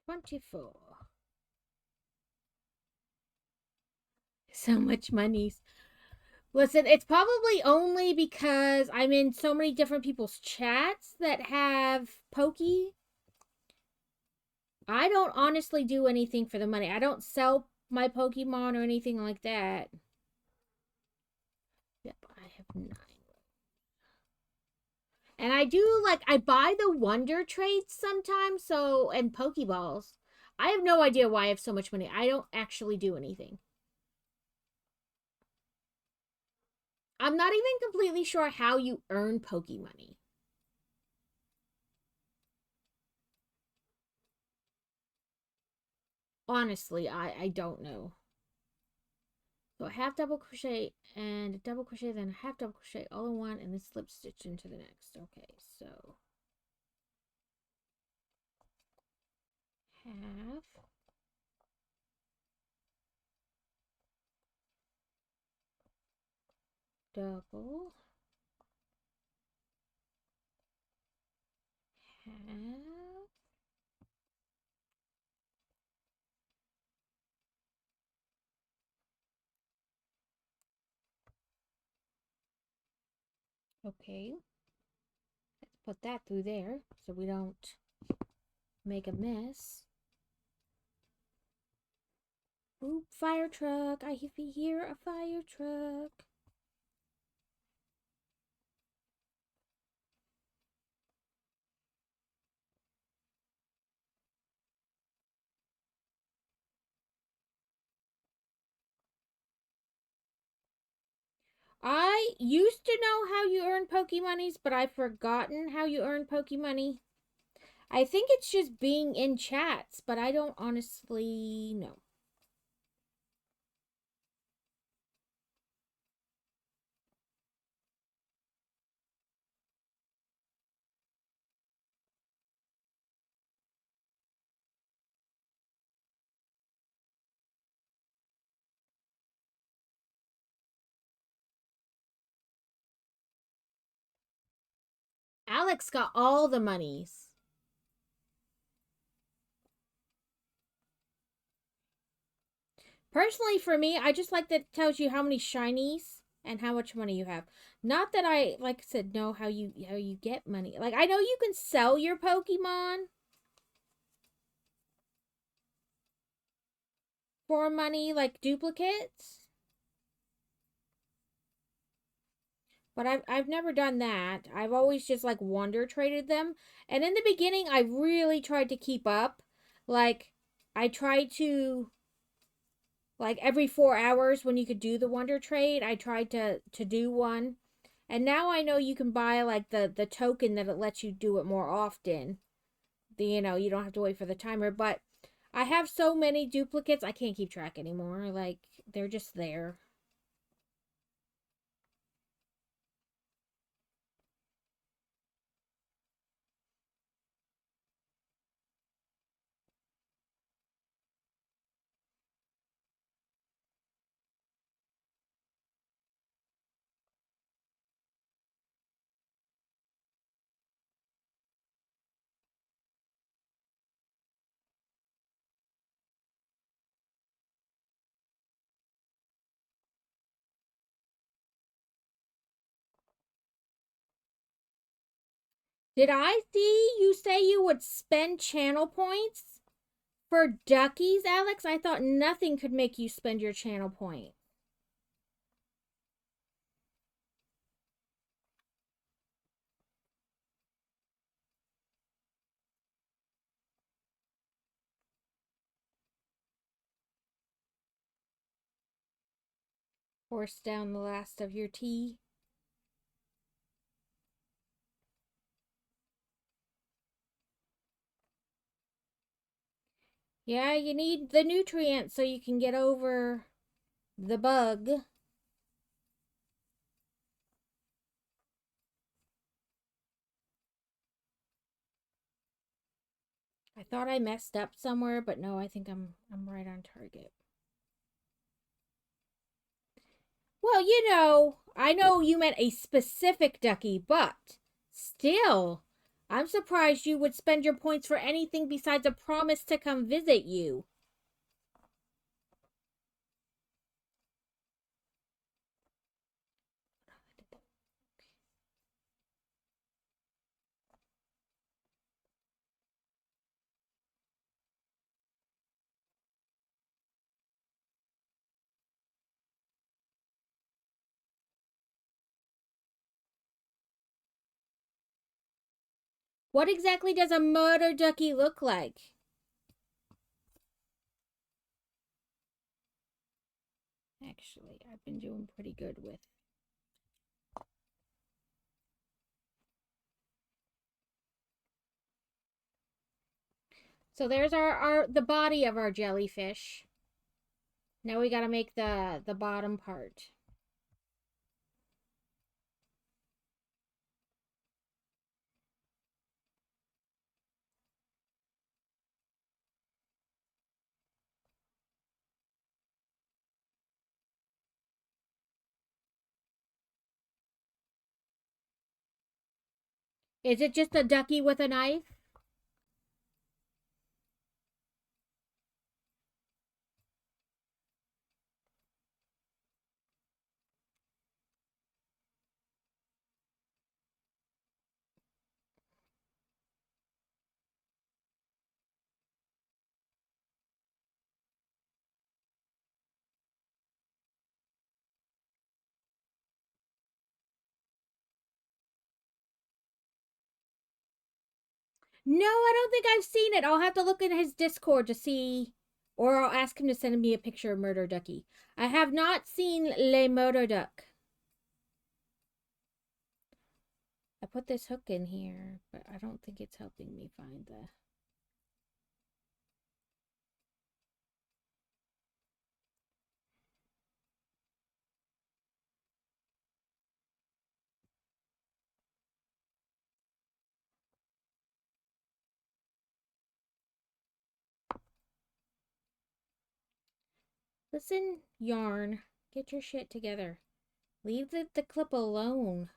$24. So much money. Listen, it's probably only because I'm in so many different people's chats that have Pokey. I don't honestly do anything for the money. I don't sell my Pokemon or anything like that. Yep, I have 9. And I do, like, I buy the Wonder Traits sometimes, so, and Pokeballs. I have no idea why I have so much money. I don't actually do anything. I'm not even completely sure how you earn Poke money. Honestly, I don't know. So a half double crochet and a double crochet, then a half double crochet all in one, and then slip stitch into the next. Okay, so half, double, half, okay. Let's put that through there so we don't make a mess. Oop, fire truck. I hear a fire truck. I used to know how you earn Pokemonies, but I've forgotten how you earn Pokemoney. I think it's just being in chats, but I don't honestly know. Alex got all the monies. Personally, for me, I just like that it tells you how many shinies and how much money you have. Not that I, like I said, know how you get money. Like, I know you can sell your Pokemon for money, like duplicates. But I've never done that. I've always just like wonder traded them. And in the beginning, I really tried to keep up. Like, I tried to like every 4 hours when you could do the Wonder Trade. I tried to do one. And now I know you can buy like the token that it lets you do it more often. You know, you don't have to wait for the timer. But I have so many duplicates, I can't keep track anymore. Like, they're just there. Did I see you say you would spend channel points for duckies, Alex? I thought nothing could make you spend your channel point. Force down the last of your tea. Yeah, you need the nutrients so you can get over the bug. I thought I messed up somewhere, but no, I think I'm right on target. Well, you know, I know you meant a specific ducky, but still, I'm surprised you would spend your points for anything besides a promise to come visit you. What exactly does a murder ducky look like? Actually, I've been doing pretty good with. So there's our the body of our jellyfish. Now we gotta make the bottom part. Is it just a ducky with a knife? No, I don't think I've seen it. I'll have to look in his Discord to see, or I'll ask him to send me a picture of Murder Ducky. I have not seen Le Murder Duck. I put this hook in here, but I don't think it's helping me find the... Listen, yarn. Get your shit together. Leave the clip alone.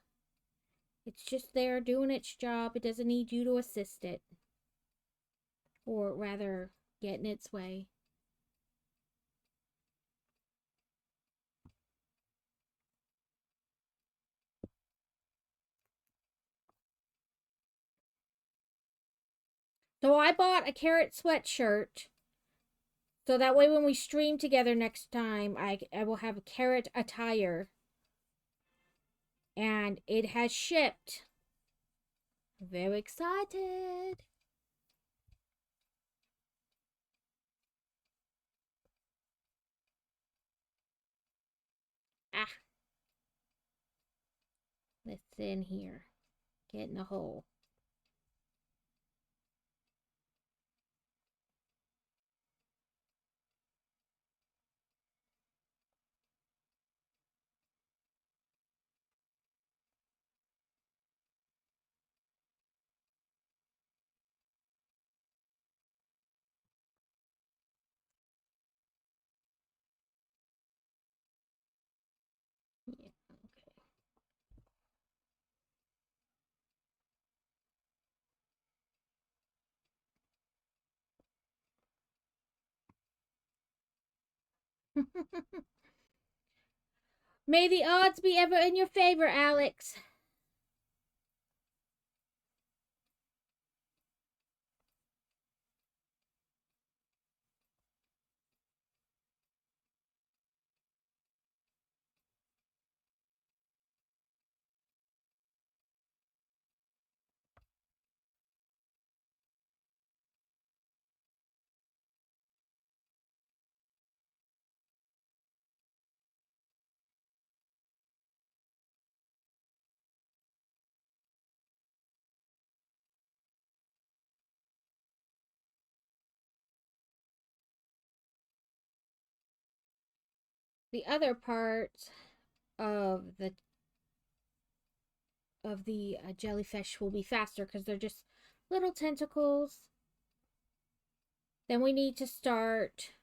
It's just there doing its job. It doesn't need you to assist it. Or rather, get in its way. So I bought a carrot sweatshirt. So that way when we stream together next time, I will have a carrot attire. And it has shipped. Very excited. Ah, let's in here. Get in the hole. Yeah, okay. May the odds be ever in your favor, Alex. The other part of the jellyfish will be faster because they're just little tentacles. Then we need to start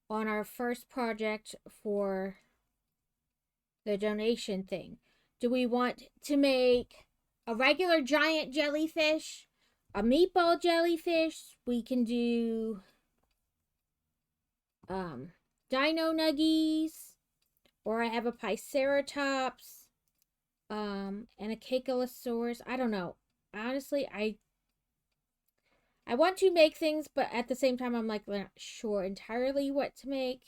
on our first project for the donation thing. Do we want to make a regular giant jellyfish, a meatball jellyfish? We can do dino nuggies, or I have a Piceratops, and a Caeculosaurus. I don't know. Honestly, I want to make things, but at the same time, I'm like not sure entirely what to make.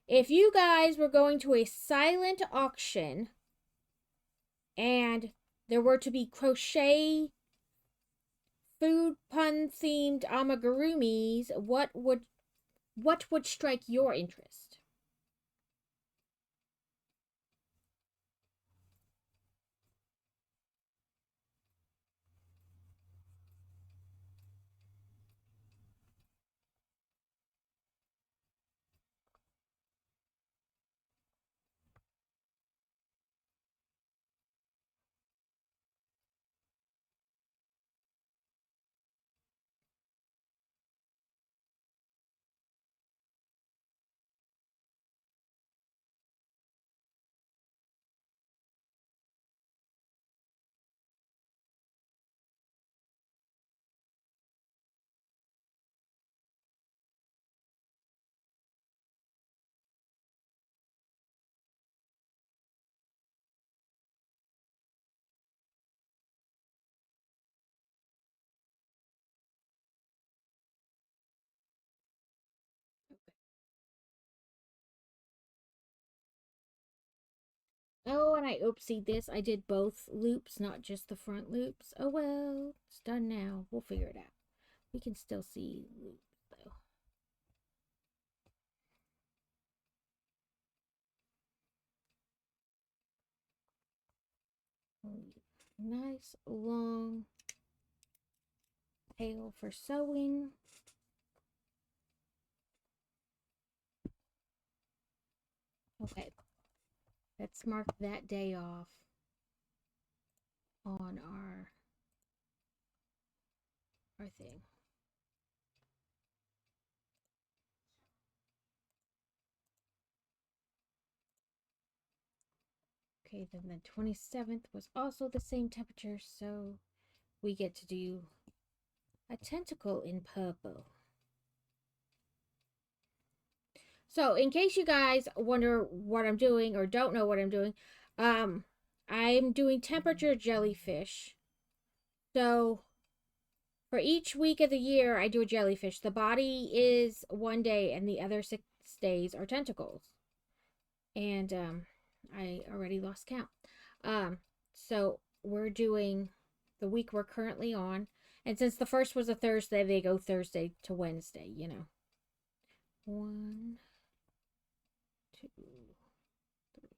If you guys were going to a silent auction and there were to be crochet food pun themed amigurumis, what would strike your interest? Oh, and I oopsied this. I did both loops, not just the front loops. Oh well, it's done now. We'll figure it out. We can still see loops though. Nice long tail for sewing. Okay, let's mark that day off on our thing. Okay, then the 27th was also the same temperature, so we get to do a tentacle in purple. So, in case you guys wonder what I'm doing or don't know what I'm doing, I'm doing temperature jellyfish. So, for each week of the year, I do a jellyfish. The body is one day, and the other 6 days are tentacles. And I already lost count. So we're doing the week we're currently on, and since the first was a Thursday, they go Thursday to Wednesday. 1, 2, 3, 8,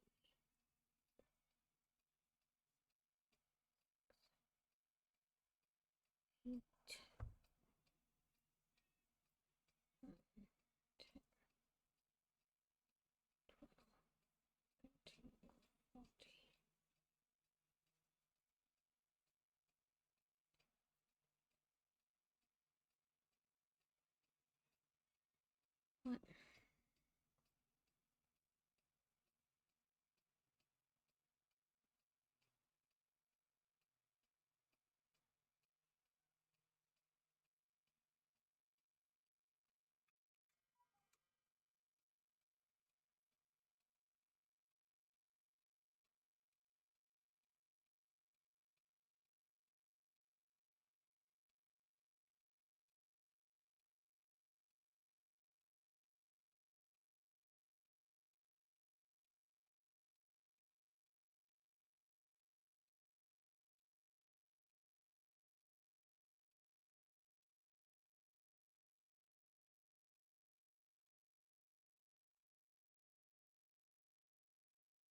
9, 10, 13, 14. What?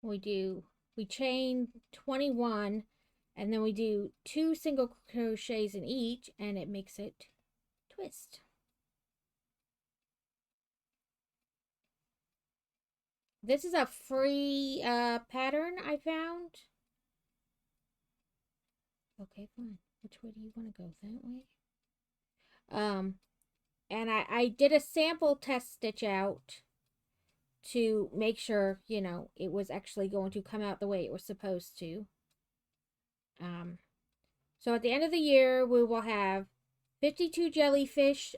We chain 21 and then we do 2 single crochets in each and it makes it twist. This is a free pattern I found. Okay, fine. Which way do you want to go? That way? And I did a sample test stitch out to make sure, you know, it was actually going to come out the way it was supposed to. So at the end of the year, we will have 52 jellyfish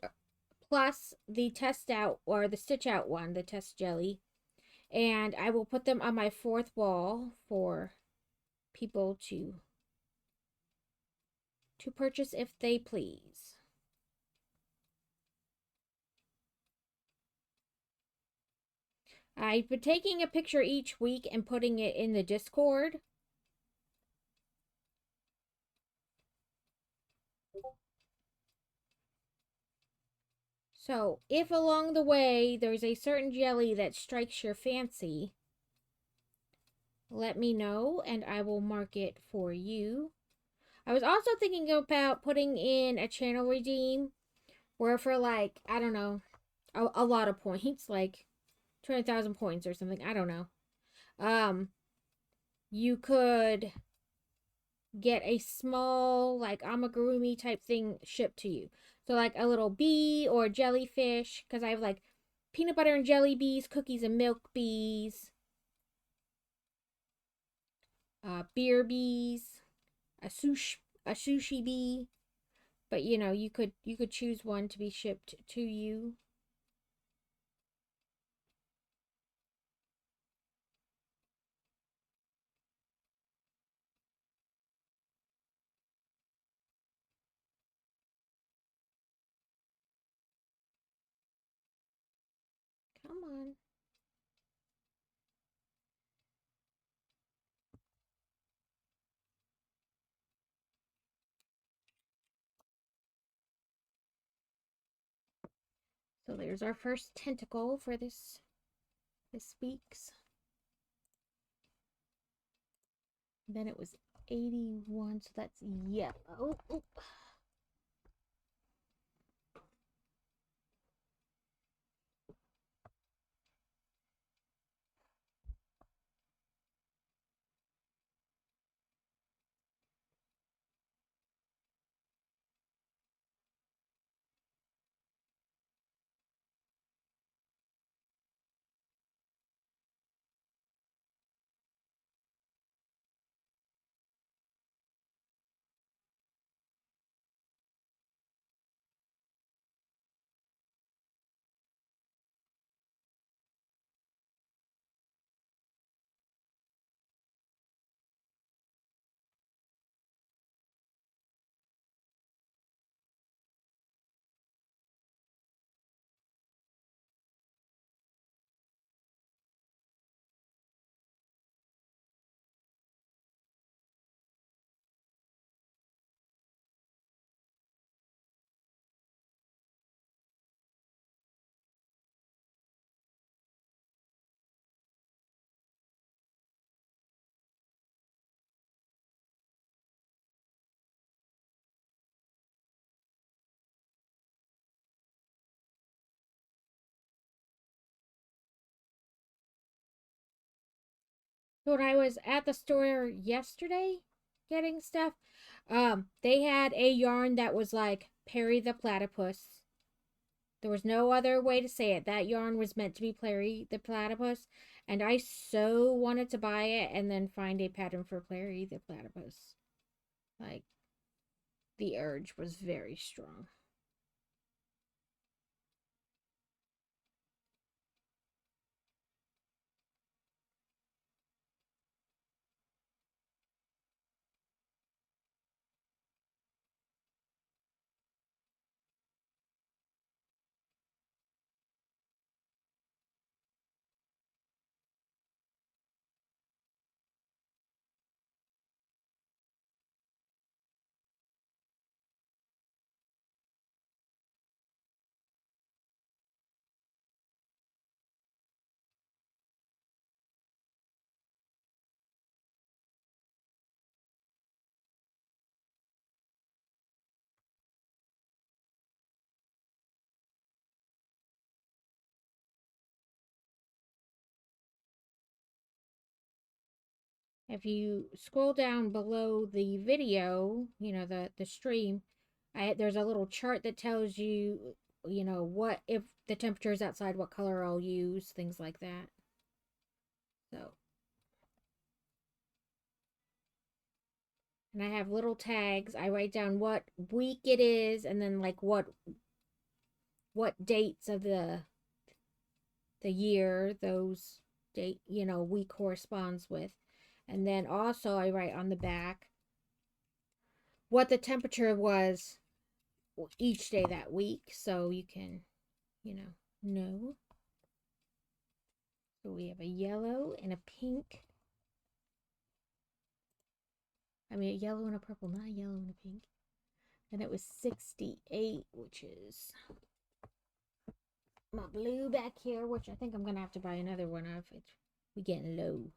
plus the test out or the stitch out one, the test jelly. And I will put them on my 4th wall for people to purchase if they please. I've been taking a picture each week and putting it in the Discord. So, if along the way there's a certain jelly that strikes your fancy, let me know and I will mark it for you. I was also thinking about putting in a channel redeem where for like, I don't know, a lot of points, like 20,000 points or something, I don't know. You could get a small like amigurumi type thing shipped to you. So like a little bee or jellyfish, because I have like peanut butter and jelly bees, cookies and milk bees, beer bees, a sushi bee. But you know, you could choose one to be shipped to you. Come on. So there's our first tentacle for this week's. Then it was 81, so that's yellow. Oh. When I was at the store yesterday getting stuff, they had a yarn that was like Perry the Platypus. There was no other way to say it. That yarn was meant to be Perry the Platypus, and I so wanted to buy it and then find a pattern for Perry the Platypus. Like, the urge was very strong. If you scroll down below the video, the stream, there's a little chart that tells you, what if the temperature is outside, what color I'll use, things like that. So, and I have little tags. I write down what week it is, and then like what dates of the year those week corresponds with. And then also I write on the back what the temperature was each day that week, so you can, know. So we have a yellow and a pink. I mean, a yellow and a purple, not a yellow and a pink. And it was 68, which is my blue back here, which I think I'm going to have to buy another one of. We getting low.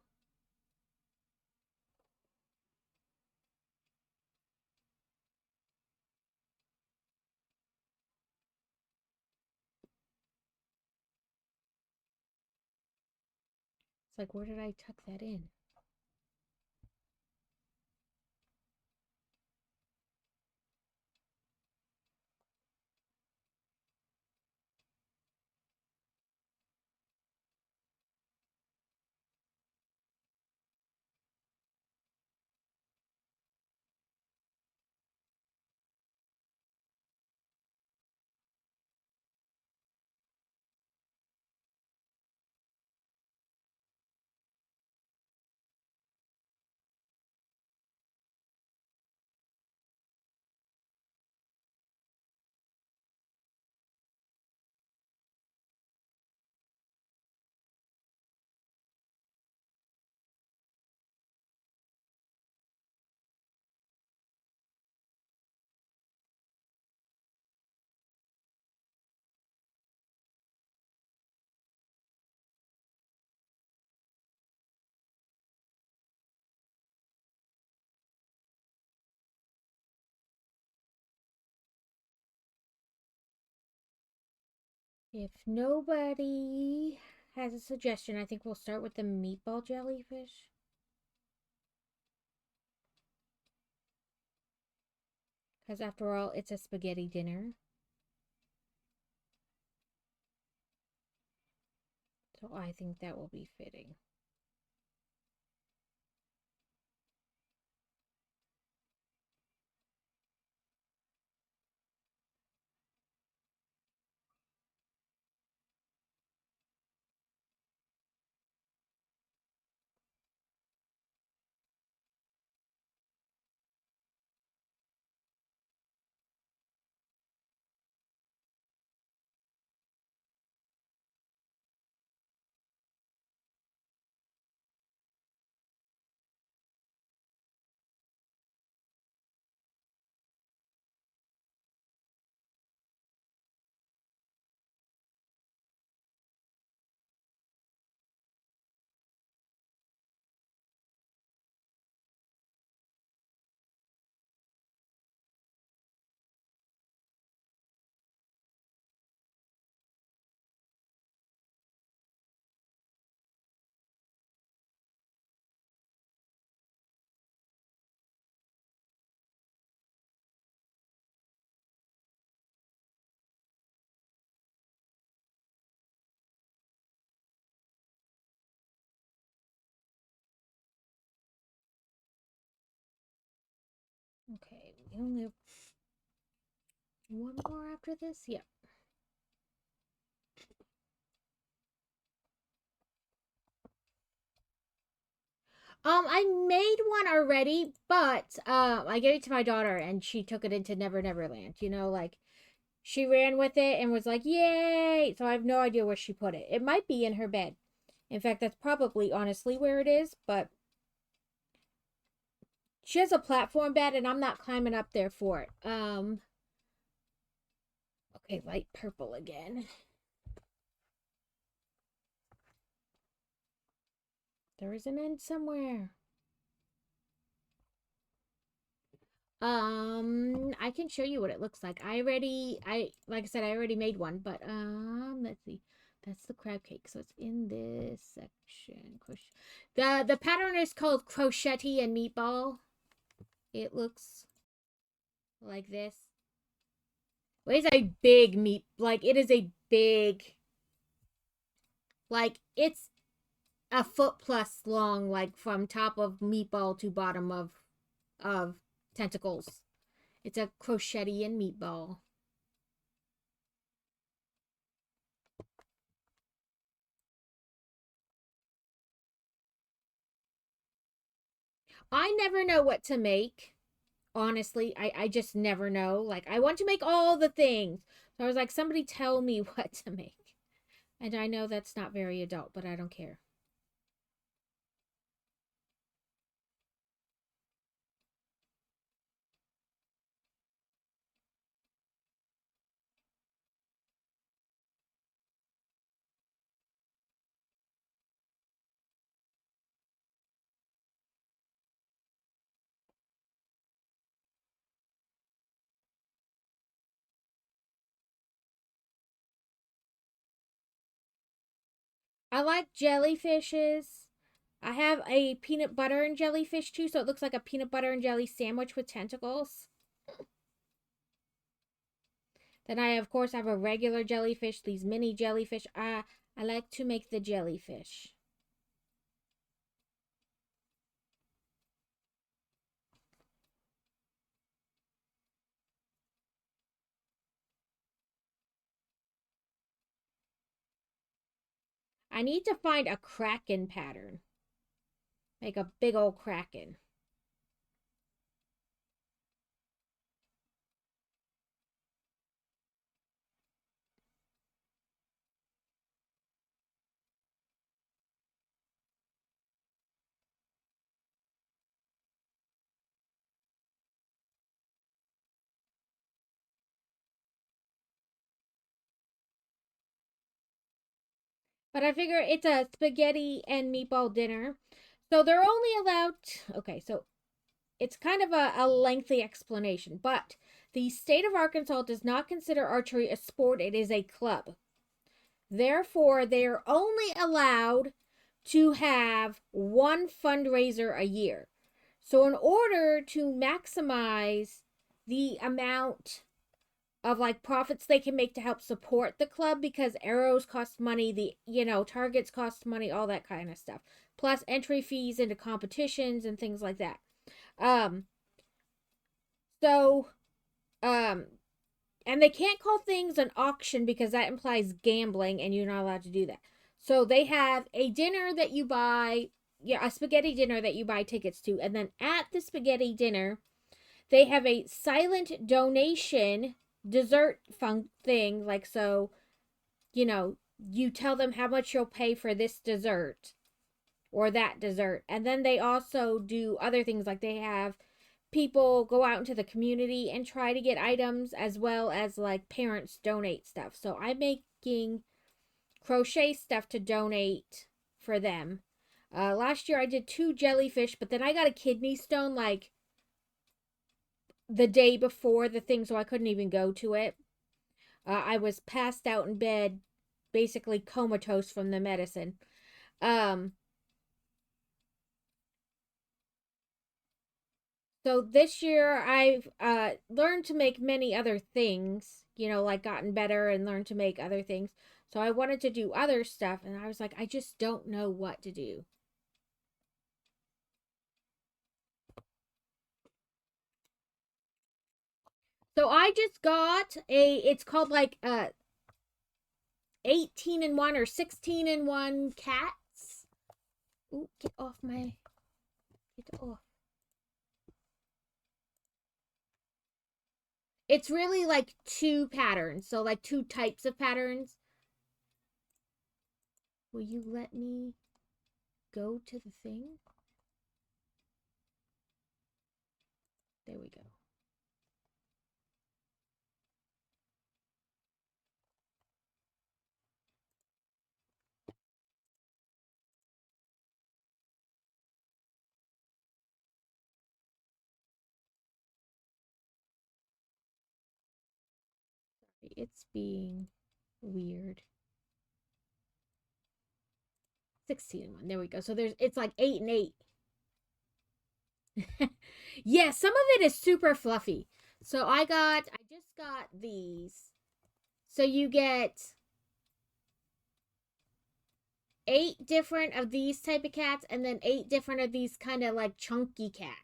It's like, where did I tuck that in? If nobody has a suggestion, I think we'll start with the meatball jellyfish. Because after all, it's a spaghetti dinner. So I think that will be fitting. Okay, we only have one more after this? Yep. I made one already, but I gave it to my daughter and she took it into Never Never Land. You know, like she ran with it and was like, "Yay!" So I have no idea where she put it. It might be in her bed. In fact, that's probably honestly where it is, but she has a platform bed and I'm not climbing up there for it. Okay, light purple again. There is an end somewhere. I can show you what it looks like. Like I said, I already made one, but let's see. That's the crab cake, so it's in this section. The pattern is called Crochet and Meatball. It looks like this. Well, it's a big meat, like it is a big, like it's a foot plus long, like from top of meatball to bottom of tentacles. It's a crochet and meatball. I never know what to make. Honestly, I just never know. Like, I want to make all the things. So I was like, somebody tell me what to make. And I know that's not very adult, but I don't care. I like jellyfishes. I have a peanut butter and jellyfish too, so it looks like a peanut butter and jelly sandwich with tentacles. Then I, of course, have a regular jellyfish, these mini jellyfish. I like to make the jellyfish. I need to find a kraken pattern. Make a big old kraken. But I figure it's a spaghetti and meatball dinner. So they're only allowed. Okay, so it's kind of a lengthy explanation, but the state of Arkansas does not consider archery a sport, it is a club. Therefore, they are only allowed to have one fundraiser a year. So, in order to maximize the amount of like profits they can make to help support the club, because arrows cost money, targets cost money, all that kind of stuff, plus entry fees into competitions and things like that. um so um and they can't call things an auction because that implies gambling and you're not allowed to do that. So they have a dinner that you buy, yeah, a spaghetti dinner that you buy tickets to, and then at the spaghetti dinner they have a silent donation dessert thing, like, so you tell them how much you'll pay for this dessert or that dessert. And then they also do other things, like they have people go out into the community and try to get items, as well as like parents donate stuff. So I'm making crochet stuff to donate for them. Last year I did 2 jellyfish, but then I got a kidney stone like the day before the thing, so I couldn't even go to it. I was passed out in bed, basically comatose from the medicine. Um, so this year I've learned to make many other things, like gotten better and learned to make other things. So I wanted to do other stuff, and I was like, I just don't know what to do. So I just got it's called like 18-in-1 or 16-in-1 cats. Ooh, get off my, get off. It's really like two patterns, so like two types of patterns. Will you let me go to the thing? There we go. It's being weird. 16-in-1. There we go. So it's like 8 and 8. Yeah, some of it is super fluffy. So I just got these. So you get 8 different of these type of cats and then 8 different of these kind of like chunky cats.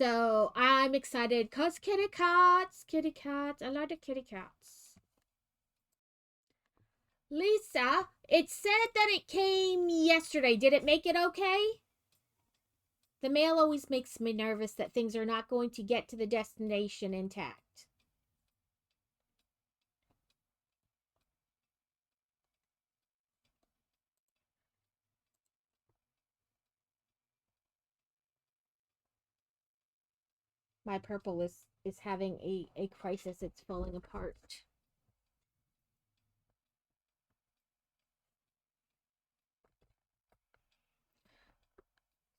So I'm excited because kitty cats, I like the kitty cats. Lisa, it said that it came yesterday. Did it make it okay? The mail always makes me nervous that things are not going to get to the destination intact. My purple is having a crisis. It's falling apart.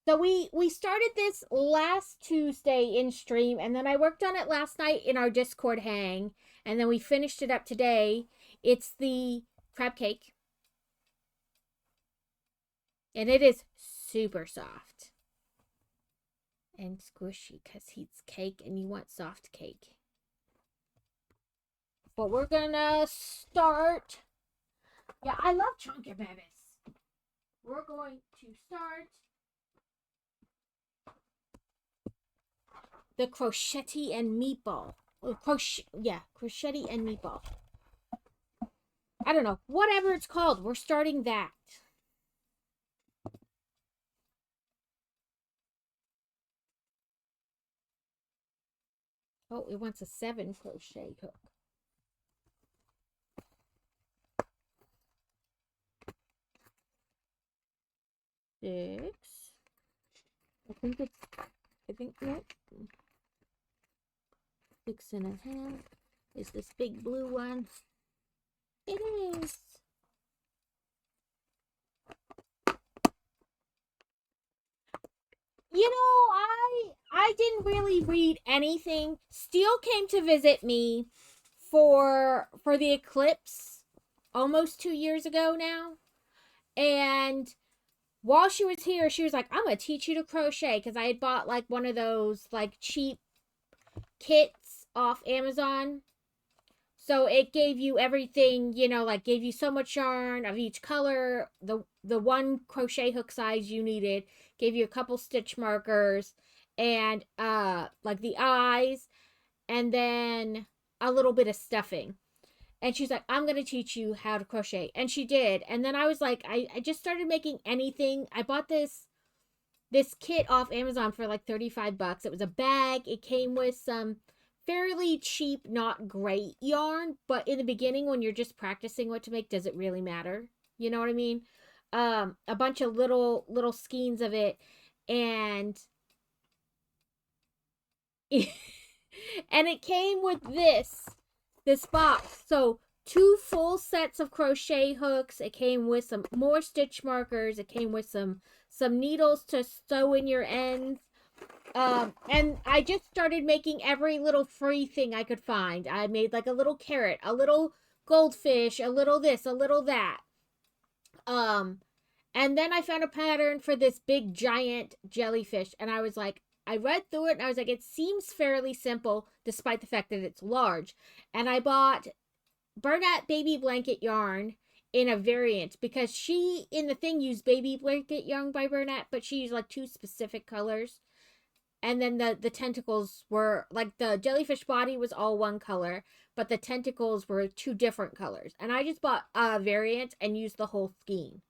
So we started this last Tuesday in stream, and then I worked on it last night in our Discord hang, and then we finished it up today. It's the crab cake, and it is super soft and squishy because he's cake, and you want soft cake. But we're gonna start. Yeah, I love chunky babies. We're going to start the crochet and meatball. Crochet and meatball. I don't know, whatever it's called. We're starting that. Oh, it wants a 7 crochet hook. Six. No. 6.5 is this big blue one. It is. You know, I didn't really read anything. Steele came to visit me for the eclipse almost 2 years ago now. And while she was here, she was like, I'm gonna teach you to crochet, because I had bought like one of those like cheap kits off Amazon. So it gave you everything, you know, like gave you so much yarn of each color, the one crochet hook size you needed, gave you a couple stitch markers, and like the eyes, and then a little bit of stuffing. And she's like, I'm gonna teach you how to crochet. And she did. And then I was like, I just started making anything. I bought this kit off Amazon for like $35. It was a bag. It came with some fairly cheap, not great yarn, but in the beginning when you're just practicing what to make, does it really matter? You know what I mean? A bunch of little skeins of it, and and it came with this box. So 2 full sets of crochet hooks. It came with some more stitch markers. It came with some needles to sew in your ends. And I just started making every little free thing I could find. I made like a little carrot, a little goldfish, a little this, a little that. And then I found a pattern for this big giant jellyfish, and I was like, I read through it and I was like, it seems fairly simple despite the fact that it's large. And I bought Bernat baby blanket yarn in a variant, because she in the thing used baby blanket yarn by Bernat, but she used like two specific colors. And then the tentacles were like, the jellyfish body was all one color, but the tentacles were two different colors. And I just bought a variant and used the whole skein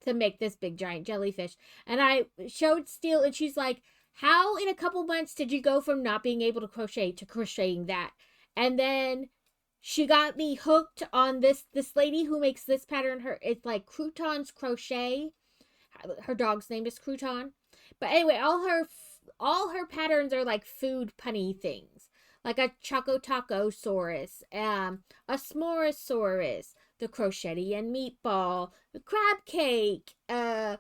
to make this big giant jellyfish. And I showed Steele, and she's like, how in a couple months did you go from not being able to crochet to crocheting that? And then she got me hooked on this lady who makes this pattern. It's like Crouton's Crochet. Her dog's name is Crouton. But anyway, all her patterns are like food punny things, like a Choco Taco Saurus, a S'moresaurus, the Crochettian meatball, the crab cake, pie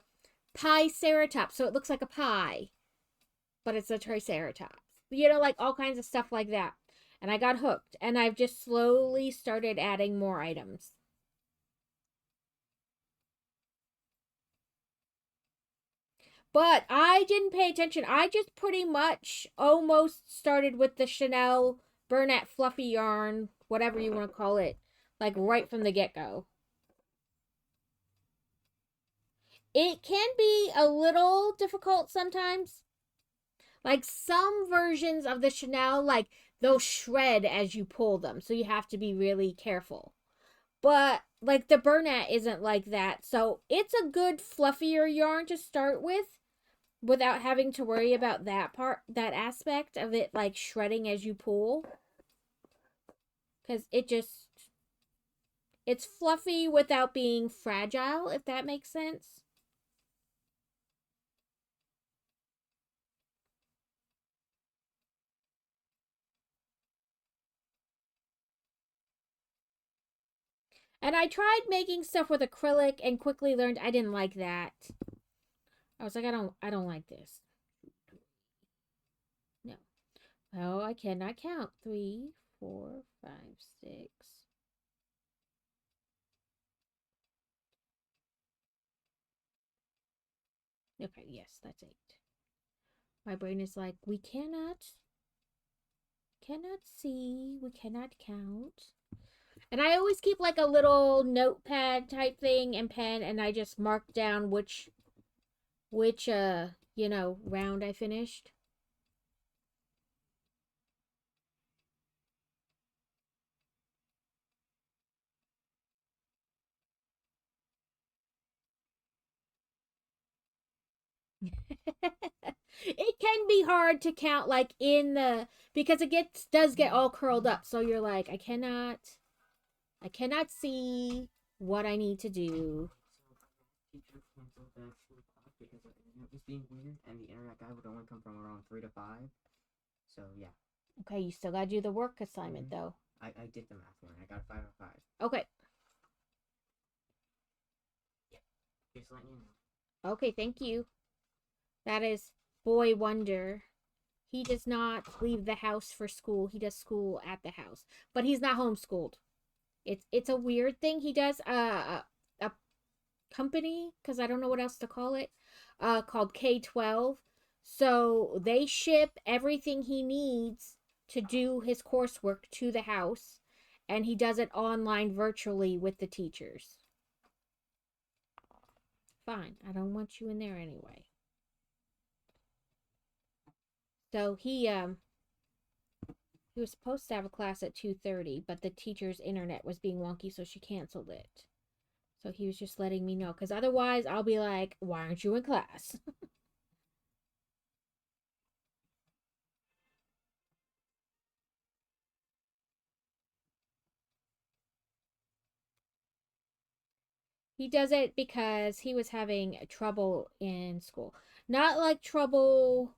ceratops. So it looks like a pie, but it's a triceratops. You know, like all kinds of stuff like that. And I got hooked, and I've just slowly started adding more items. But I didn't pay attention. I just pretty much almost started with the Chanel Bernat fluffy yarn, whatever you want to call it, like right from the get-go. It can be a little difficult sometimes. Like some versions of the Chanel, like they'll shred as you pull them, so you have to be really careful. But like the Bernat isn't like that, so it's a good fluffier yarn to start with without having to worry about that aspect of it, like shredding as you pull. Because it's fluffy without being fragile, if that makes sense. And I tried making stuff with acrylic and quickly learned I didn't like that. I was like, I don't like this. No. Oh, I cannot count. 3, 4, 5, 6. Okay, yes, that's 8. My brain is like, we cannot see, we cannot count. And I always keep like a little notepad type thing and pen, and I just mark down which round I finished. It can be hard to count, like in the, because it does get all curled up, so you're like, I cannot see what I need to do.
Teacher canceled the school class because the internet was being weird, and the internet guy would only come from around 3 to 5. So yeah.
Okay, you still gotta do the work assignment though.
I did the math one. I got 5 out of 5.
Okay.
Just letting you know.
Okay, thank you. That is Boy Wonder. He does not leave the house for school. He does school at the house, but he's not homeschooled. It's a weird thing. He does a company, because I don't know what else to call it, called K-12. So they ship everything he needs to do his coursework to the house, and he does it online virtually with the teachers. Fine, I don't want you in there anyway. So he was supposed to have a class at 2:30, but the teacher's internet was being wonky, so she canceled it. So he was just letting me know, because otherwise I'll be like, why aren't you in class? He does it because he was having trouble in school. Not like trouble,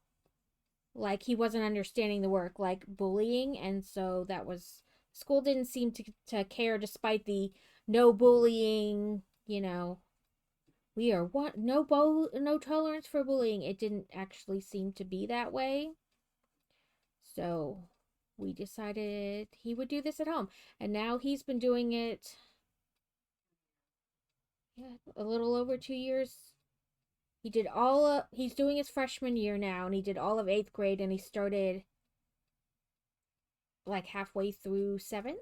like he wasn't understanding the work, like bullying. And so that was, school didn't seem to care, despite the no bullying, we are what, no tolerance for bullying. It didn't actually seem to be that way. So we decided he would do this at home. And now he's been doing it, a little over 2 years. He did he's doing his freshman year now, and he did all of 8th grade, and he started like halfway through 7th.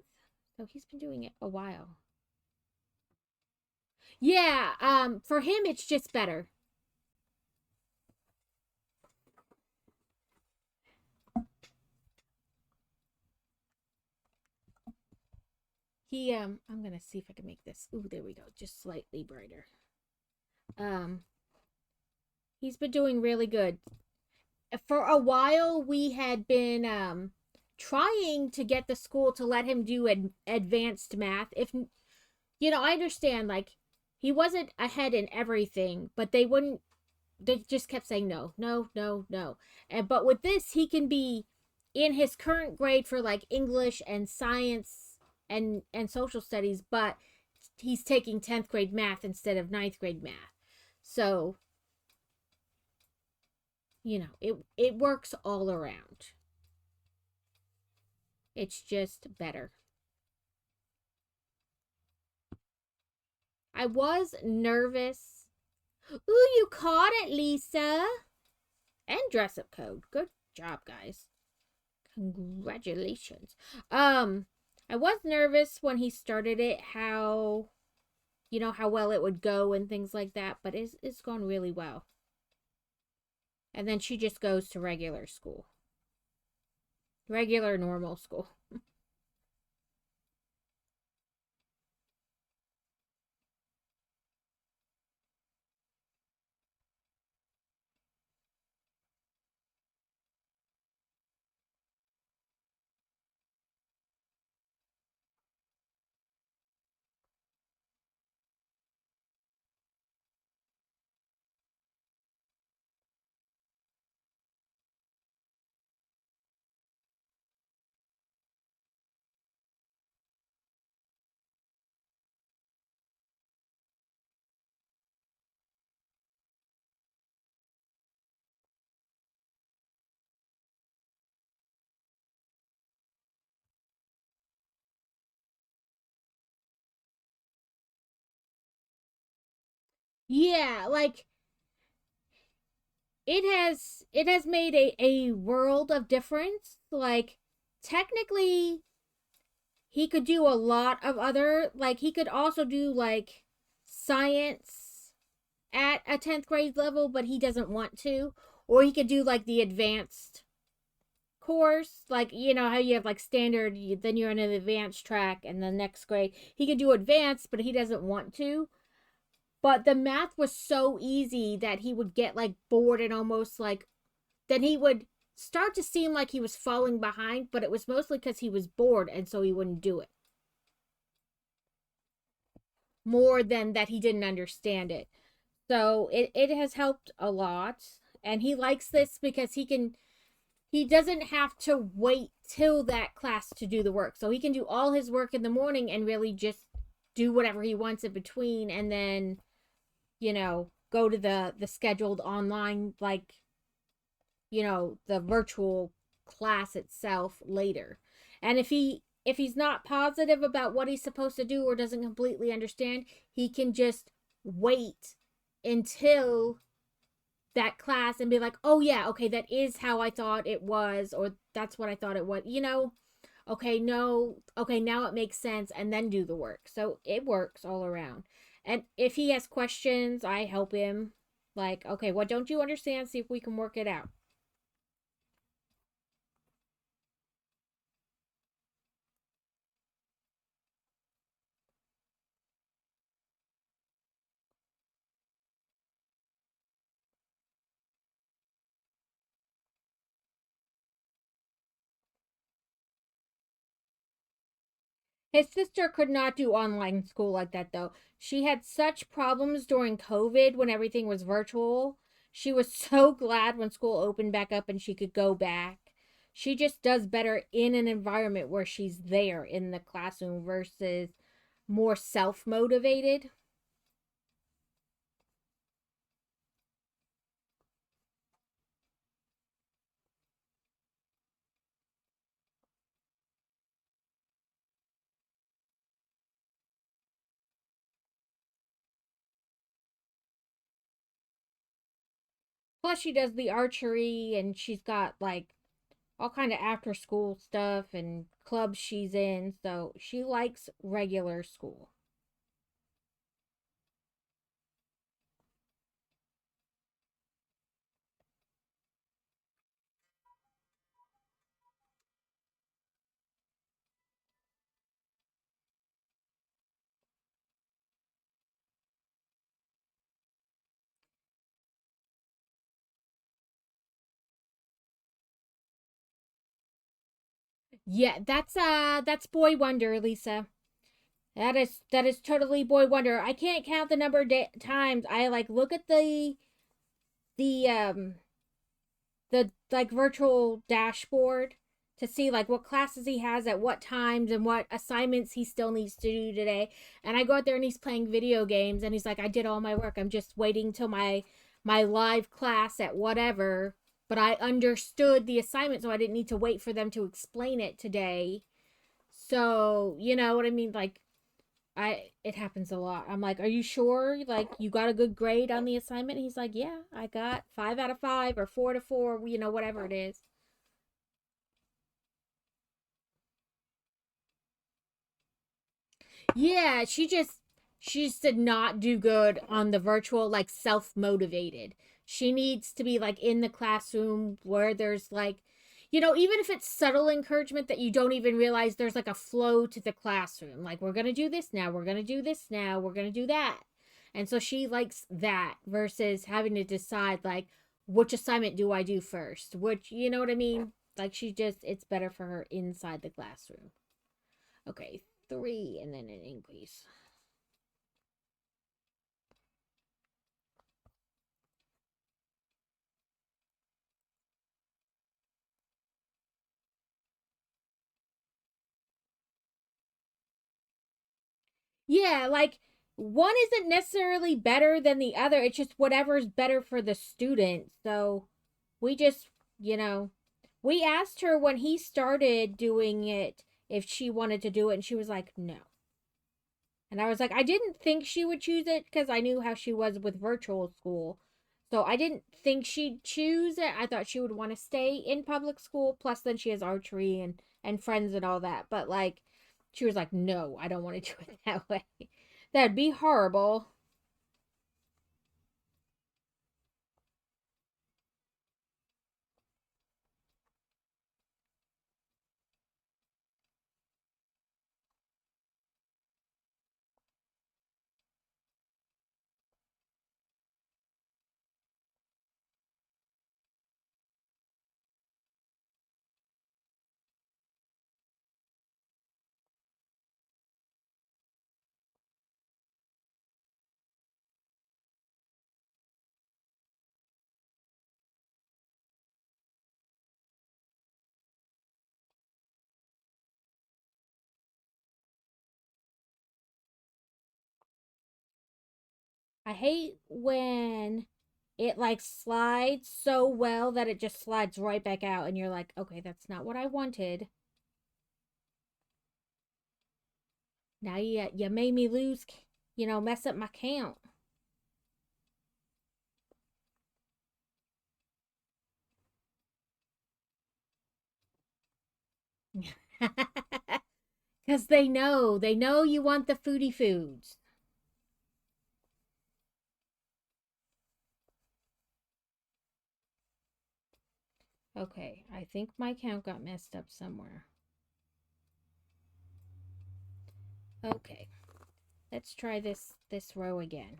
So he's been doing it a while. Yeah, for him it's just better. I'm gonna see if I can make this. Ooh, there we go. Just slightly brighter. Um, he's been doing really good. For a while, we had been trying to get the school to let him do advanced math. If I understand, like, he wasn't ahead in everything, but they just kept saying no, no, no, no. But with this, he can be in his current grade for like English and science and social studies, but he's taking 10th grade math instead of ninth grade math. So, it works all around. It's just better. I was nervous. Ooh, you caught it, Lisa. And dress up code. Good job, guys. Congratulations. I was nervous when he started it, how how well it would go and things like that, but it's gone really well. And then she just goes to regular school. Regular normal school. Yeah, like it has made a world of difference. Like technically he could do a lot of other, like he could also do like science at a 10th grade level, but he doesn't want to. Or he could do like the advanced course, like how you have like standard, then you're in an advanced track, and the next grade he could do advanced, but he doesn't want to. But the math was so easy that he would get like bored and almost like, then he would start to seem like he was falling behind, but it was mostly because he was bored and so he wouldn't do it, more than that he didn't understand it. So it has helped a lot. And he likes this because he doesn't have to wait till that class to do the work. So he can do all his work in the morning and really just do whatever he wants in between, and then, go to the scheduled online, like, the virtual class itself later. And if he's not positive about what he's supposed to do or doesn't completely understand, he can just wait until that class and be like, "Oh yeah, okay, that is how I thought it was, or that's what I thought it was." Okay, no, okay, now it makes sense, and then do the work. So it works all around. And if he has questions, I help him. Like, okay, what don't you understand? See if we can work it out. His sister could not do online school like that, though. She had such problems during COVID when everything was virtual. She was so glad when school opened back up and she could go back. She just does better in an environment where she's there in the classroom versus more self motivated. Plus, she does the archery and she's got like all kind of after school stuff and clubs she's in, so she likes regular school. Yeah, that's Boy Wonder, Lisa. That is totally Boy Wonder. I can't count the number of times I like look at the the like virtual dashboard to see like what classes he has at what times and what assignments he still needs to do today. And I go out there and he's playing video games and he's like, I did all my work. I'm just waiting till my live class at whatever. But I understood the assignment, so I didn't need to wait for them to explain it today. So, you know what I mean? Like it happens a lot. I'm like, are you sure? Like, you got a good grade on the assignment? He's like, yeah, I got 5 out of 5 or 4 to 4, you know, whatever it is. Yeah, she just did not do good on the virtual, like self motivated. She needs to be like in the classroom where there's like, you know, even if it's subtle encouragement that you don't even realize there's like a flow to the classroom. Like, we're going to do this now, we're going to do this now, we're going to do that. And so she likes that versus having to decide, like, which assignment do I do first? Which, you know what I mean? Like, it's better for her inside the classroom. Okay, 3 and then an increase. Yeah, like one isn't necessarily better than the other. It's just whatever's better for the student. So we just, you know, we asked her when he started doing it if she wanted to do it, and she was like, no. And I was like, I didn't think she would choose it because I knew how she was with virtual school. So I didn't think she'd choose it. I thought she would want to stay in public school. Plus, then she has archery and friends and all that. But like, she was like, no, I don't want to do it that way. That'd be horrible. I hate when it like slides so well that it just slides right back out, and you're like, okay, that's not what I wanted. Now you made me lose, mess up my count. Because they know you want the foodie foods. Okay, I think my count got messed up somewhere. Okay, let's try this row again.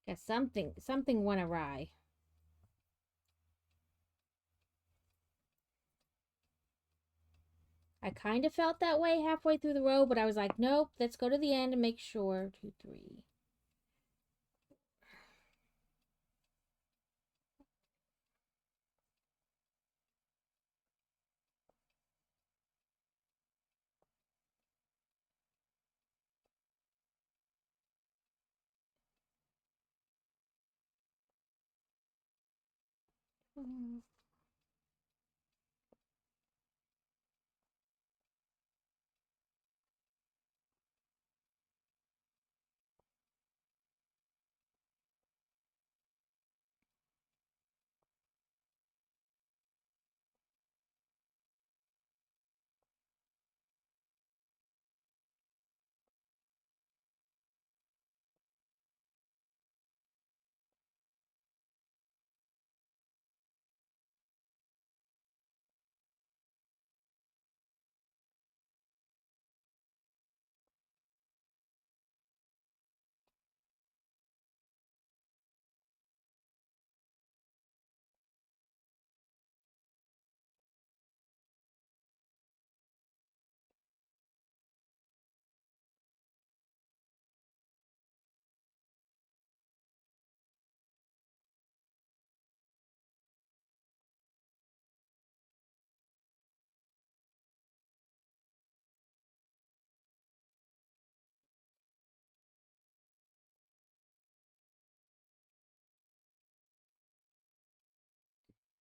Yeah, something went awry. I kind of felt that way halfway through the row, but I was like, nope, let's go to the end and make sure. 2, 3. Mm.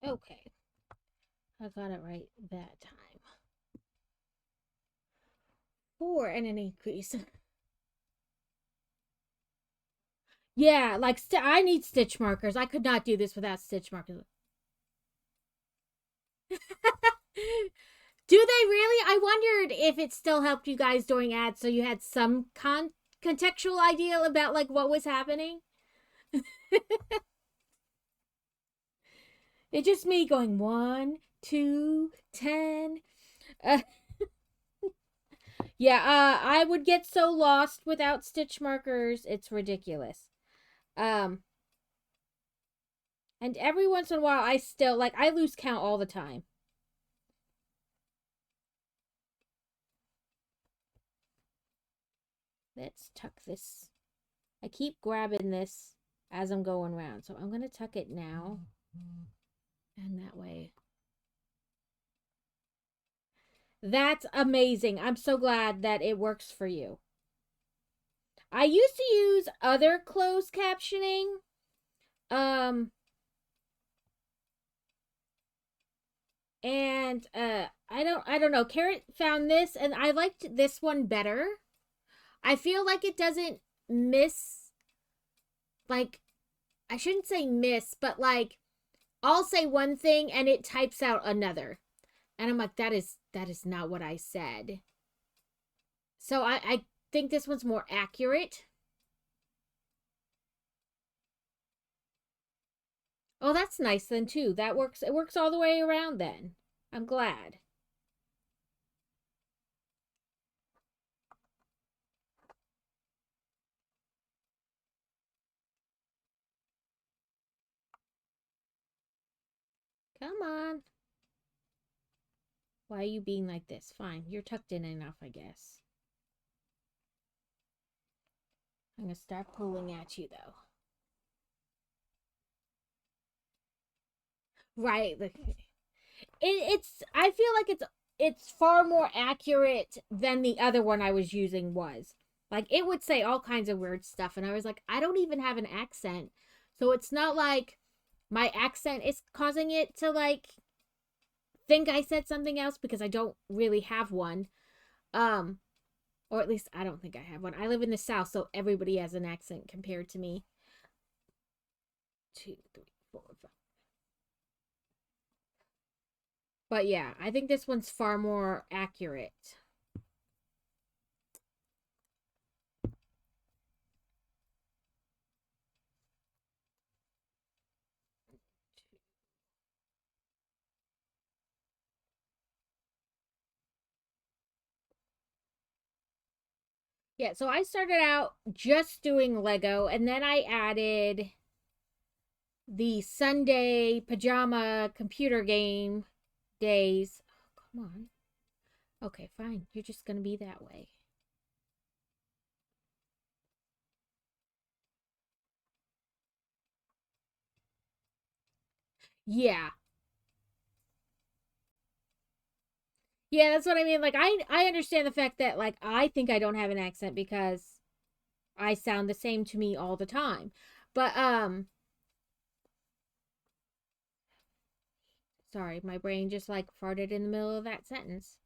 Okay. I got it right that time. 4 and an increase. Yeah, like I need stitch markers. I could not do this without stitch markers. Do they really? I wondered if it still helped you guys during ads, so you had some contextual idea about like what was happening. It's just me going 1, 2, 10. Yeah, I would get so lost without stitch markers. It's ridiculous. Um, and every once in a while, I still like I lose count all the time. Let's tuck this. I keep grabbing this as I'm going around, so I'm gonna tuck it now, and that way. That's amazing. I'm so glad that it works for you. I used to use other closed captioning. And I don't know. Carrot found this and I liked this one better. I feel like it doesn't miss, like, I shouldn't say miss, but like I'll say one thing and it types out another. And I'm like, that is not what I said. So I think this one's more accurate. Oh, that's nice then too. That works. It works all the way around then. I'm glad. Come on. Why are you being like this? Fine. You're tucked in enough, I guess. I'm going to start pulling at you though. Right. It's I feel like it's far more accurate than the other one I was using was. Like it would say all kinds of weird stuff and I was like, I don't even have an accent. So it's not like my accent is causing it to like think I said something else because I don't really have one. Or at least I don't think I have one. I live in the South, so everybody has an accent compared to me. 2, 3, 4, 5. But yeah, I think this one's far more accurate. Yeah, so I started out just doing Lego and then I added the Sunday pajama computer game days. Oh, come on. Okay, fine. You're just going to be that way. Yeah. Yeah, that's what I mean. Like I understand the fact that like I think I don't have an accent because I sound the same to me all the time. But sorry, my brain just like farted in the middle of that sentence.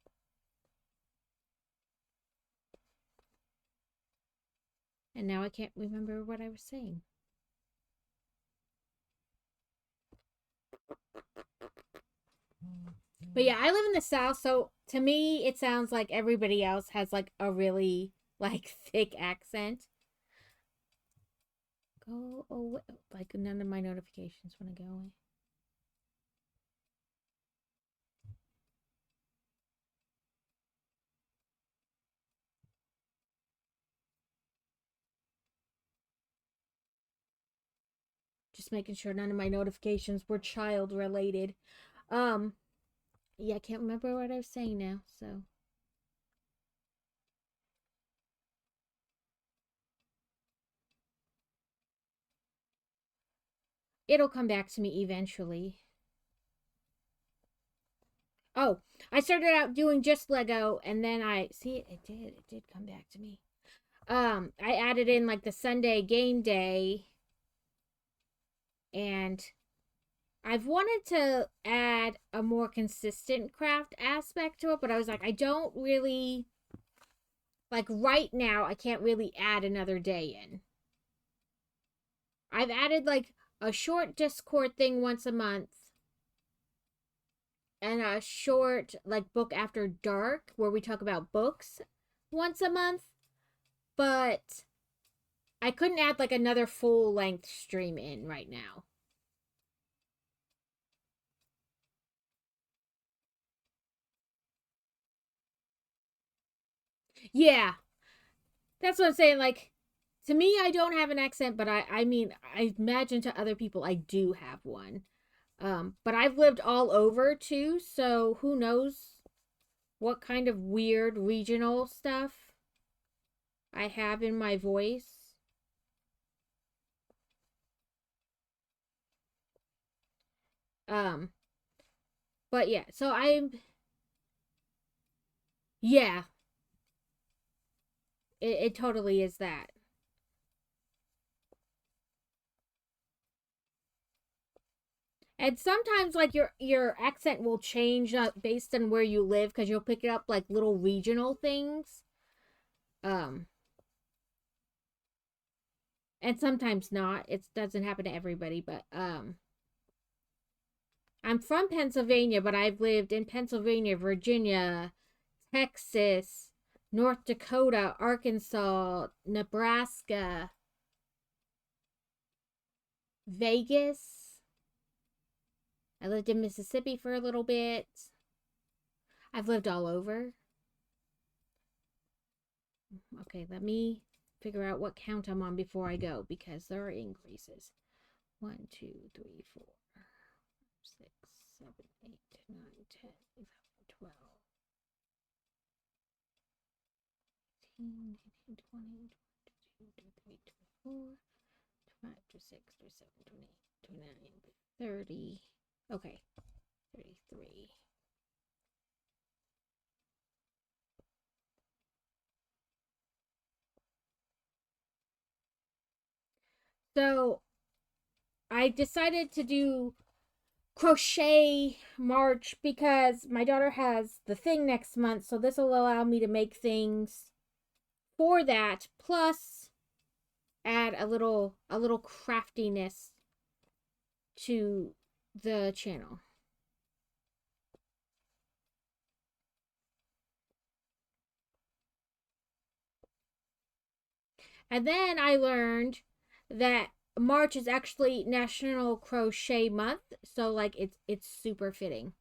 And now I can't remember what I was saying. But yeah, I live in the South, so to me it sounds like everybody else has like a really like thick accent. Go away. Like none of my notifications want to go away. Just making sure none of my notifications were child related. Yeah, I can't remember what I was saying now, so. It'll come back to me eventually. Oh, I started out doing just Lego and then it did come back to me. I added in like the Sunday game day and I've wanted to add a more consistent craft aspect to it, but I was like, I don't really, like right now, I can't really add another day in. I've added like a short Discord thing once a month and a short like book after dark where we talk about books once a month, but I couldn't add like another full length stream in right now. Yeah, that's what I'm saying. Like, to me, I don't have an accent, but I mean, I imagine to other people I do have one. But I've lived all over too, so who knows what kind of weird regional stuff I have in my voice. Um, but yeah, so yeah, it totally is that. And sometimes like your accent will change based on where you live because you'll pick it up like little regional things. Um, and sometimes not. It doesn't happen to everybody, but I'm from Pennsylvania, but I've lived in Pennsylvania, Virginia, Texas, North Dakota, Arkansas, Nebraska, Vegas. I lived in Mississippi for a little bit. I've lived all over. Okay, let me figure out what count I'm on before I go because there are increases. 1, 2, 3, 4, 6, 7, 8, 9, 10, 11, 12, 18, 19, 20, 22, 23, 24, 25, 26, 27, 28, 29, 30. Okay, 33. So I decided to do crochet March because my daughter has the thing next month, so this will allow me to make things for that, plus add a little craftiness to the channel. And then I learned that March is actually National Crochet Month, so like it's super fitting.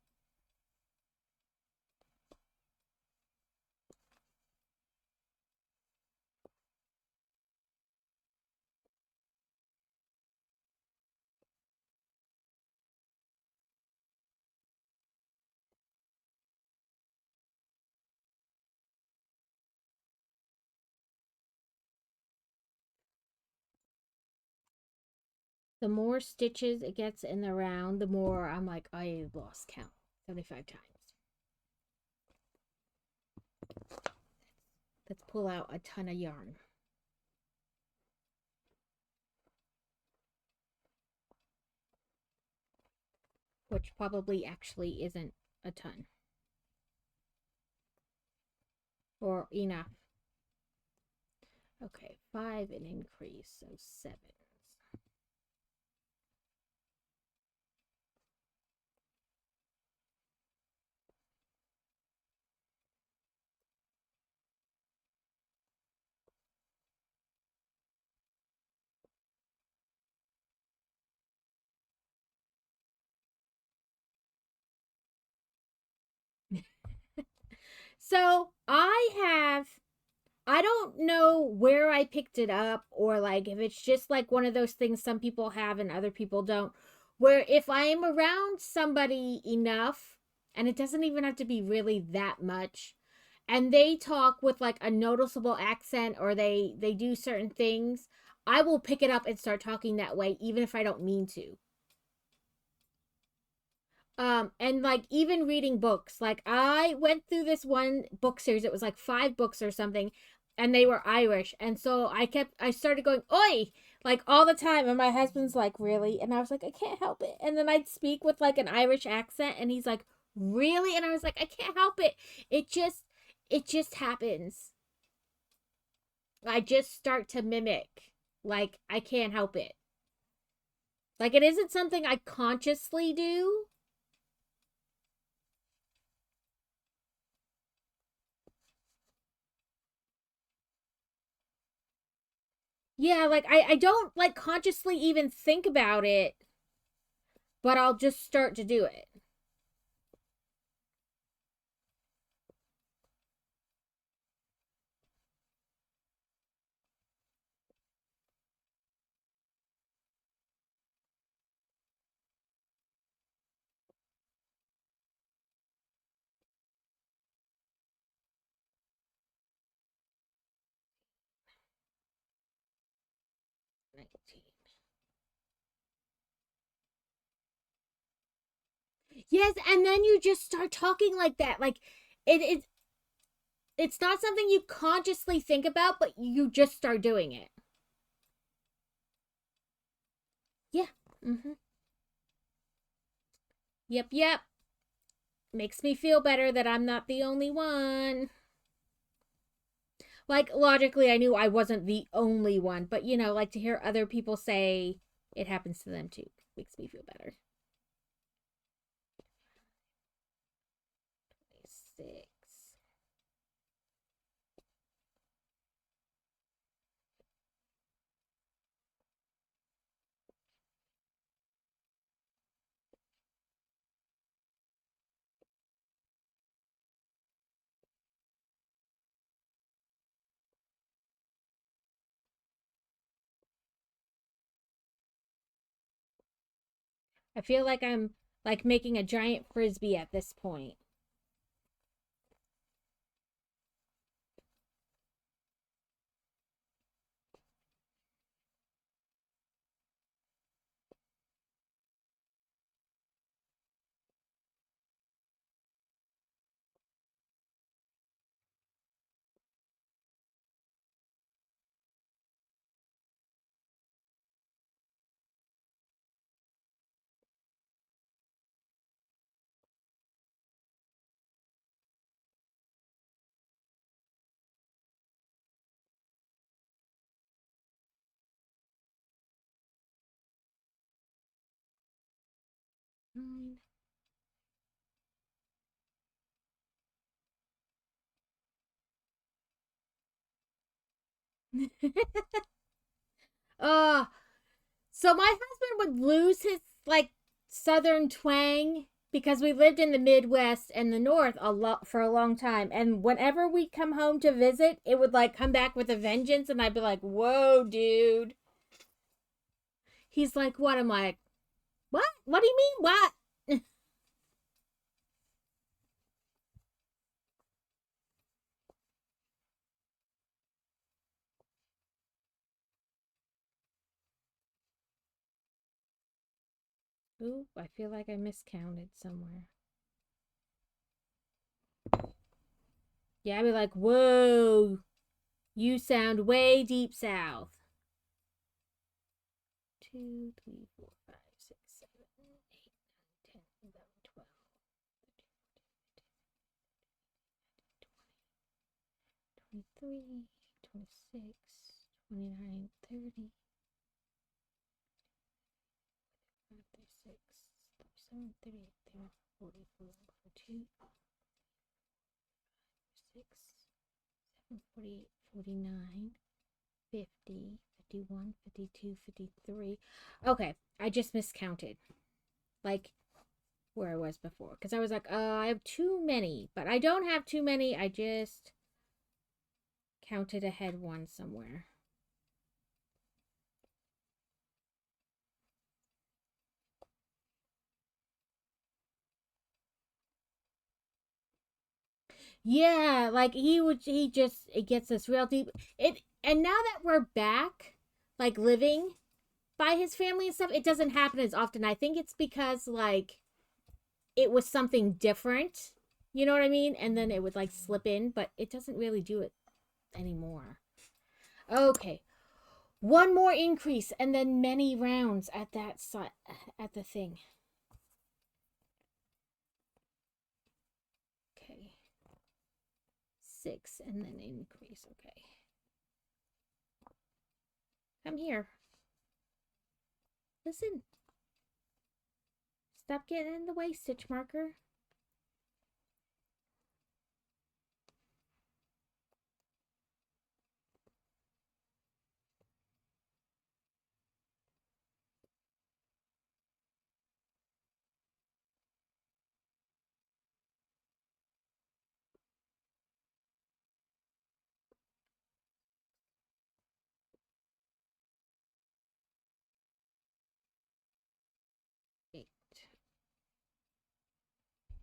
The more stitches it gets in the round, the more I'm like, I lost count 75 times. Let's pull out a ton of yarn. Which probably actually isn't a ton. Or enough. Okay, 5 an increase, so 7. So I don't know where I picked it up or like if it's just like one of those things some people have and other people don't, where if I am around somebody enough, and it doesn't even have to be really that much, and they talk with like a noticeable accent or they do certain things, I will pick it up and start talking that way even if I don't mean to. And like even reading books, like I went through this one book series, it was like 5 books or something, and they were Irish. And so I started going, oi, like all the time. And my husband's like, really? And I was like, I can't help it. And then I'd speak with like an Irish accent, and he's like, really? And I was like, I can't help it. It just happens. I just start to mimic. Like, I can't help it. Like, it isn't something I consciously do. Yeah, like, I don't, like, consciously even think about it, but I'll just start to do it. Yes, and then you just start talking like that. Like, it it's not something you consciously think about, but you just start doing it. Yeah. Mm-hmm. Yep. Makes me feel better that I'm not the only one. Like, logically, I knew I wasn't the only one, but like to hear other people say it happens to them too makes me feel better. 26. I feel like I'm like making a giant frisbee at this point. Nine. uh so my husband would lose his like southern twang because we lived in the Midwest and the North a lot for a long time, and whenever we come home to visit, it would like come back with a vengeance, and I'd be like, "Whoa, dude." He's like, "What?" I'm like, "What do you mean? What?" Ooh, I feel like I miscounted somewhere. Yeah, I'd be like, "Whoa, you sound way deep south." 2, 3, 4, 5, 6, 7, 8, 9, 10, 11, 12, 23, 26, 29, 30, 36, 37, 38, 39, 40, 41, 42, 46, 7, 48, 49, 50, 51, 52, 53. Okay, I just miscounted. Like where I was before. Because I was like, I have too many. But I don't have too many. I just counted ahead one somewhere. Yeah, like it gets us real deep. And now that we're back, like living by his family and stuff, it doesn't happen as often. I think it's because like it was something different. You know what I mean? And then it would like slip in, but it doesn't really do it anymore. Okay. One more increase and then many rounds at that at the thing. Okay. 6 and then increase. Okay. Come here. Listen. Stop getting in the way, stitch marker.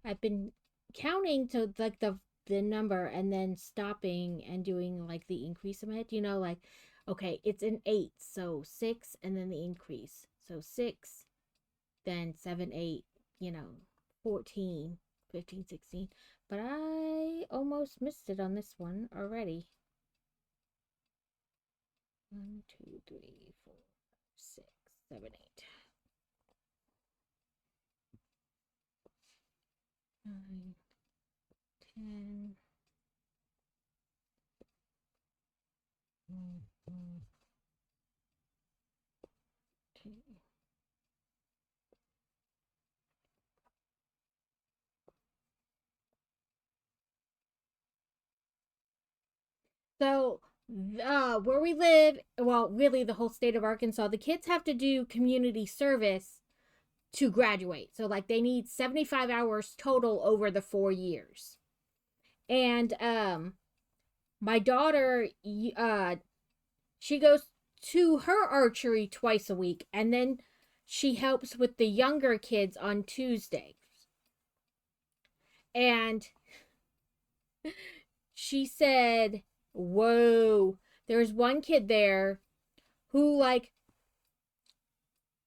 I've been counting to like the number and then stopping and doing like the increase of it. You know, like okay, it's an 8, so 6 and then the increase. So 6, then 7, 8, you know, 14, 15, 16. But I almost missed it on this one already. 1, 2, 3, 4, 6, 7, 8. 9, 10. Two. So, where we live, well, really the whole state of Arkansas, the kids have to do community service to graduate. So, like, they need 75 hours total over the 4 years. And my daughter, she goes to her archery twice a week, and then she helps with the younger kids on Tuesdays. And she said, whoa, there's one kid there who, like,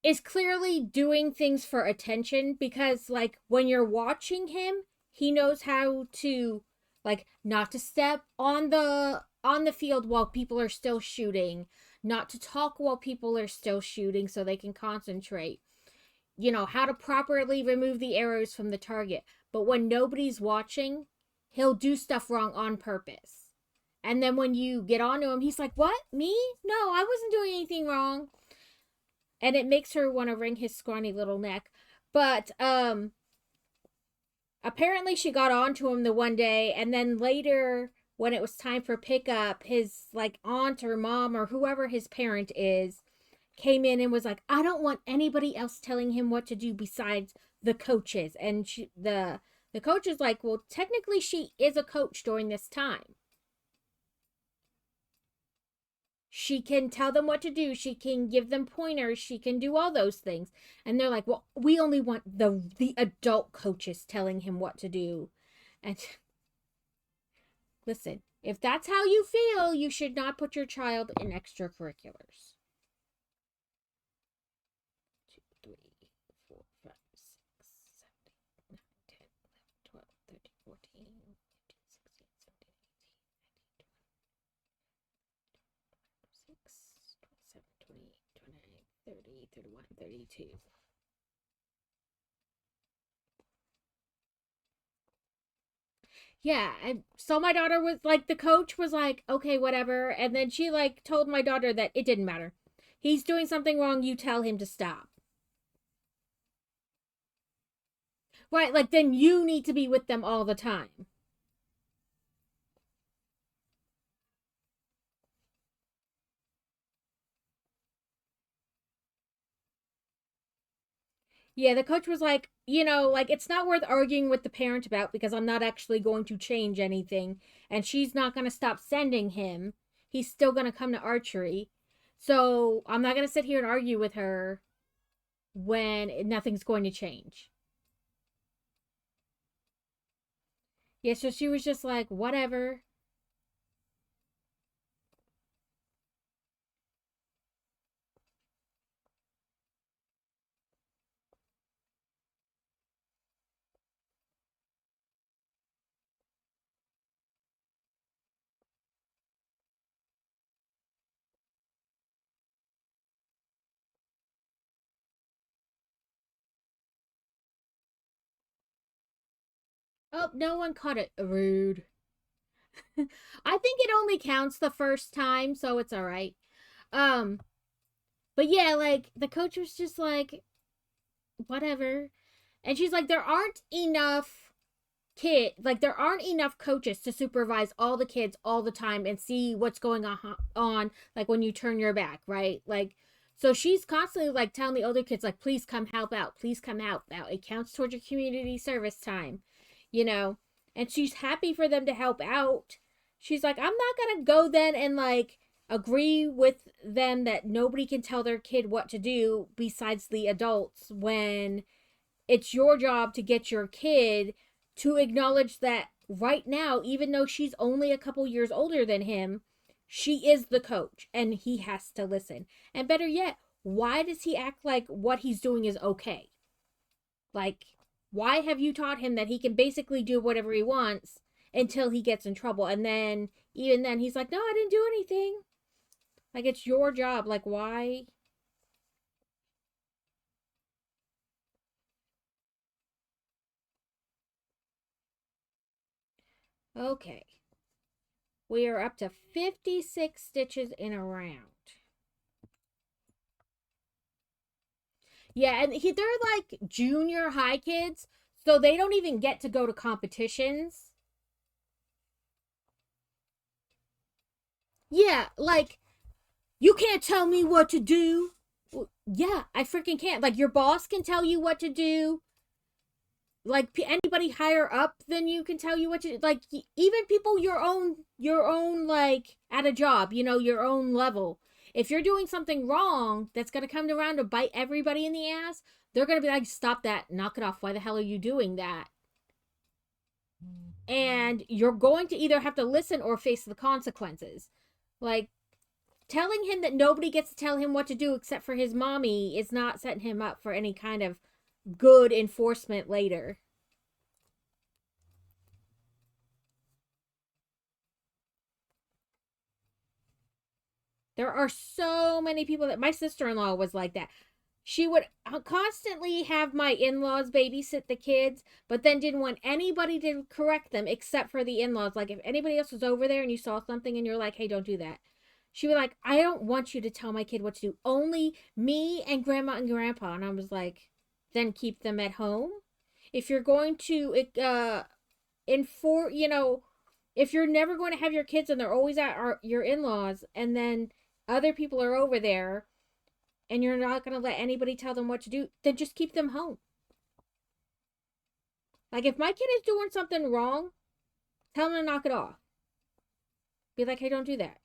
is clearly doing things for attention because, like, when you're watching him, he knows how to, like, not to step on the field while people are still shooting, not to talk while people are still shooting so they can concentrate, you know, how to properly remove the arrows from the target. But when nobody's watching, he'll do stuff wrong on purpose. And then when you get onto him, he's like, what? Me? No, I wasn't doing anything wrong. And it makes her want to wring his scrawny little neck. But apparently she got onto him the one day, and then later when it was time for pickup, his like aunt or mom or whoever his parent is came in and was like, I don't want anybody else telling him what to do besides the coaches. And the coach is like, well, technically she is a coach during this time. She can tell them what to do. She can give them pointers. She can do all those things. And they're like, well, we only want the adult coaches telling him what to do. And listen, if that's how you feel, you should not put your child in extracurriculars. 2, 3, 4, 5, 6, 7, 8, 9, 10, 11, 12, 13, 14, 15, 16, 17, 18, 19, 20, 27, 28, 29, 30, 31, 32. Yeah, and so my daughter was like, the coach was like, okay, whatever. And then she like told my daughter that it didn't matter. He's doing something wrong, you tell him to stop. Right, like then you need to be with them all the time. Yeah, the coach was like, you know, like it's not worth arguing with the parent about because I'm not actually going to change anything. And she's not going to stop sending him. He's still going to come to archery. So I'm not going to sit here and argue with her when nothing's going to change. Yeah, so she was just like, whatever. Oh, no one caught it. Rude. I think it only counts the first time, so it's all right. Um, but yeah, like the coach was just like, whatever, and she's like, there aren't enough there aren't enough coaches to supervise all the kids all the time and see what's going on like when you turn your back, right? Like, so she's constantly like telling the older kids like, please come help out, please come help out, it counts towards your community service time, you know. And she's happy for them to help out. She's like, I'm not gonna go then and like agree with them that nobody can tell their kid what to do besides the adults, when it's your job to get your kid to acknowledge that right now, even though she's only a couple years older than him, she is the coach and he has to listen. And better yet, why does he act like what he's doing is okay? Like, why have you taught him that he can basically do whatever he wants until he gets in trouble? And then, even then, he's like, no, I didn't do anything. Like, it's your job. Like, why? Okay. We are up to 56 stitches in a round. Yeah, and they're like junior high kids, so they don't even get to go to competitions. Yeah, like, you can't tell me what to do. Well, yeah, I freaking can't. Like, your boss can tell you what to do. Like, anybody higher up than you can tell you what to do. Like, even people your own like at a job, your own level. If you're doing something wrong that's going to come around to bite everybody in the ass, they're going to be like, stop that, knock it off, why the hell are you doing that? And you're going to either have to listen or face the consequences. Like, telling him that nobody gets to tell him what to do except for his mommy is not setting him up for any kind of good enforcement later. There are so many people that my sister-in-law was like that. She would constantly have my in-laws babysit the kids, but then didn't want anybody to correct them except for the in-laws. Like, if anybody else was over there and you saw something and you're like, hey, don't do that, she was like, I don't want you to tell my kid what to do. Only me and grandma and grandpa. And I was like, then keep them at home. If you're going to if you're never going to have your kids and they're always at your in-laws, and then other people are over there and you're not going to let anybody tell them what to do, then just keep them home. Like, if my kid is doing something wrong, tell them to knock it off. Be like, hey, don't do that.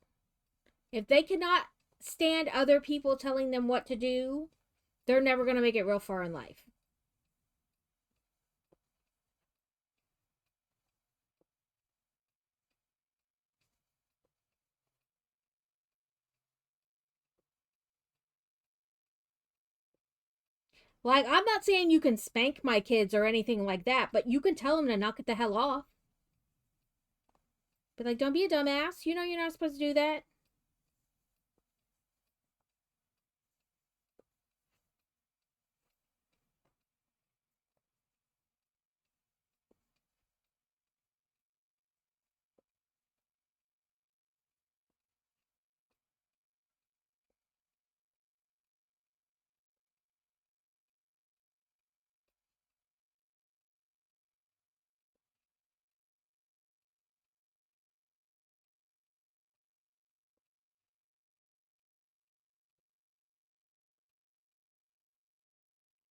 If they cannot stand other people telling them what to do, they're never going to make it real far in life. Like, I'm not saying you can spank my kids or anything like that, but you can tell them to knock it the hell off. Be like, don't be a dumbass. You know you're not supposed to do that.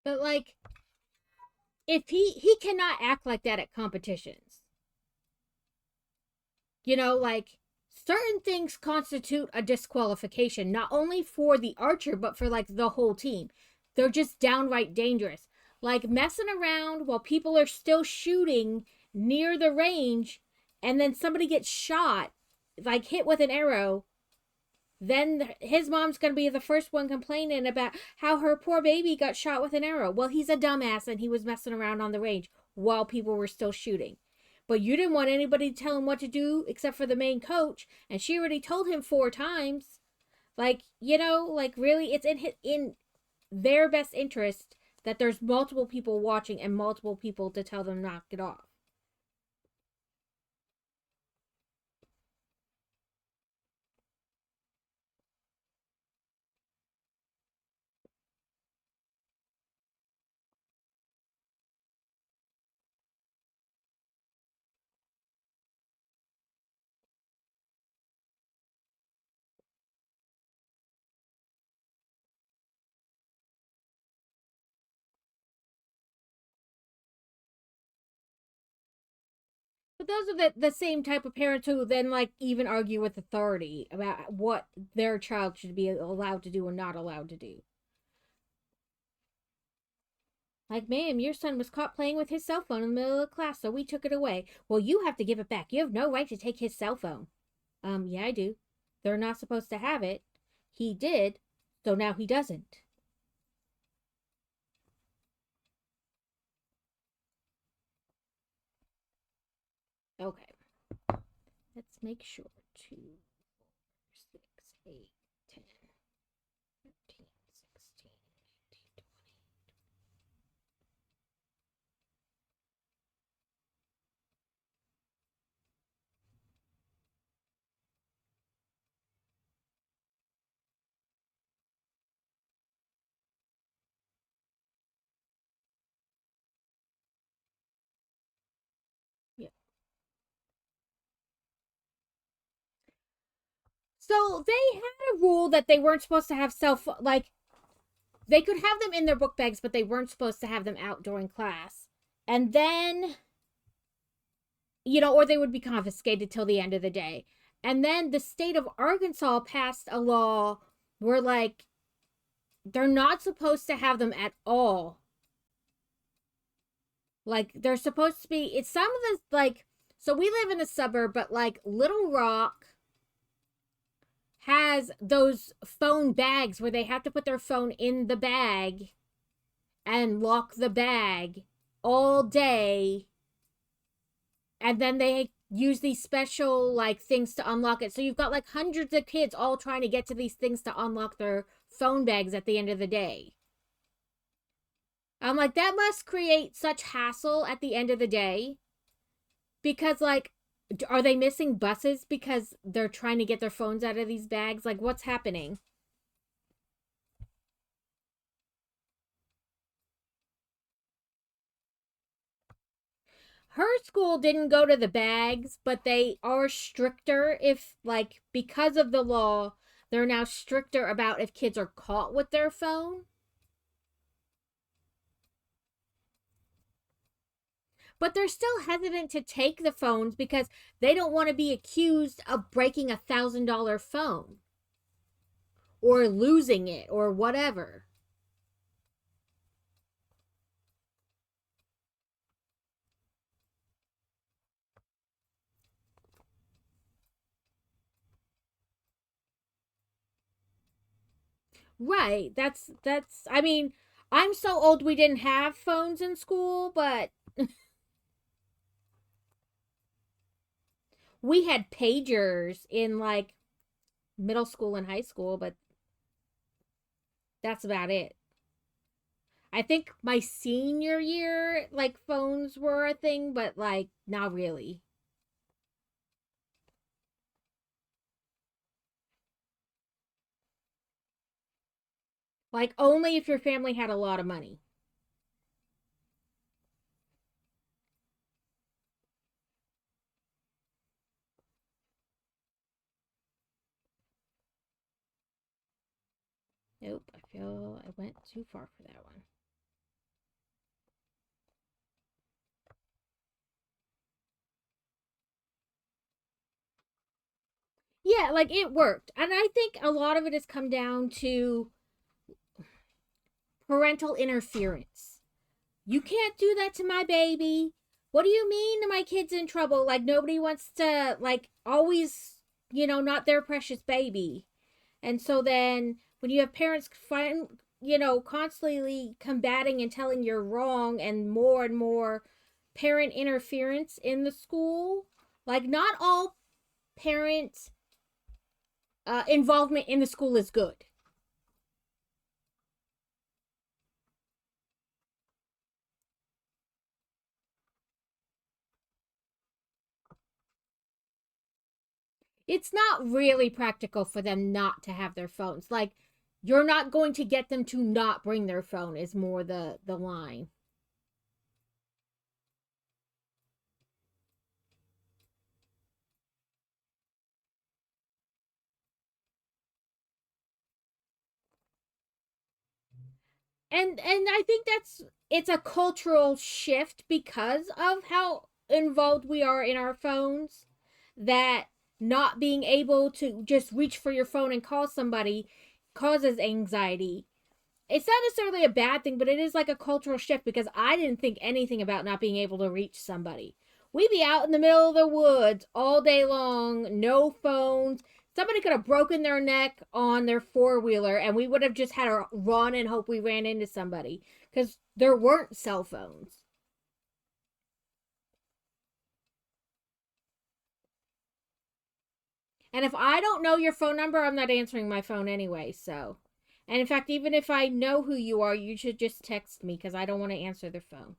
But like, if he cannot act like that at competitions. Like, certain things constitute a disqualification, not only for the archer, but for like the whole team. They're just downright dangerous. Like, messing around while people are still shooting near the range, and then somebody gets shot, like hit with an arrow, then his mom's going to be the first one complaining about how her poor baby got shot with an arrow. Well, he's a dumbass and he was messing around on the range while people were still shooting. But you didn't want anybody to tell him what to do except for the main coach, and she already told him 4 times. Like, like, really, it's in their best interest that there's multiple people watching and multiple people to tell them knock it off. But those are the same type of parents who then like even argue with authority about what their child should be allowed to do or not allowed to do. Like, ma'am, your son was caught playing with his cell phone in the middle of class, so we took it away. Well, you have to give it back. You have no right to take his cell phone. Yeah, I do. They're not supposed to have it. He did, so now he doesn't. Okay. Let's make sure. 2, 4, 6, 8, 10, 15, 16, 18, 20. Yeah. So they had a rule that they weren't supposed to have like they could have them in their book bags, but they weren't supposed to have them out during class. And then, or they would be confiscated till the end of the day. And then the state of Arkansas passed a law where like they're not supposed to have them at all. Like they're supposed to be it's some of the like so we live in a suburb, but like Little Rock has those phone bags where they have to put their phone in the bag and lock the bag all day, and then they use these special like things to unlock it. So you've got like hundreds of kids all trying to get to these things to unlock their phone bags at the end of the day. I'm like, that must create such hassle at the end of the day, because like, are they missing buses because they're trying to get their phones out of these bags? Like, what's happening? Her school didn't go to the bags, but they are stricter if, like, because of the law, they're now stricter about if kids are caught with their phone. But they're still hesitant to take the phones because they don't want to be accused of breaking $1,000 phone or losing it or whatever. Right. That's I mean, I'm so old we didn't have phones in school, but we had pagers in like middle school and high school, but that's about it. I think my senior year, like phones were a thing, but like not really. Like only if your family had a lot of money. Nope, I feel I went too far for that one. Yeah, like it worked. And I think a lot of it has come down to parental interference. You can't do that to my baby. What do you mean my kid's in trouble? Like nobody wants to like always, not their precious baby. And so then when you have parents constantly combating and telling you're wrong and more parent interference in the school, like not all parent involvement in the school is good. It's not really practical for them not to have their phones. Like you're not going to get them to not bring their phone is more the line. And I think it's a cultural shift because of how involved we are in our phones that not being able to just reach for your phone and call somebody causes anxiety. It's not necessarily a bad thing, but it is like a cultural shift because I didn't think anything about not being able to reach somebody. We'd be out in the middle of the woods all day long, no phones. Somebody could have broken their neck on their four-wheeler and we would have just had to run and hope we ran into somebody because there weren't cell phones. And if I don't know your phone number, I'm not answering my phone anyway, so. And in fact, even if I know who you are, you should just text me because I don't want to answer their phone.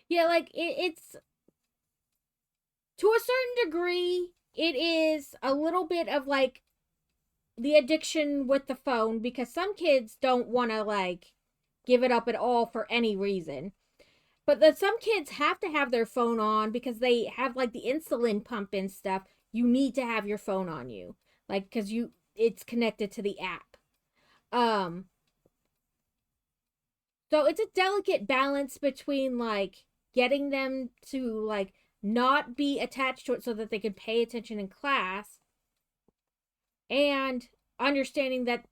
Yeah, like, it's. To a certain degree, it is a little bit of, like, the addiction with the phone because some kids don't want to, like, give it up at all for any reason. But some kids have to have their phone on because they have like the insulin pump and stuff. You need to have your phone on you, like because it's connected to the app. Um, so it's a delicate balance between like getting them to like not be attached to it so that they can pay attention in class, and understanding that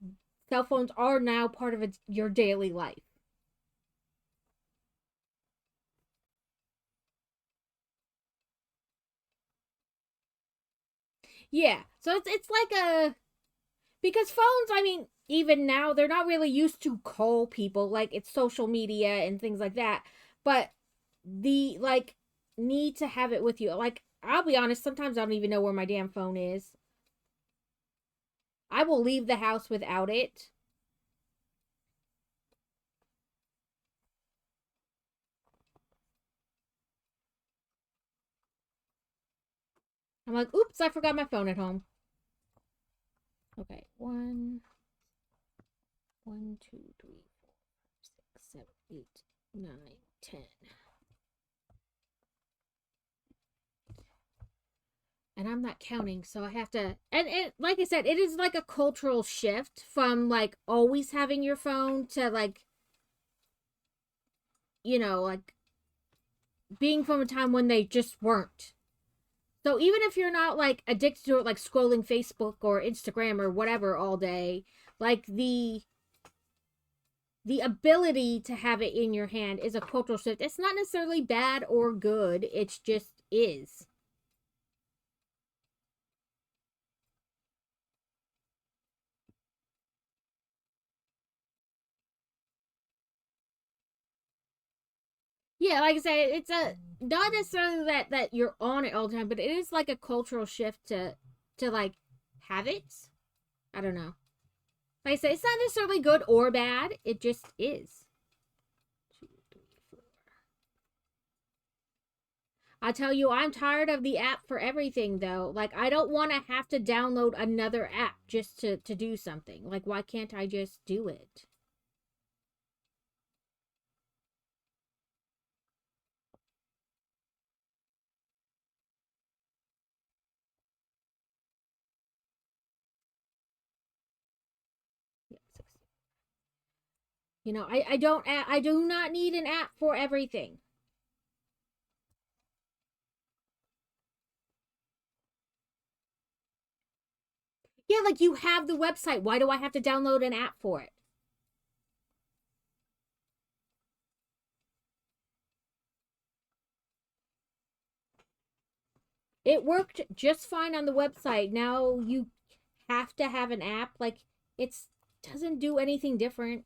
cell phones are now part of your daily life. Yeah, so it's like a because phones, I mean, even now they're not really used to call people like it's social media and things like that, but the like need to have it with you. Like I'll be honest, sometimes I don't even know where my damn phone is. I will leave the house without it. I'm like, oops, I forgot my phone at home. Okay, one, two, three, 6, 7, 8, 9, 10. And I'm not counting, so I have to. And like I said, it is like a cultural shift from like always having your phone to like, like being from a time when they just weren't. So even if you're not like addicted to it, like scrolling Facebook or Instagram or whatever all day, like the ability to have it in your hand is a cultural shift. It's not necessarily bad or good. It's just is. Yeah, like I said, it's a not necessarily that you're on it all the time, but it is like a cultural shift to like have it. I don't know. Like I said, it's not necessarily good or bad. It just is. 2, 3, 4. I tell you, I'm tired of the app for everything though. Like I don't want to have to download another app just to do something. Like why can't I just do it? Yeah, 60. I do not need an app for everything. Yeah, like you have the website. Why do I have to download an app for it? It worked just fine on the website. Now you have to have an app. Like it's doesn't do anything different.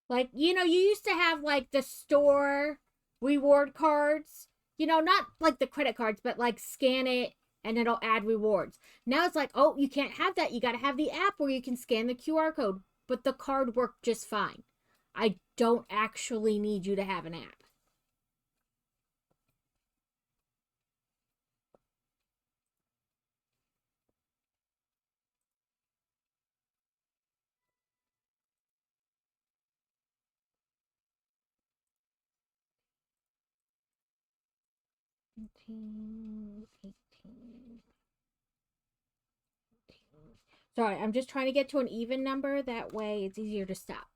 Like, you used to have like the store reward cards, not like the credit cards, but like scan it and it'll add rewards. Now it's like, oh, you can't have that. You got to have the app where you can scan the QR code, but the card worked just fine. I don't actually need you to have an app. 19, 18. Sorry, I'm just trying to get to an even number. That way it's easier to stop.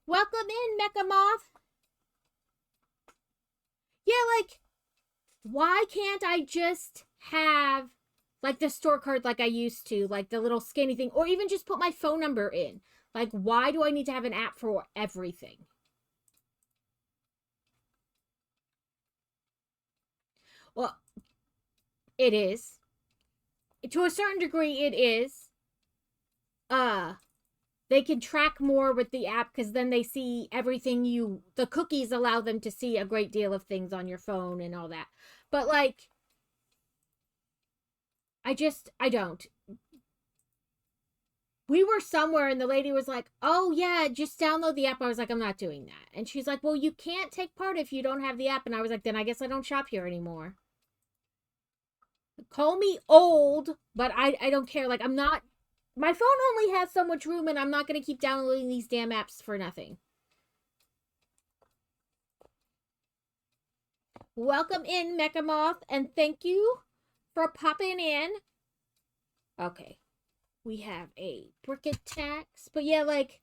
Welcome in, Mecha Moth. Yeah, like, why can't I just have, like, the store card like I used to? Like, the little skinny thing. Or even just put my phone number in. Like, why do I need to have an app for everything? Well, it is. To a certain degree, it is. They can track more with the app because then they see everything the cookies allow them to see a great deal of things on your phone and all that. But like, I don't. We were somewhere and the lady was like, oh yeah, just download the app. I was like, I'm not doing that. And she's like, well, you can't take part if you don't have the app. And I was like, then I guess I don't shop here anymore. Call me old, but I don't care. Like, I'm not, my phone only has so much room and I'm not going to keep downloading these damn apps for nothing. Welcome in, Mecha Moth, and thank you for popping in. Okay. We have a brick attacks. But yeah, like,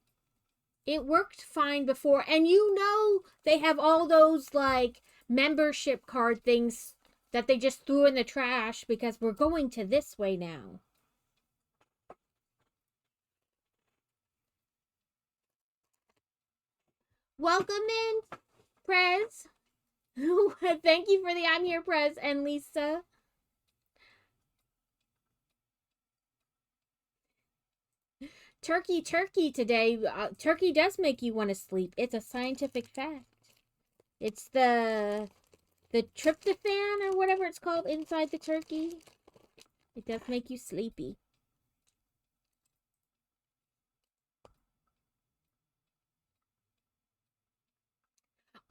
it worked fine before. And you know they have all those, like, membership card things that they just threw in the trash because we're going to this way now. Welcome in, Prez. Thank you for the I'm here, Prez, and Lisa. Turkey today. Turkey does make you want to sleep. It's a scientific fact. It's the tryptophan or whatever it's called inside the turkey. It does make you sleepy.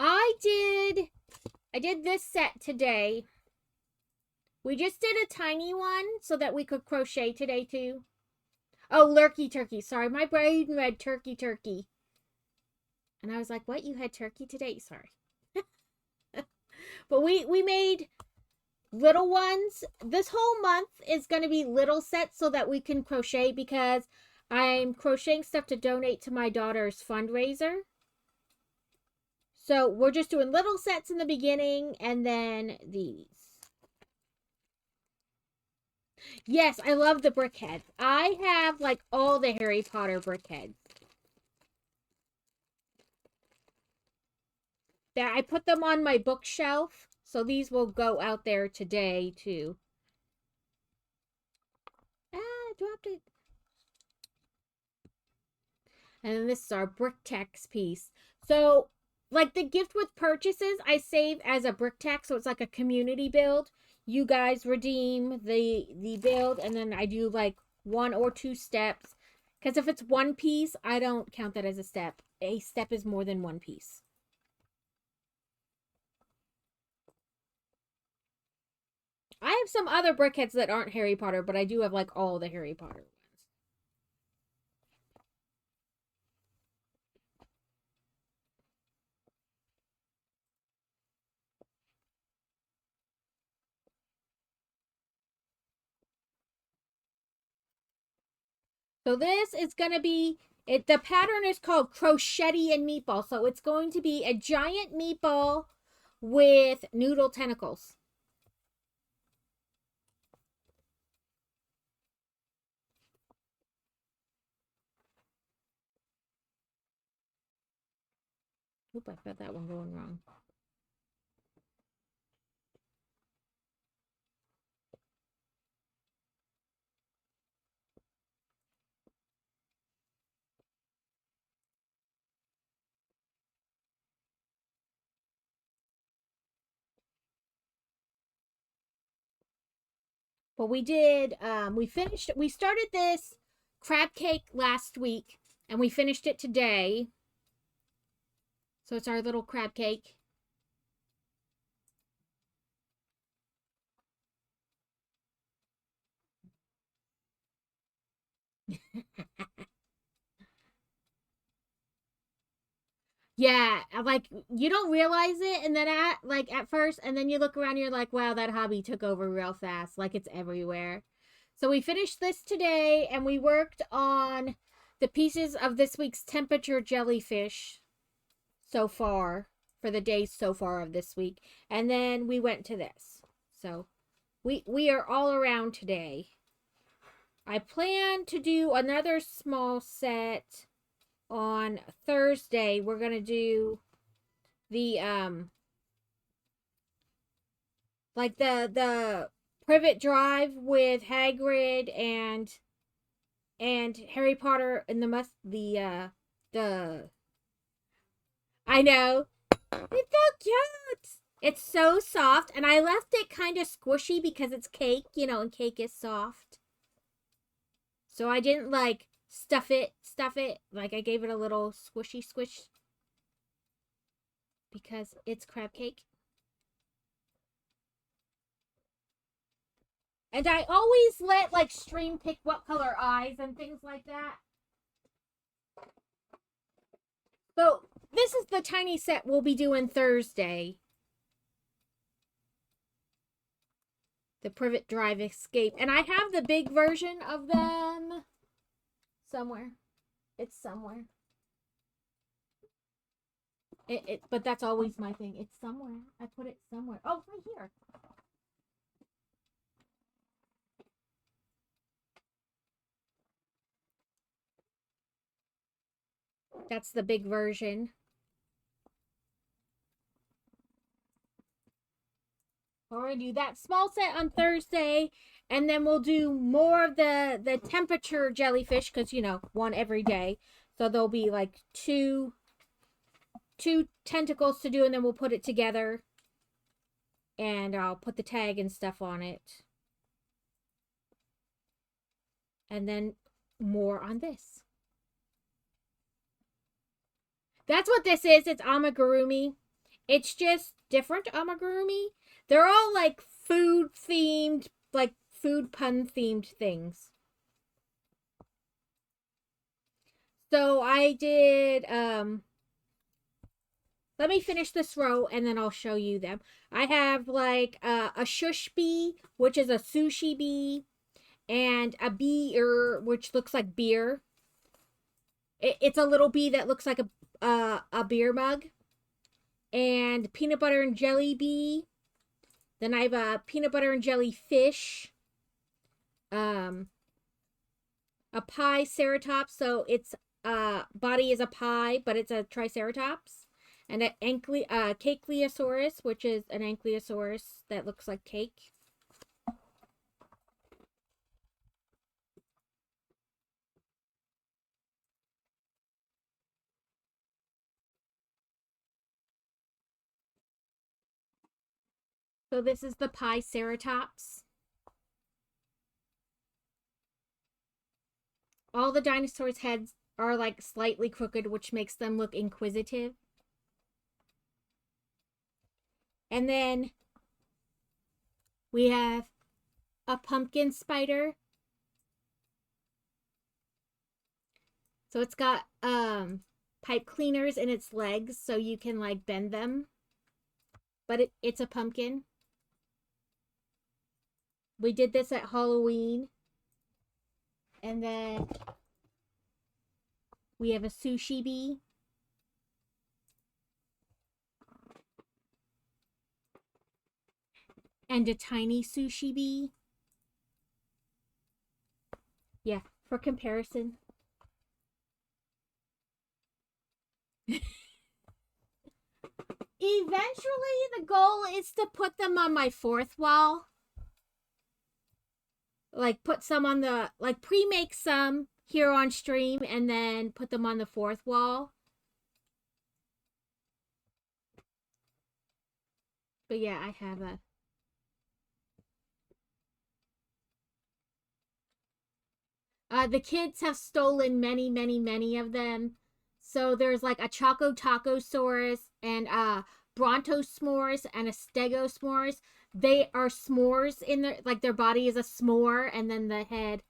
I did this set today. We just did a tiny one so that we could crochet today too. Oh, lurky turkey. Sorry, my brain read turkey. And I was like, what? You had turkey today? Sorry. But we made little ones. This whole month is going to be little sets so that we can crochet because I'm crocheting stuff to donate to my daughter's fundraiser. So we're just doing little sets in the beginning and then these. Yes, I love the brick heads. I have like all the Harry Potter brick heads. That I put them on my bookshelf. So these will go out there today too. I dropped it. And then this is our brick tax piece. So, like the gift with purchases, I save as a brick tax. So it's like a community build. You guys redeem the build. And then I do like 1 or 2 steps. Because if it's one piece, I don't count that as a step. A step is more than one piece. I have some other brickheads that aren't Harry Potter, but I do have like all the Harry Potter ones. So this is going to be, the pattern is called Crochet and Meatball. So it's going to be a giant meatball with noodle tentacles. Oop, I felt that one going wrong. But we did, we started this crab cake last week and we finished it today. So it's our little crab cake. Yeah, like you don't realize it, and then at first, and then you look around, and you're like, wow, that hobby took over real fast. Like it's everywhere. So we finished this today, and we worked on the pieces of this week's temperature jellyfish so far for the days so far of this week, and then we went to this. So we are all around today. I plan to do another small set on Thursday. We're gonna do the like the privet drive with Hagrid and Harry Potter and the I know. It's so cute. It's so soft, and I left it kind of squishy because it's cake, and cake is soft. So I didn't like stuff it. Like I gave it a little squishy squish because it's crab cake. And I always let like Stream pick what color eyes and things like that. So this is the tiny set we'll be doing Thursday. The Privet Drive Escape. And I have the big version of them somewhere. It's somewhere. But that's always my thing. It's somewhere. I put it somewhere. Oh, right here. That's the big version. We're going to do that small set on Thursday, and then we'll do more of the temperature jellyfish, because, one every day. So there'll be like two tentacles to do, and then we'll put it together, and I'll put the tag and stuff on it. And then more on this. That's what this is. It's amigurumi. It's just different amigurumi. They're all like food themed, like food pun themed things. So I did, let me finish this row and then I'll show you them. I have like a shush bee, which is a sushi bee, and a beer, which looks like beer. It's a little bee that looks like a beer mug. And peanut butter and jelly bee. Then I have a peanut butter and jelly fish. A pie ceratops. So its body is a pie, but it's a triceratops. And an cakeliosaurus, which is an ankylosaurus that looks like cake. So this is the pie ceratops. All the dinosaurs' heads are like slightly crooked, which makes them look inquisitive. And then we have a pumpkin spider. So it's got pipe cleaners in its legs so you can like bend them. But it's a pumpkin. We did this at Halloween. And then we have a sushi bee. And a tiny sushi bee. Yeah, for comparison. Eventually, the goal is to put them on my fourth wall. Like, put some on the, like, pre-make some here on stream and then put them on the fourth wall. But yeah, I have the kids have stolen many, many, many of them. So there's like a Choco Tacosaurus and a Brontosmores and a Stegosmores. They are s'mores in their, like their body is a s'more, and then the head.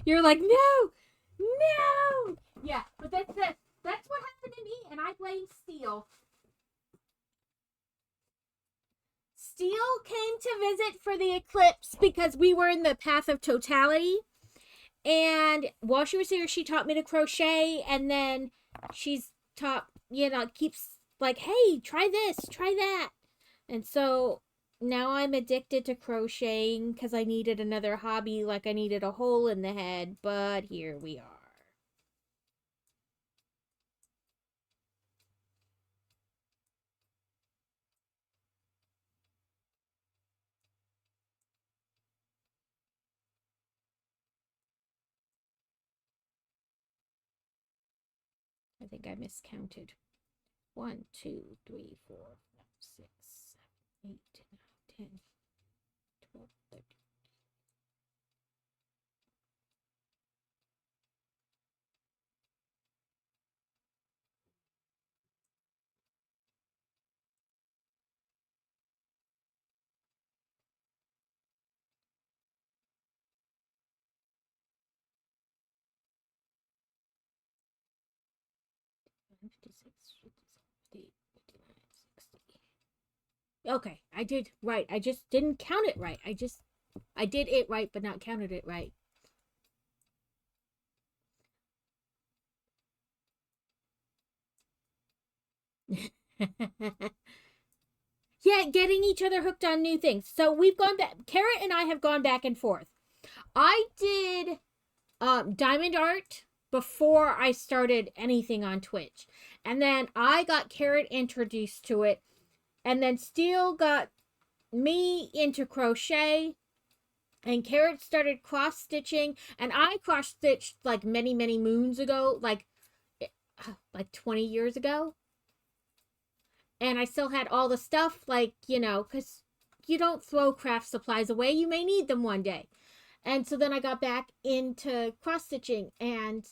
You're like, no, no. Yeah, but that's what happened to me, and I blame Steel. Steel came to visit for the eclipse because we were in the path of totality. And while she was here, she taught me to crochet, and then she's taught, keeps like, hey, try this, try that. And so now I'm addicted to crocheting because I needed another hobby, like I needed a hole in the head, but here we are. I think I miscounted. 1, 2, 3, 4, 5, 6, 7, 8, 9, 10, 12, 13. 56, 57, 58, 59, 60. Okay, I did right. I just didn't count it right. I did it right, but not counted it right. Yeah, getting each other hooked on new things. So we've gone back. Carrot and I have gone back and forth. I did diamond art before I started anything on Twitch. And then I got Carrot introduced to it. And then Steel got me into crochet. And Carrot started cross stitching. And I cross stitched like many, many moons ago. Like 20 years ago. And I still had all the stuff, like, because you don't throw craft supplies away. You may need them one day. And so then I got back into cross stitching, and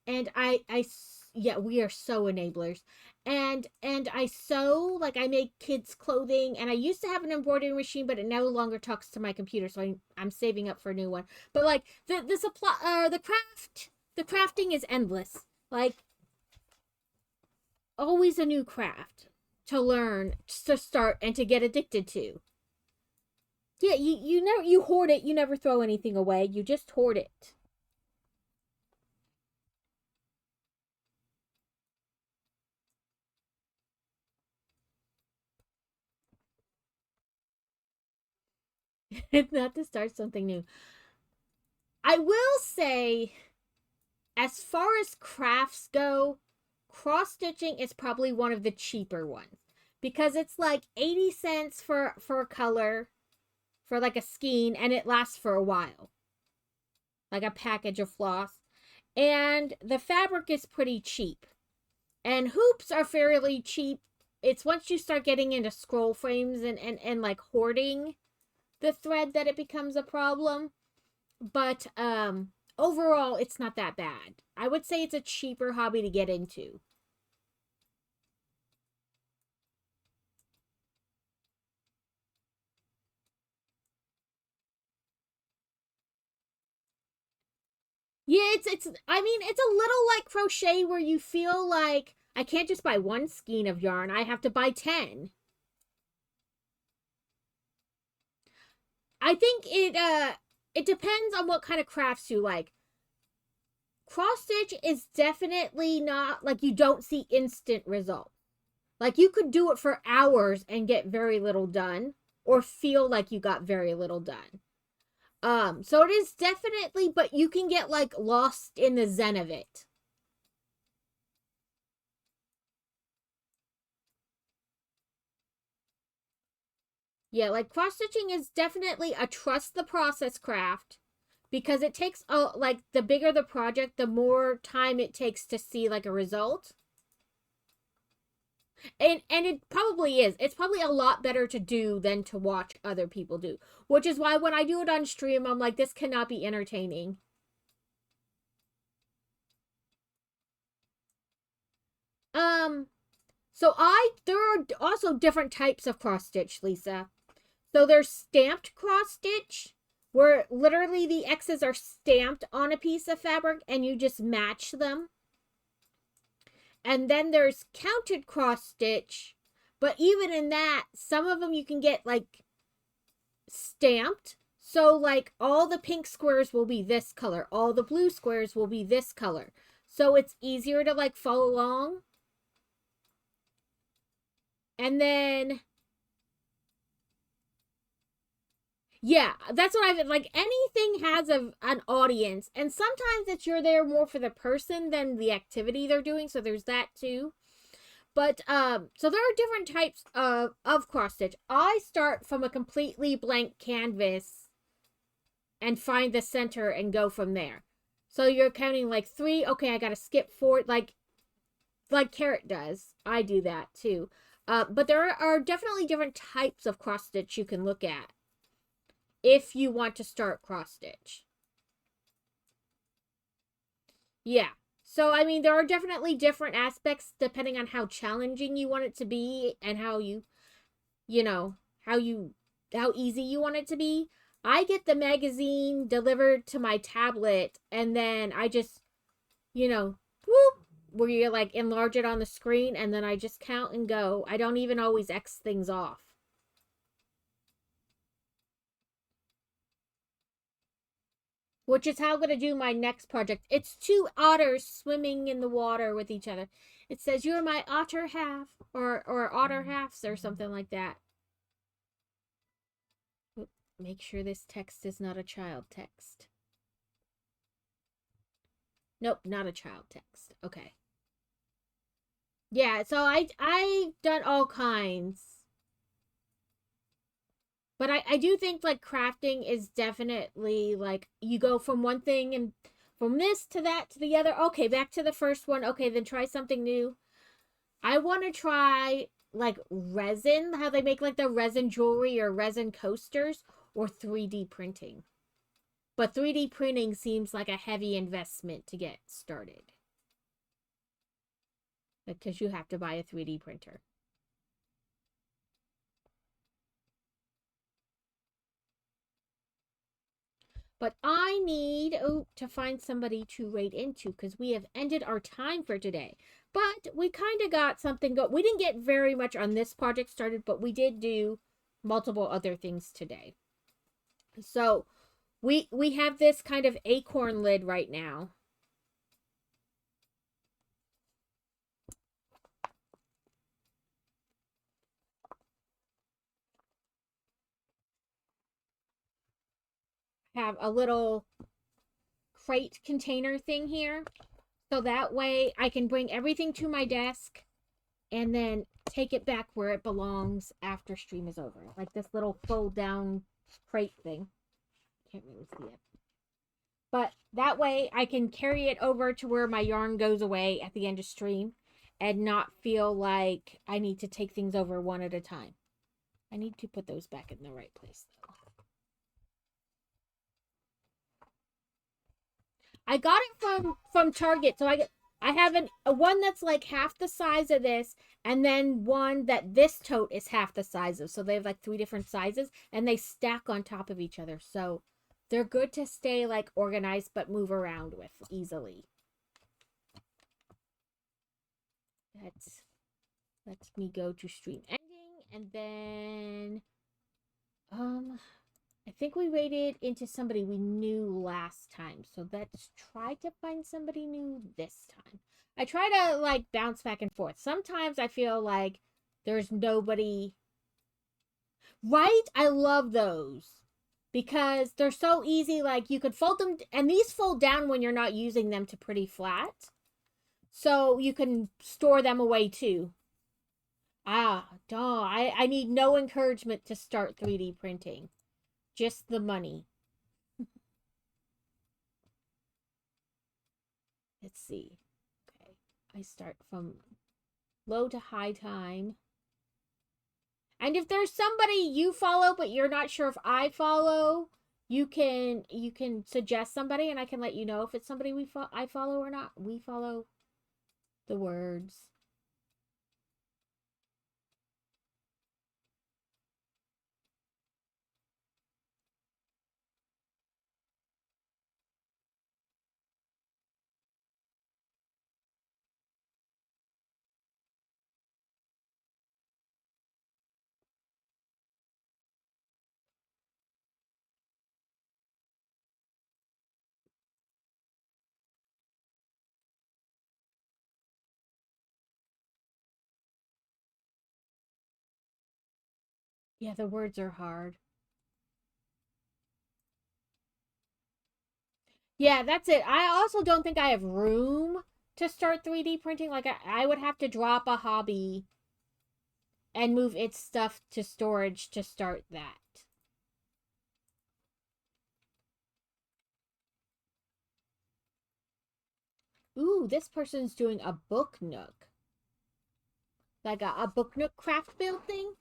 yeah, we are so enablers. And I sew, like I make kids clothing, and I used to have an embroidery machine, but it no longer talks to my computer, so I'm saving up for a new one. But like the supply, the crafting is endless. Like always a new craft to learn, to start, and to get addicted to. Yeah, you hoard it. You never throw anything away. You just hoard it. Not to start something new. I will say, as far as crafts go, cross stitching is probably one of the cheaper ones because it's like 80 cents for a color for like a skein, and it lasts for a while. Like a package of floss. And the fabric is pretty cheap. And hoops are fairly cheap. It's once you start getting into scroll frames and like hoarding the thread that it becomes a problem. But overall it's not that bad. I would say it's a cheaper hobby to get into. Yeah, it's I mean, it's a little like crochet where you feel like I can't just buy one skein of yarn. I have to buy 10. I think it depends on what kind of crafts you like. Cross stitch is definitely not like you don't see instant results. Like you could do it for hours and get very little done or feel like you got very little done. So it is definitely, but you can get like lost in the zen of it. Yeah, like cross stitching is definitely a trust the process craft because it takes like the bigger the project, the more time it takes to see like a result. And it probably is. It's probably a lot better to do than to watch other people do. Which is why when I do it on stream, I'm like, this cannot be entertaining. So there are also different types of cross stitch, Lisa. So there's stamped cross stitch, where literally the X's are stamped on a piece of fabric and you just match them. And then there's counted cross stitch, but even in that, some of them you can get like stamped. So like all the pink squares will be this color, all the blue squares will be this color. So it's easier to like follow along. And then yeah, that's what I've like. Anything has an audience, and sometimes it's you're there more for the person than the activity they're doing. So there's that too. But so there are different types of cross stitch. I start from a completely blank canvas and find the center and go from there. So you're counting like 3. Okay, I gotta skip 4, like Carrot does. I do that too. But there are definitely different types of cross stitch you can look at if you want to start cross stitch. Yeah. So, I mean, there are definitely different aspects depending on how challenging you want it to be and how how easy you want it to be. I get the magazine delivered to my tablet and then I just, whoop, where you like enlarge it on the screen and then I just count and go. I don't even always X things off. Which is how I'm going to do my next project. It's 2 otters swimming in the water with each other. It says, "You're my otter half," or "otter halves," or something like that. Make sure this text is not a child text. Nope, not a child text. Okay. Yeah, so I've done all kinds. But I do think like crafting is definitely like you go from one thing and from this to that to the other. Okay, back to the first one. Okay, then try something new. I want to try like resin, how they make like the resin jewelry or resin coasters, or 3D printing. But 3D printing seems like a heavy investment to get started. Because you have to buy a 3D printer. But I need to find somebody to raid into because we have ended our time for today. But we kind of got something we didn't get very much on this project started, but we did do multiple other things today. So we have this kind of acorn lid right now. Have a little crate container thing here. So that way I can bring everything to my desk and then take it back where it belongs after stream is over. Like this little fold down crate thing. Can't really see it. But that way I can carry it over to where my yarn goes away at the end of stream and not feel like I need to take things over one at a time. I need to put those back in the right place though. I got it from Target, so I have a one that's like half the size of this, and then one that this tote is half the size of. So they have like 3 different sizes, and they stack on top of each other. So they're good to stay like organized, but move around with easily. Let's me go to stream ending, and then I think we raided into somebody we knew last time. So let's try to find somebody new this time. I try to like bounce back and forth. Sometimes I feel like there's nobody. Right? I love those. Because they're so easy. Like you could fold them. And these fold down when you're not using them to pretty flat. So you can store them away too. I need no encouragement to start 3D printing. Just the money. Let's see. Okay. I start from low to high time. And if there's somebody you follow but you're not sure if I follow, you can suggest somebody and I can let you know if it's somebody I follow or not. We follow the words. Yeah, the words are hard. Yeah, that's it. I also don't think I have room to start 3D printing. Like, I would have to drop a hobby and move its stuff to storage to start that. Ooh, this person's doing a book nook. Like a book nook craft build thing.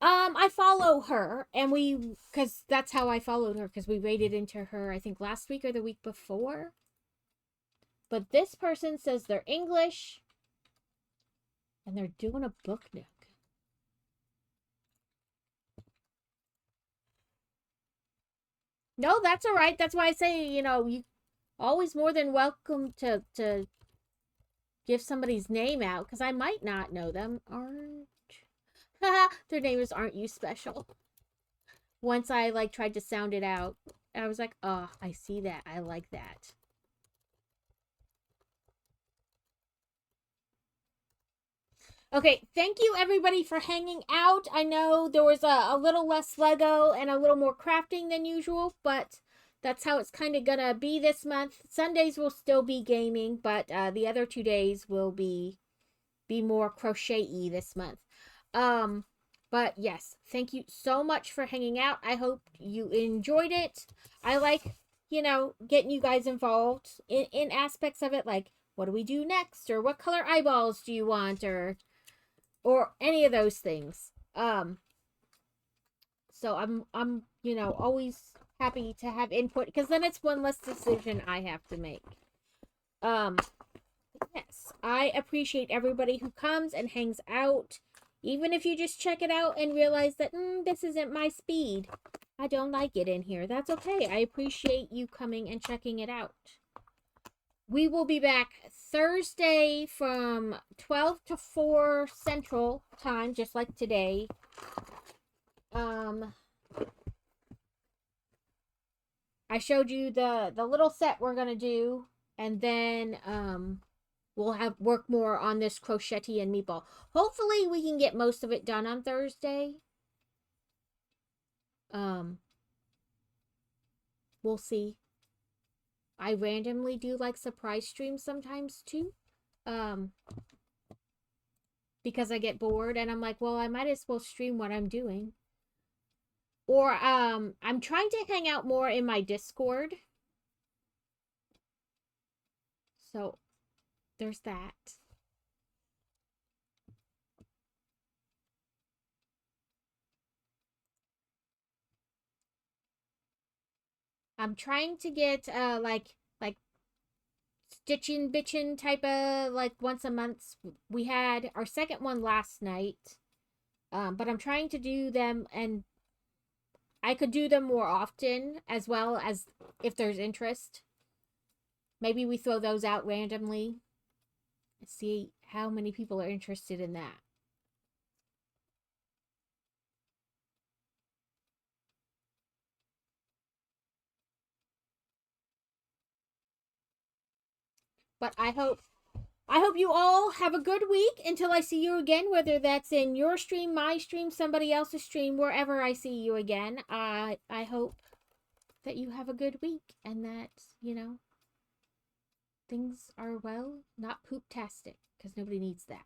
I follow her, and because that's how I followed her, because we raided into her, I think last week or the week before. But this person says they're English, and they're doing a book nook. No, that's all right. That's why I say, you always more than welcome to give somebody's name out, because I might not know them. Aren't their names aren't you special? Once I like tried to sound it out, I was like, oh, I see that. I like that. Okay, thank you everybody for hanging out. I know there was a little less Lego and a little more crafting than usual, but that's how it's kind of gonna be this month. Sundays will still be gaming, but the other 2 days will be more crochet-y this month. But yes, thank you so much for hanging out. I hope you enjoyed it. I like, getting you guys involved in aspects of it, like what do we do next, or what color eyeballs do you want, or any of those things. So I'm always happy to have input, because then it's one less decision I have to make. Yes, I appreciate everybody who comes and hangs out, even if you just check it out and realize that this isn't my speed. I don't like it in here. That's okay. I appreciate you coming and checking it out. We will be back Thursday from 12 to 4 Central Time, just like today. I showed you the little set we're gonna do, and then we'll have work more on this crochet and meatball. Hopefully we can get most of it done on Thursday. We'll see. I randomly do like surprise streams sometimes too. Because I get bored and I'm like, well, I might as well stream what I'm doing. Or I'm trying to hang out more in my Discord. So there's that. I'm trying to get like stitching bitchin' type of like once a month. We had our second one last night. But I'm trying to do them, and I could do them more often, as well as if there's interest. Maybe we throw those out randomly and see how many people are interested in that. But I hope you all have a good week until I see you again, whether that's in your stream, my stream, somebody else's stream, wherever I see you again. I hope that you have a good week and that, things are, well, not poop-tastic, because nobody needs that.